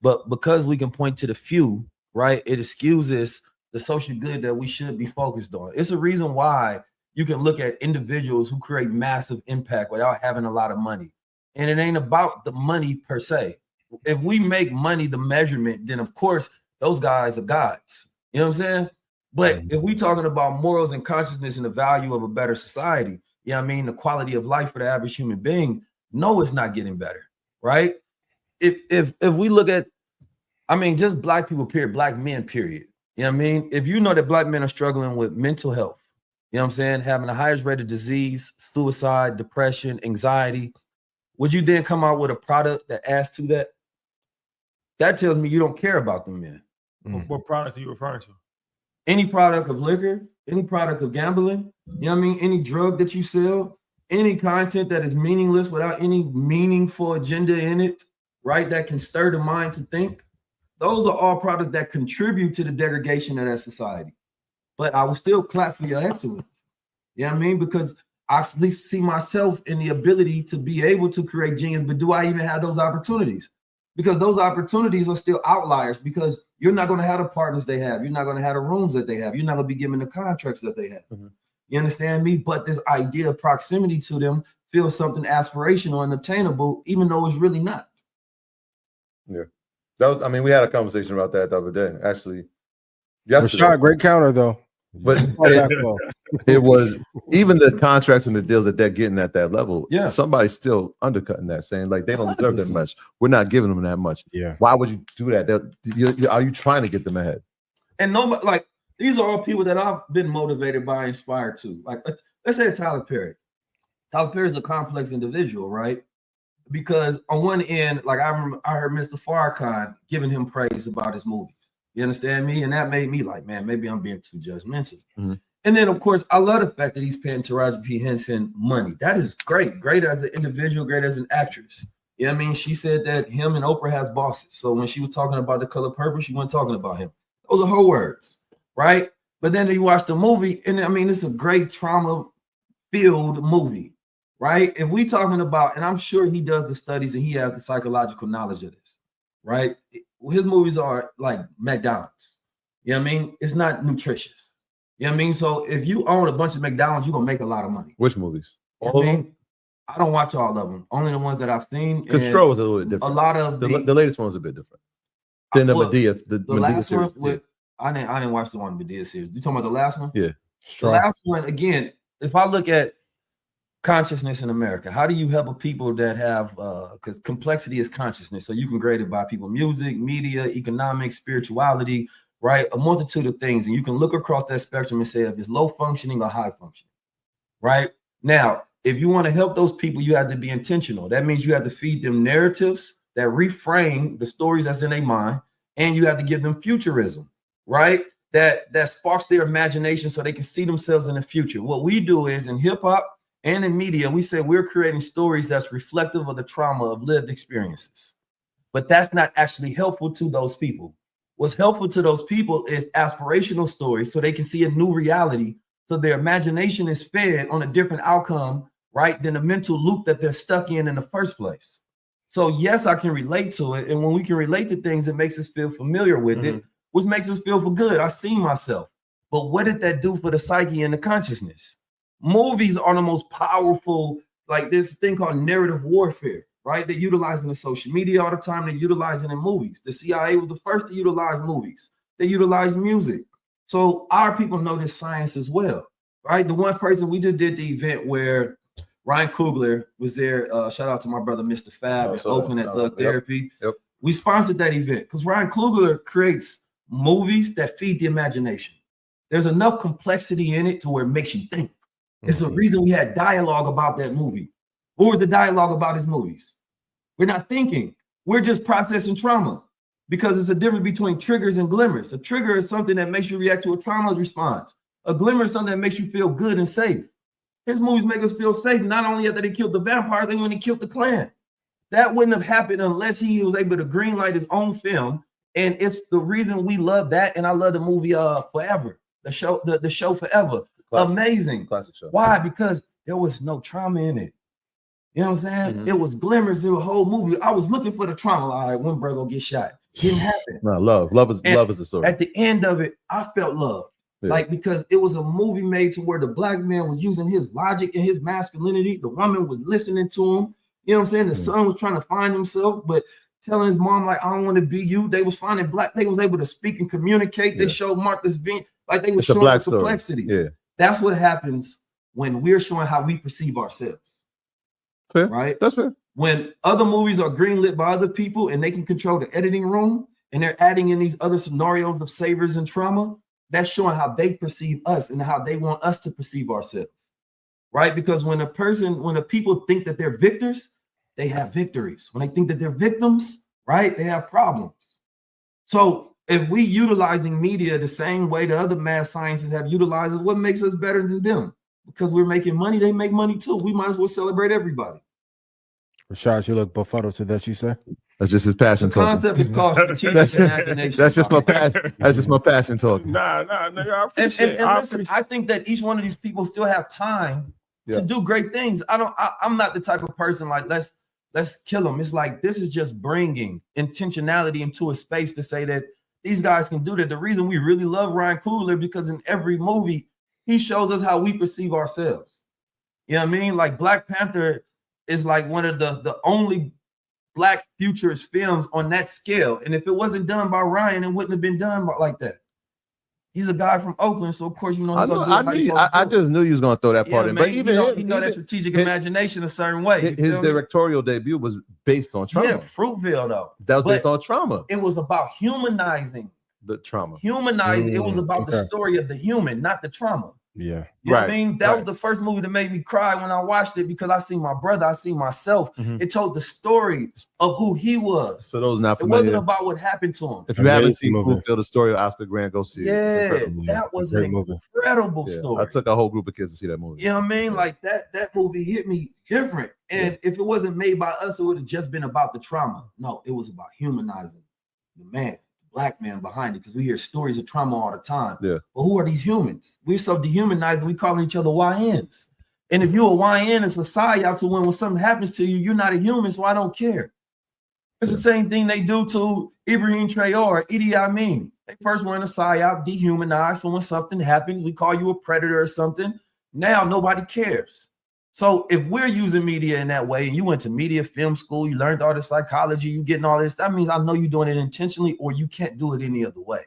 But because we can point to the few, right, it excuses the social good that we should be focused on. It's a reason why you can look at individuals who create massive impact without having a lot of money. And it ain't about the money per se. If we make money the measurement, then of course those guys are gods. You know what I'm saying? But if we talking about morals and consciousness and the value of a better society, the quality of life for the average human being, no, it's not getting better, right? If we look at, just black people, period, black men, period. If you know that black men are struggling with mental health, having the highest rate of disease, suicide, depression, anxiety, would you then come out with a product that adds to that? That tells me you don't care about them men. What product are you referring to? Any product of liquor, any product of gambling, any drug that you sell, any content that is meaningless without any meaningful agenda in it, right? That can stir the mind to think. Those are all products that contribute to the degradation of that society. But I will still clap for your excellence. Because I at least see myself in the ability to be able to create genius, but do I even have those opportunities? Because those opportunities are still outliers, because you're not going to have the partners they have. You're not going to have the rooms that they have. You're not going to be given the contracts that they have. You understand me? But this idea of proximity to them feels something aspirational and obtainable, even though it's really not. Yeah. We had a conversation about that the other day, actually. Yesterday. Rashad, great counter, though. But it was even the contracts and the deals that they're getting at that level. Yeah, somebody's still undercutting that, saying like they don't deserve that much. We're not giving them that much. Yeah, why would you do that? Are you trying to get them ahead? And nobody, like, these are all people that I've been motivated by, inspired to. Like, let's say Tyler Perry. Tyler Perry is a complex individual, right? Because on one end, like I heard Mr. Farrakhan giving him praise about his movies. You understand me? And that made me like, man, maybe I'm being too judgmental. And then, of course, I love the fact that he's paying Taraji P. Henson money. That is great. Great as an individual, great as an actress. You know what I mean? She said that him and Oprah has bosses. So when she was talking about The Color Purple, she wasn't talking about him. Those are her words, right? But then you watch the movie, and it's a great trauma-filled movie, right? If we talking about, and I'm sure he does the studies and he has the psychological knowledge of this, right? His movies are like McDonald's. You know what I mean? It's not nutritious. You know what I mean? So if you own a bunch of McDonald's, you're gonna make a lot of money. Which movies? You know what I mean? I don't watch all of them. Only the ones that I've seen. Control is a little bit different. A lot of the latest one's a bit different than the Medea. The Medea last series. one with I didn't watch the one Medea series. You talking about the last one? Yeah. The last one, again, if I look at consciousness in America, how do you help a people that have because complexity is consciousness, so you can grade it by people, music, media, economics, spirituality, right? A multitude of things, and you can look across that spectrum and say if it's low functioning or high functioning, right? Now, if you want to help those people, you have to be intentional. That means you have to feed them narratives that reframe the stories that's in their mind, and you have to give them futurism, right? That sparks their imagination so they can see themselves in the future. What we do is in hip hop and in media, we say we're creating stories that's reflective of the trauma of lived experiences. But that's not actually helpful to those people. What's helpful to those people is aspirational stories so they can see a new reality. So their imagination is fed on a different outcome, right, than the mental loop that they're stuck in the first place. So yes, I can relate to it. And when we can relate to things, it makes us feel familiar with it, which makes us feel for good. I see myself. But what did that do for the psyche and the consciousness? Movies are the most powerful, like this thing called narrative warfare, right? They utilize it in social media all the time. They utilize it in movies. The CIA was the first to utilize movies. They utilize music. So our people know this science as well, right? The one person, we just did the event where Ryan Coogler was there. Shout out to my brother, Mr. Fab, in Oakland at Thug Therapy. Yep. We sponsored that event because Ryan Coogler creates movies that feed the imagination. There's enough complexity in it to where it makes you think. It's a reason we had dialogue about that movie. What was the dialogue about his movies? We're not thinking. We're just processing trauma because it's a difference between triggers and glimmers. A trigger is something that makes you react to a trauma response. A glimmer is something that makes you feel good and safe. His movies make us feel safe. Not only after they killed the vampires, they went and killed the Klan. That wouldn't have happened unless he was able to greenlight his own film. And it's the reason we love that. And I love the movie Forever, the show Forever. Classic. Amazing. Classic show. Why? Because there was no trauma in it. You know what I'm saying? It was glimmers in the whole movie. I was looking for the trauma. All right, when Brego get shot. Didn't happen. No, love is the story. At the end of it, I felt love. Yeah. Like, because it was a movie made to where the black man was using his logic and his masculinity. The woman was listening to him. You know what I'm saying? The son was trying to find himself, but telling his mom, like, I don't want to be you. They was finding black. They was able to speak and communicate. They showed Martha's Vineyard. Like, they were showing the complexity. Yeah. That's what happens when we're showing how we perceive ourselves. Fair. Right? That's fair. When other movies are greenlit by other people and they can control the editing room and they're adding in these other scenarios of savors and trauma, that's showing how they perceive us and how they want us to perceive ourselves. Right? Because when the people think that they're victors, they have victories. When they think that they're victims, right, they have problems. So if we utilizing media the same way the other math sciences have utilized it, what makes us better than them? Because we're making money, they make money too. We might as well celebrate everybody. Rashad, you look befuddled to that, you say? That's just his passion talking. The concept is called strategic imagination. That's just my passion. That's just my passion talking. Nah, I appreciate it. And listen, I think that each one of these people still have time to do great things. I'm not the type of person like, let's kill them. It's like, this is just bringing intentionality into a space to say that these guys can do that. The reason we really love Ryan Coogler, because in every movie, he shows us how we perceive ourselves. You know what I mean? Like Black Panther is like one of the only Black futurist films on that scale. And if it wasn't done by Ryan, it wouldn't have been done like that. He's a guy from Oakland, so of course you know. I just knew you was gonna throw that part in. Man, but even you know that strategic imagination a certain way. His directorial debut was based on trauma. Yeah, Fruitvale though. That was based on trauma. It was about humanizing the trauma. It was about the story of the human, not the trauma. Yeah. You know what I mean? That was the first movie that made me cry when I watched it, because I seen my brother, I seen myself. It told the story of who he was. So those not familiar. It wasn't about what happened to him. If you haven't seen Fruitvale, the story of Oscar Grant, go see it. Yeah, that was an incredible story. I took a whole group of kids to see that movie. You know what I mean? Like that movie hit me different. And if it wasn't made by us, it would have just been about the trauma. No, it was about humanizing the man. Black man behind it, because we hear stories of trauma all the time. Yeah. But who are these humans? We're so dehumanized, we calling each other YNs. And if you're a YN in society out to when something happens to you, you're not a human, so I don't care. It's the same thing they do to Ibrahim Traore, Idi Amin. They first run a psyop, dehumanize. So when something happens, we call you a predator or something. Now nobody cares. So if we're using media in that way, and you went to media film school, you learned all the psychology, you getting all this, that means I know you're doing it intentionally, or you can't do it any other way.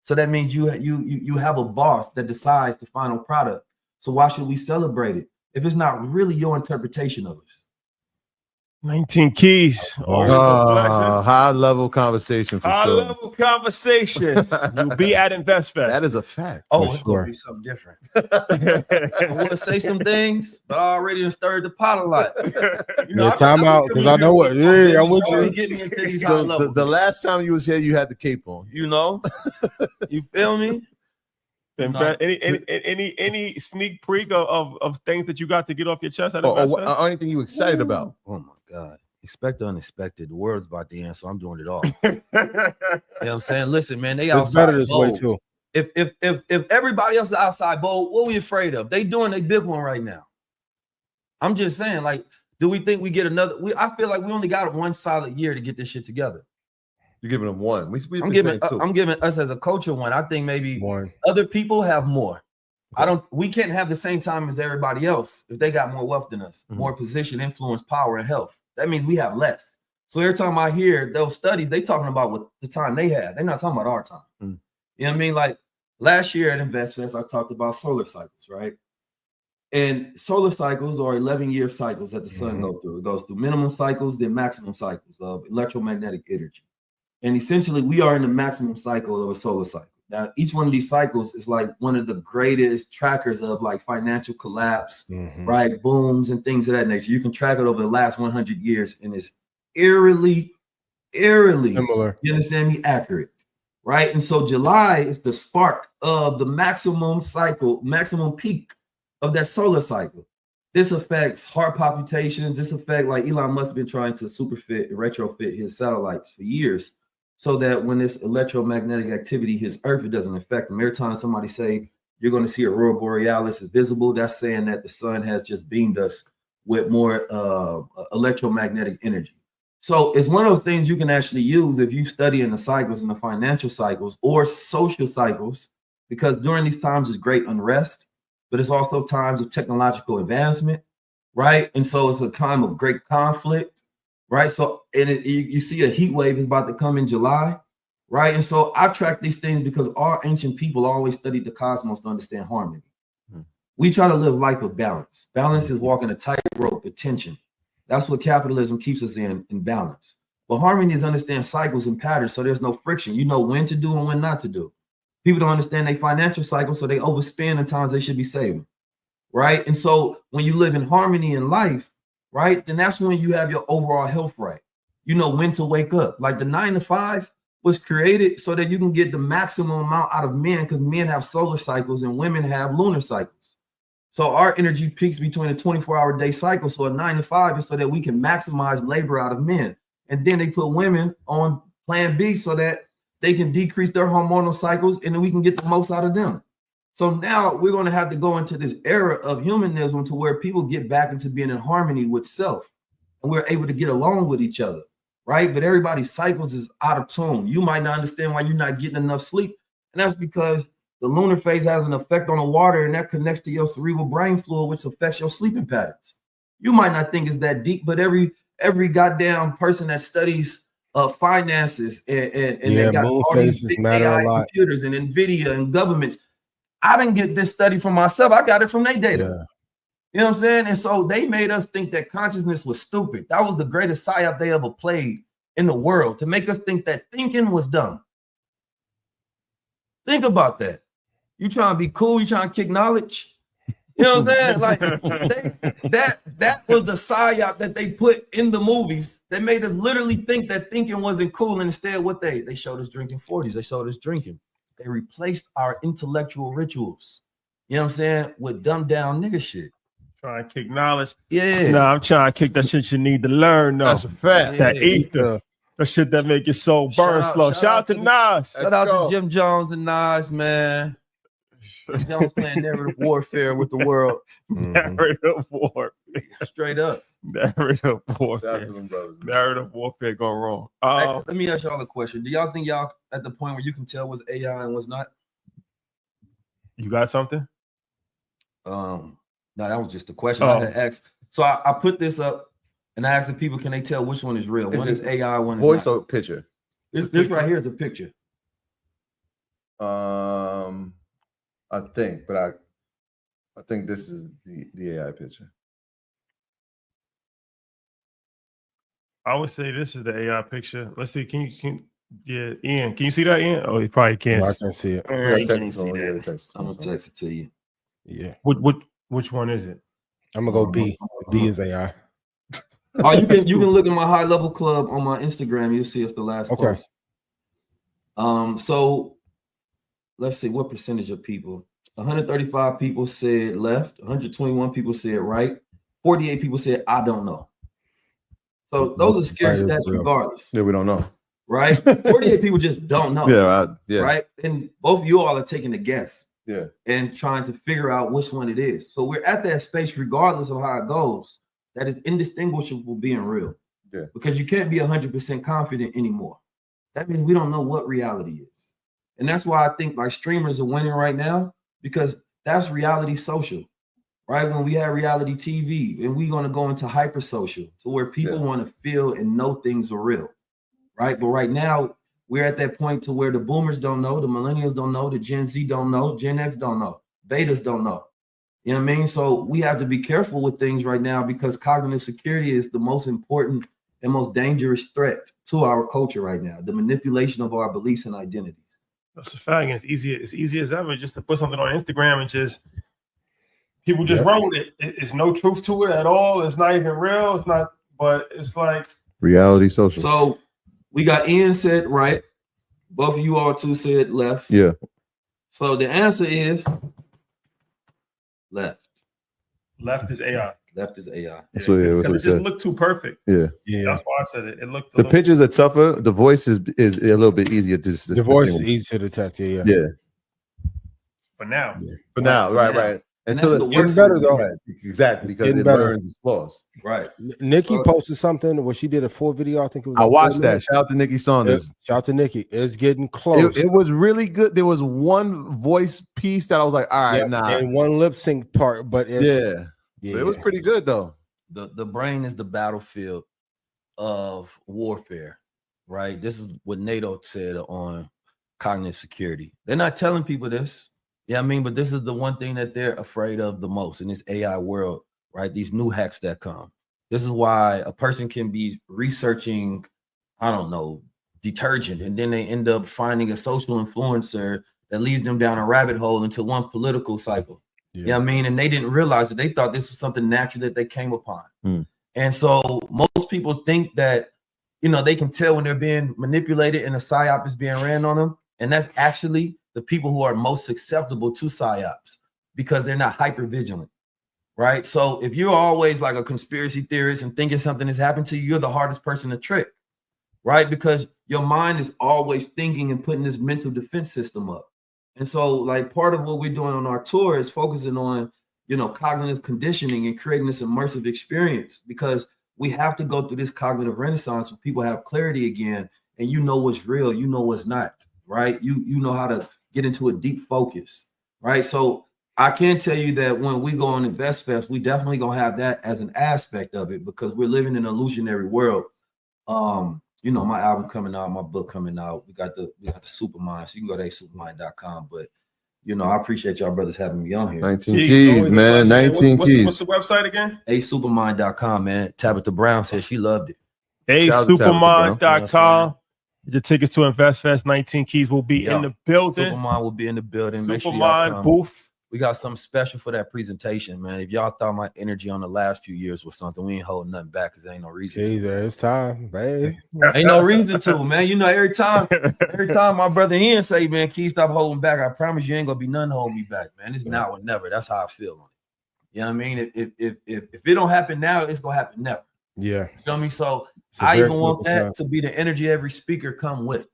So that means you have a boss that decides the final product. So why should we celebrate it if it's not really your interpretation of us? 19 keys. High level conversation for high sure. level conversation. You'll be at Investfest. That is a fact. Oh, it's gonna be something different. I want to say some things, but I already stirred the pot a lot. Time out, because I know what. Yeah, I'm with you. Get me into these high levels. The last time you was here, you had the cape on. You know, you feel me? Any sneak peek of things that you got to get off your chest at Investfest? Or anything you excited about? Oh my God. Expect the unexpected. The world's about to end, so I'm doing it all. You know what I'm saying? Listen, man, they outside better this bold. way too. If everybody else is outside bold, what are we afraid of? They doing a big one right now. I'm just saying, like, do we think we get another? I feel like we only got 1 solid year to get this shit together. You're giving them one. I'm giving us as a culture one. I think maybe one. Other people have more. We can't have the same time as everybody else if they got more wealth than us, more position, influence, power, and health. That means we have less. So every time I hear those studies, they talking about what the time they had. They're not talking about our time. You know what I mean? Like last year at Investfest, I talked about solar cycles, right? And solar cycles are 11-year cycles that the sun goes through. It goes through minimum cycles, then maximum cycles of electromagnetic energy. And essentially, we are in the maximum cycle of a solar cycle. Now, each one of these cycles is like one of the greatest trackers of like financial collapse, right? Booms and things of that nature. You can track it over the last 100 years, and it's eerily similar. You understand me? Accurate, right? And so July is the spark of the maximum cycle, maximum peak of that solar cycle. This affects heart palpitations. This affects, like Elon Musk has been trying to retrofit his satellites for years, so that when this electromagnetic activity hits Earth, it doesn't affect them. Every time somebody say you're going to see aurora borealis is visible, that's saying that the sun has just beamed us with more electromagnetic energy. So it's one of those things you can actually use if you study in the cycles and the financial cycles or social cycles, because during these times is great unrest, but it's also times of technological advancement, right? And so it's a time of great conflict. Right. So, you see a heat wave is about to come in July. Right. And so I track these things because our ancient people always studied the cosmos to understand harmony. We try to live life of balance. Balance is walking a tightrope of tension. That's what capitalism keeps us in balance. But harmony is understand cycles and patterns. So there's no friction. You know when to do and when not to do. People don't understand their financial cycle, so they overspend in times they should be saving. Right. And so when you live in harmony in life, right, then that's when you have your overall health right. You know when to wake up. Like the 9 to 5 was created so that you can get the maximum amount out of men, because men have solar cycles and women have lunar cycles. So our energy peaks between a 24-hour day cycle. So a 9 to 5 is so that we can maximize labor out of men. And then they put women on plan B so that they can decrease their hormonal cycles and then we can get the most out of them. So now we're going to have to go into this era of humanism to where people get back into being in harmony with self, and we're able to get along with each other, right? But everybody's cycles is out of tune. You might not understand why you're not getting enough sleep, and that's because the lunar phase has an effect on the water, and that connects to your cerebral brain fluid, which affects your sleeping patterns. You might not think it's that deep, but every goddamn person that studies finances and they got all these big AI computers and Nvidia and governments. I didn't get this study from myself. I got it from their data. Yeah. You know what I'm saying? And so they made us think that consciousness was stupid. That was the greatest psyop they ever played in the world, to make us think that thinking was dumb. Think about that. You trying to be cool, you trying to kick knowledge. You know what I'm saying? Like that was the psyop that they put in the movies. They made us literally think that thinking wasn't cool. And instead, what they showed us drinking 40s. They showed us drinking. They replaced our intellectual rituals, you know what I'm saying, with dumbed down nigga shit. Trying to kick knowledge. Yeah. No, I'm trying to kick that shit you need to learn, though. That's a fact. That ether. The shit that make your soul burn slow. Shout out to Nas. Shout out to Jim Jones and Nas, man. Jones playing narrative warfare with the world. Narrative war. Straight up. Narrative Shout out warfare. to them brothers. Narrative warfare gone wrong. Hey, let me ask y'all a question. Do y'all think y'all at the point where you can tell what's AI and what's not? You got something? No, that was just a question I had asked. So I put this up and I asked the people, can they tell which one is real? One is AI, one is voice not. or picture? This right here is a picture. I think, but I think this is the AI picture. I would say this is the AI picture. Let's see. Can yeah, Ian, can you see that, Ian? Oh, you probably can't. No, I can't see it. You can't see that. I'm gonna text it to you. Yeah. Which one is it? I'm gonna go B. B is AI. Oh, you can look at my high level club on my Instagram. You'll see it's the last post. So let's see what percentage of people. 135 people said left, 121 people said right, 48 people said I don't know. So those are scarce stats regardless. Yeah, we don't know. Right? 48 people just don't know. Yeah. Right? And both of you all are taking a guess. Yeah. And trying to figure out which one it is. So we're at that space, regardless of how it goes, that is indistinguishable from being real. Yeah. Because you can't be 100% confident anymore. That means we don't know what reality is. And that's why I think like streamers are winning right now, because that's reality social. Right? When we have reality TV and we're going to go into hyper social to where people want to feel and know things are real. Right? But right now, we're at that point to where the boomers don't know, the millennials don't know, the Gen Z don't know, Gen X don't know, betas don't know. You know what I mean? So we have to be careful with things right now because cognitive security is the most important and most dangerous threat to our culture right now, the manipulation of our beliefs and identities. That's a fact. And it's easy as ever just to put something on Instagram and just people just run with it. It's no truth to it at all. It's not even real. It's not, but it's like reality social. So we got Ian said right. Both of you all two said left. Yeah. So the answer is left. Left is AI. Left is AI. That's what it just looked too perfect. Yeah. That's why I said it. It looked. The pictures are tougher. The voice is a little bit easier to. The voice is easy to detect. Yeah. For now. For now, right. Until it's getting better though. Right. Exactly, because it learns its flaws. Right. Nikki posted something where she did a full video. I think it was. I watched that. Shout out to Nikki Saunders. Shout out to Nikki. It's getting close. It was really good. There was one voice piece that I was like, all right, nah. And one lip sync part, but But it was pretty good though. The brain is the battlefield of warfare, right? This is what NATO said on cognitive security. They're not telling people this. Yeah, I mean, but this is the one thing that they're afraid of the most in this AI world, right? These new hacks that come. This is why a person can be researching, I don't know, detergent, and then they end up finding a social influencer that leads them down a rabbit hole into one political cycle. Yeah. You know what I mean? And they didn't realize it. They thought this was something natural that they came upon. And so most people think that, they can tell when they're being manipulated and a psyop is being ran on them. And that's actually the people who are most susceptible to psyops because they're not hyper vigilant, right? So if you're always like a conspiracy theorist and thinking something has happened to you, you're the hardest person to trick, right? Because your mind is always thinking and putting this mental defense system up. And so like part of what we're doing on our tour is focusing on, cognitive conditioning and creating this immersive experience because we have to go through this cognitive renaissance where people have clarity again and you know what's real, you know what's not, right? You know how to get into a deep focus, right? So I can tell you that when we go on Investfest, we definitely gonna have that as an aspect of it because we're living in an illusionary world. My album coming out, my book coming out. We got the Supermind, so you can go to supermind.com. But I appreciate y'all brothers having me on here. 19 keys, man. 19 keys. What's the website again? Supermind.com, man. Tabitha Brown said she loved it. Supermind.com. Your tickets to Investfest 19 Keys will be in the building. Supermind will be in the building. Make sure Supermind booth. We got something special for that presentation, man. If y'all thought my energy on the last few years was something, we ain't holding nothing back because there ain't no reason to. It's time, babe. Ain't no reason to, man. Every time my brother Ian say, man, Keys, stop holding back. I promise you ain't gonna be none holding me back, man. It's now or never. That's how I feel on it. You know what I mean? If it don't happen now, it's gonna happen never. Yeah. You feel me? So I even want that to be the energy every speaker come with.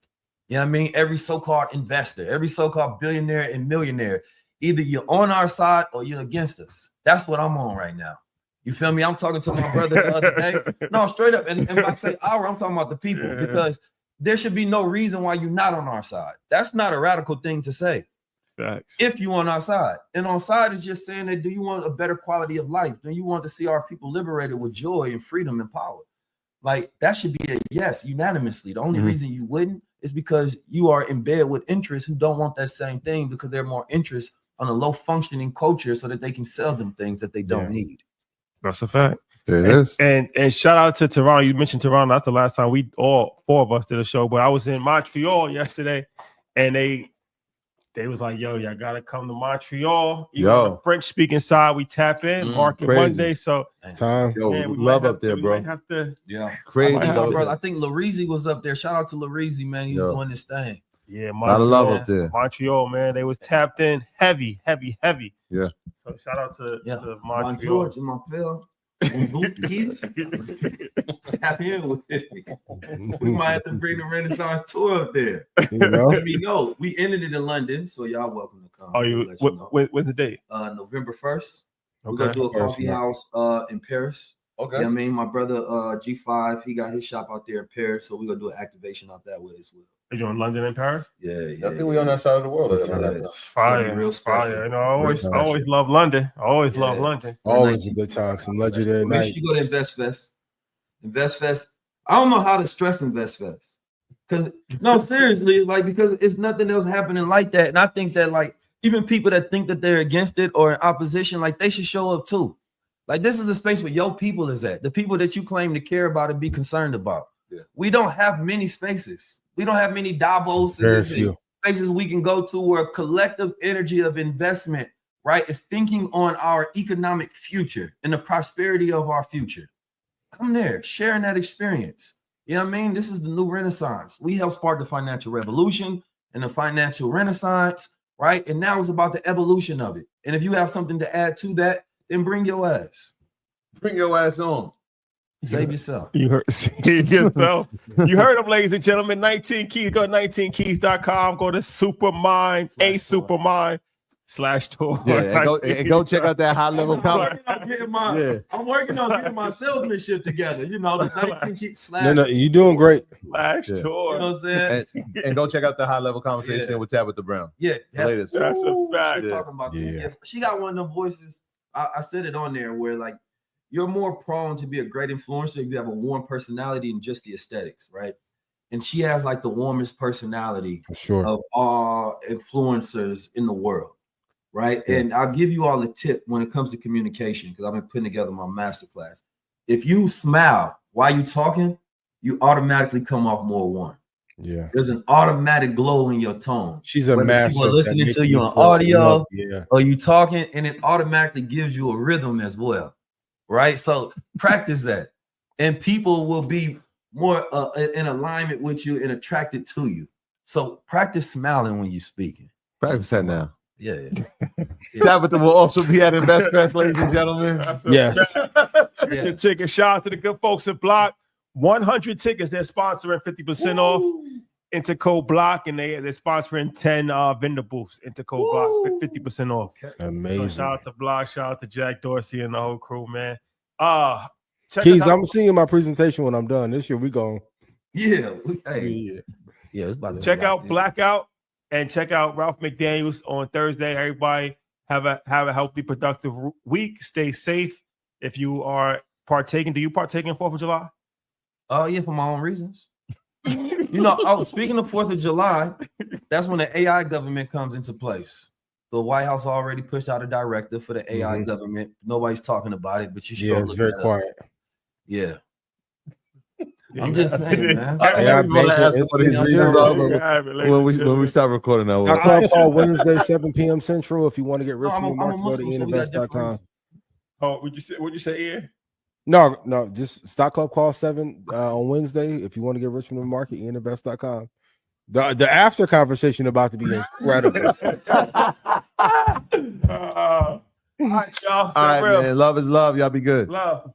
You know what I mean? Every so-called investor, every so-called billionaire and millionaire. Either you're on our side or you're against us. That's what I'm on right now. You feel me? I'm talking to my brother the other day. No, straight up. And when I say our, I'm talking about the people, because there should be no reason why you're not on our side. That's not a radical thing to say. Facts. If you on our side. And on side is just saying that, do you want a better quality of life? Do you want to see our people liberated with joy and freedom and power? Like, that should be a yes, unanimously. The only reason you wouldn't is because you are in bed with interests who don't want that same thing, because they're more interest on a low functioning culture so that they can sell them things that they don't need. That's a fact. There it is. And shout out to Toronto. You mentioned Toronto. That's the last time we all four of us did a show. But I was in Montreal yesterday, and they was like, "Yo, y'all gotta come to Montreal." Even on the French speaking side, we tap in Market Monday. So it's time. Yo, man, we love might up there, we bro. might have to, Crazy. I think Larizzi was up there. Shout out to Larizzi, man. He's doing this thing. Yeah, a lot of love up there. Montreal, man. They was tapped in heavy. Yeah. So shout out to Montreal. Montreal. In my pill. Tap in with it. We might have to bring the Renaissance tour up there. You know? Let me know. We ended it in London, so y'all welcome to come. Oh, when's the date? November 1st. We're Okay. gonna do a coffee house in Paris. Okay. You know what I mean? My brother G5, he got his shop out there in Paris, so we're gonna do an activation out that way as well. Are you doing London and Paris? Yeah. I think we on that side of the world. It's fire, real fire. You know, I always love London. I always love London. Always a good time. Some legendary Make night. sure you go to Investfest. Investfest. I don't know how to stress Investfest. Because no, seriously, it's like, because it's nothing else happening like that. And I think that, like, even people that think that they're against it or in opposition, like, they should show up too. Like, this is the space where your people is at. The people that you claim to care about and be concerned about. Yeah. We don't have many spaces. We don't have many Davos spaces we can go to where collective energy of investment, right, is thinking on our economic future and the prosperity of our future. Come there, sharing that experience. You know what I mean? This is the new Renaissance. We helped spark the financial revolution and the financial Renaissance, right? And now it's about the evolution of it. And if you have something to add to that, then bring your ass. Bring your ass on. Save yourself. You heard, save yourself. You heard them, ladies and gentlemen. 19 Keys. Go to 19keys.com. Go to Supermind, /tour. Yeah, and go check out that high level comment. I'm working on getting my salesmanship together. You know, the 19 Keys / No, you're doing great. /tour. You know what I'm saying? And go check out the high level conversation with Tabitha Brown. Yeah, the latest. That's a fact. Talking about she got one of them voices. I said it on there where, like, you're more prone to be a great influencer if you have a warm personality and just the aesthetics, right? And she has, like, the warmest personality of all influencers in the world, right? Yeah. And I'll give you all a tip when it comes to communication, because I've been putting together my masterclass. If you smile while you're talking, you automatically come off more warm. Yeah, there's an automatic glow in your tone. She's a master. People are listening to you on audio, or you talking, and it automatically gives you a rhythm as well, right? So practice that, and people will be more in alignment with you and attracted to you. So practice smiling when you're speaking. Practice that now. Yeah. Tabitha will also be at Investfest, ladies and gentlemen. Yes. Take a shout out to the good folks at Block. 100 tickets. They're sponsoring 50% off into code Block, and they're sponsoring 10 vendor booths into code Block, 50% off. Amazing. So shout out to Block, shout out to Jack Dorsey and the whole crew, man. Keys, I'm seeing my presentation when I'm done. This year we going. Yeah. It's about to check out Blackout and check out Ralph McDaniels on Thursday. Everybody have a healthy, productive week. Stay safe. If you are partaking, do you partake in 4th of July? Yeah, for my own reasons. You know, speaking of 4th of July, that's when the AI government comes into place. The White House already pushed out a directive for the AI government. Nobody's talking about it, but you should. Yeah, it's very quiet. Yeah. I'm just saying, man. When we start recording now. I'll call Wednesday, 7 p.m. Central. If you want to get rich from the market, go to Invest.com. Oh, what'd you say, Ian? No, just Stock Club call 7 on Wednesday. If you want to get rich from the market, Invest.com. The after conversation about to be incredible. All right, y'all. All right, man. Love is love. Y'all be good. Love.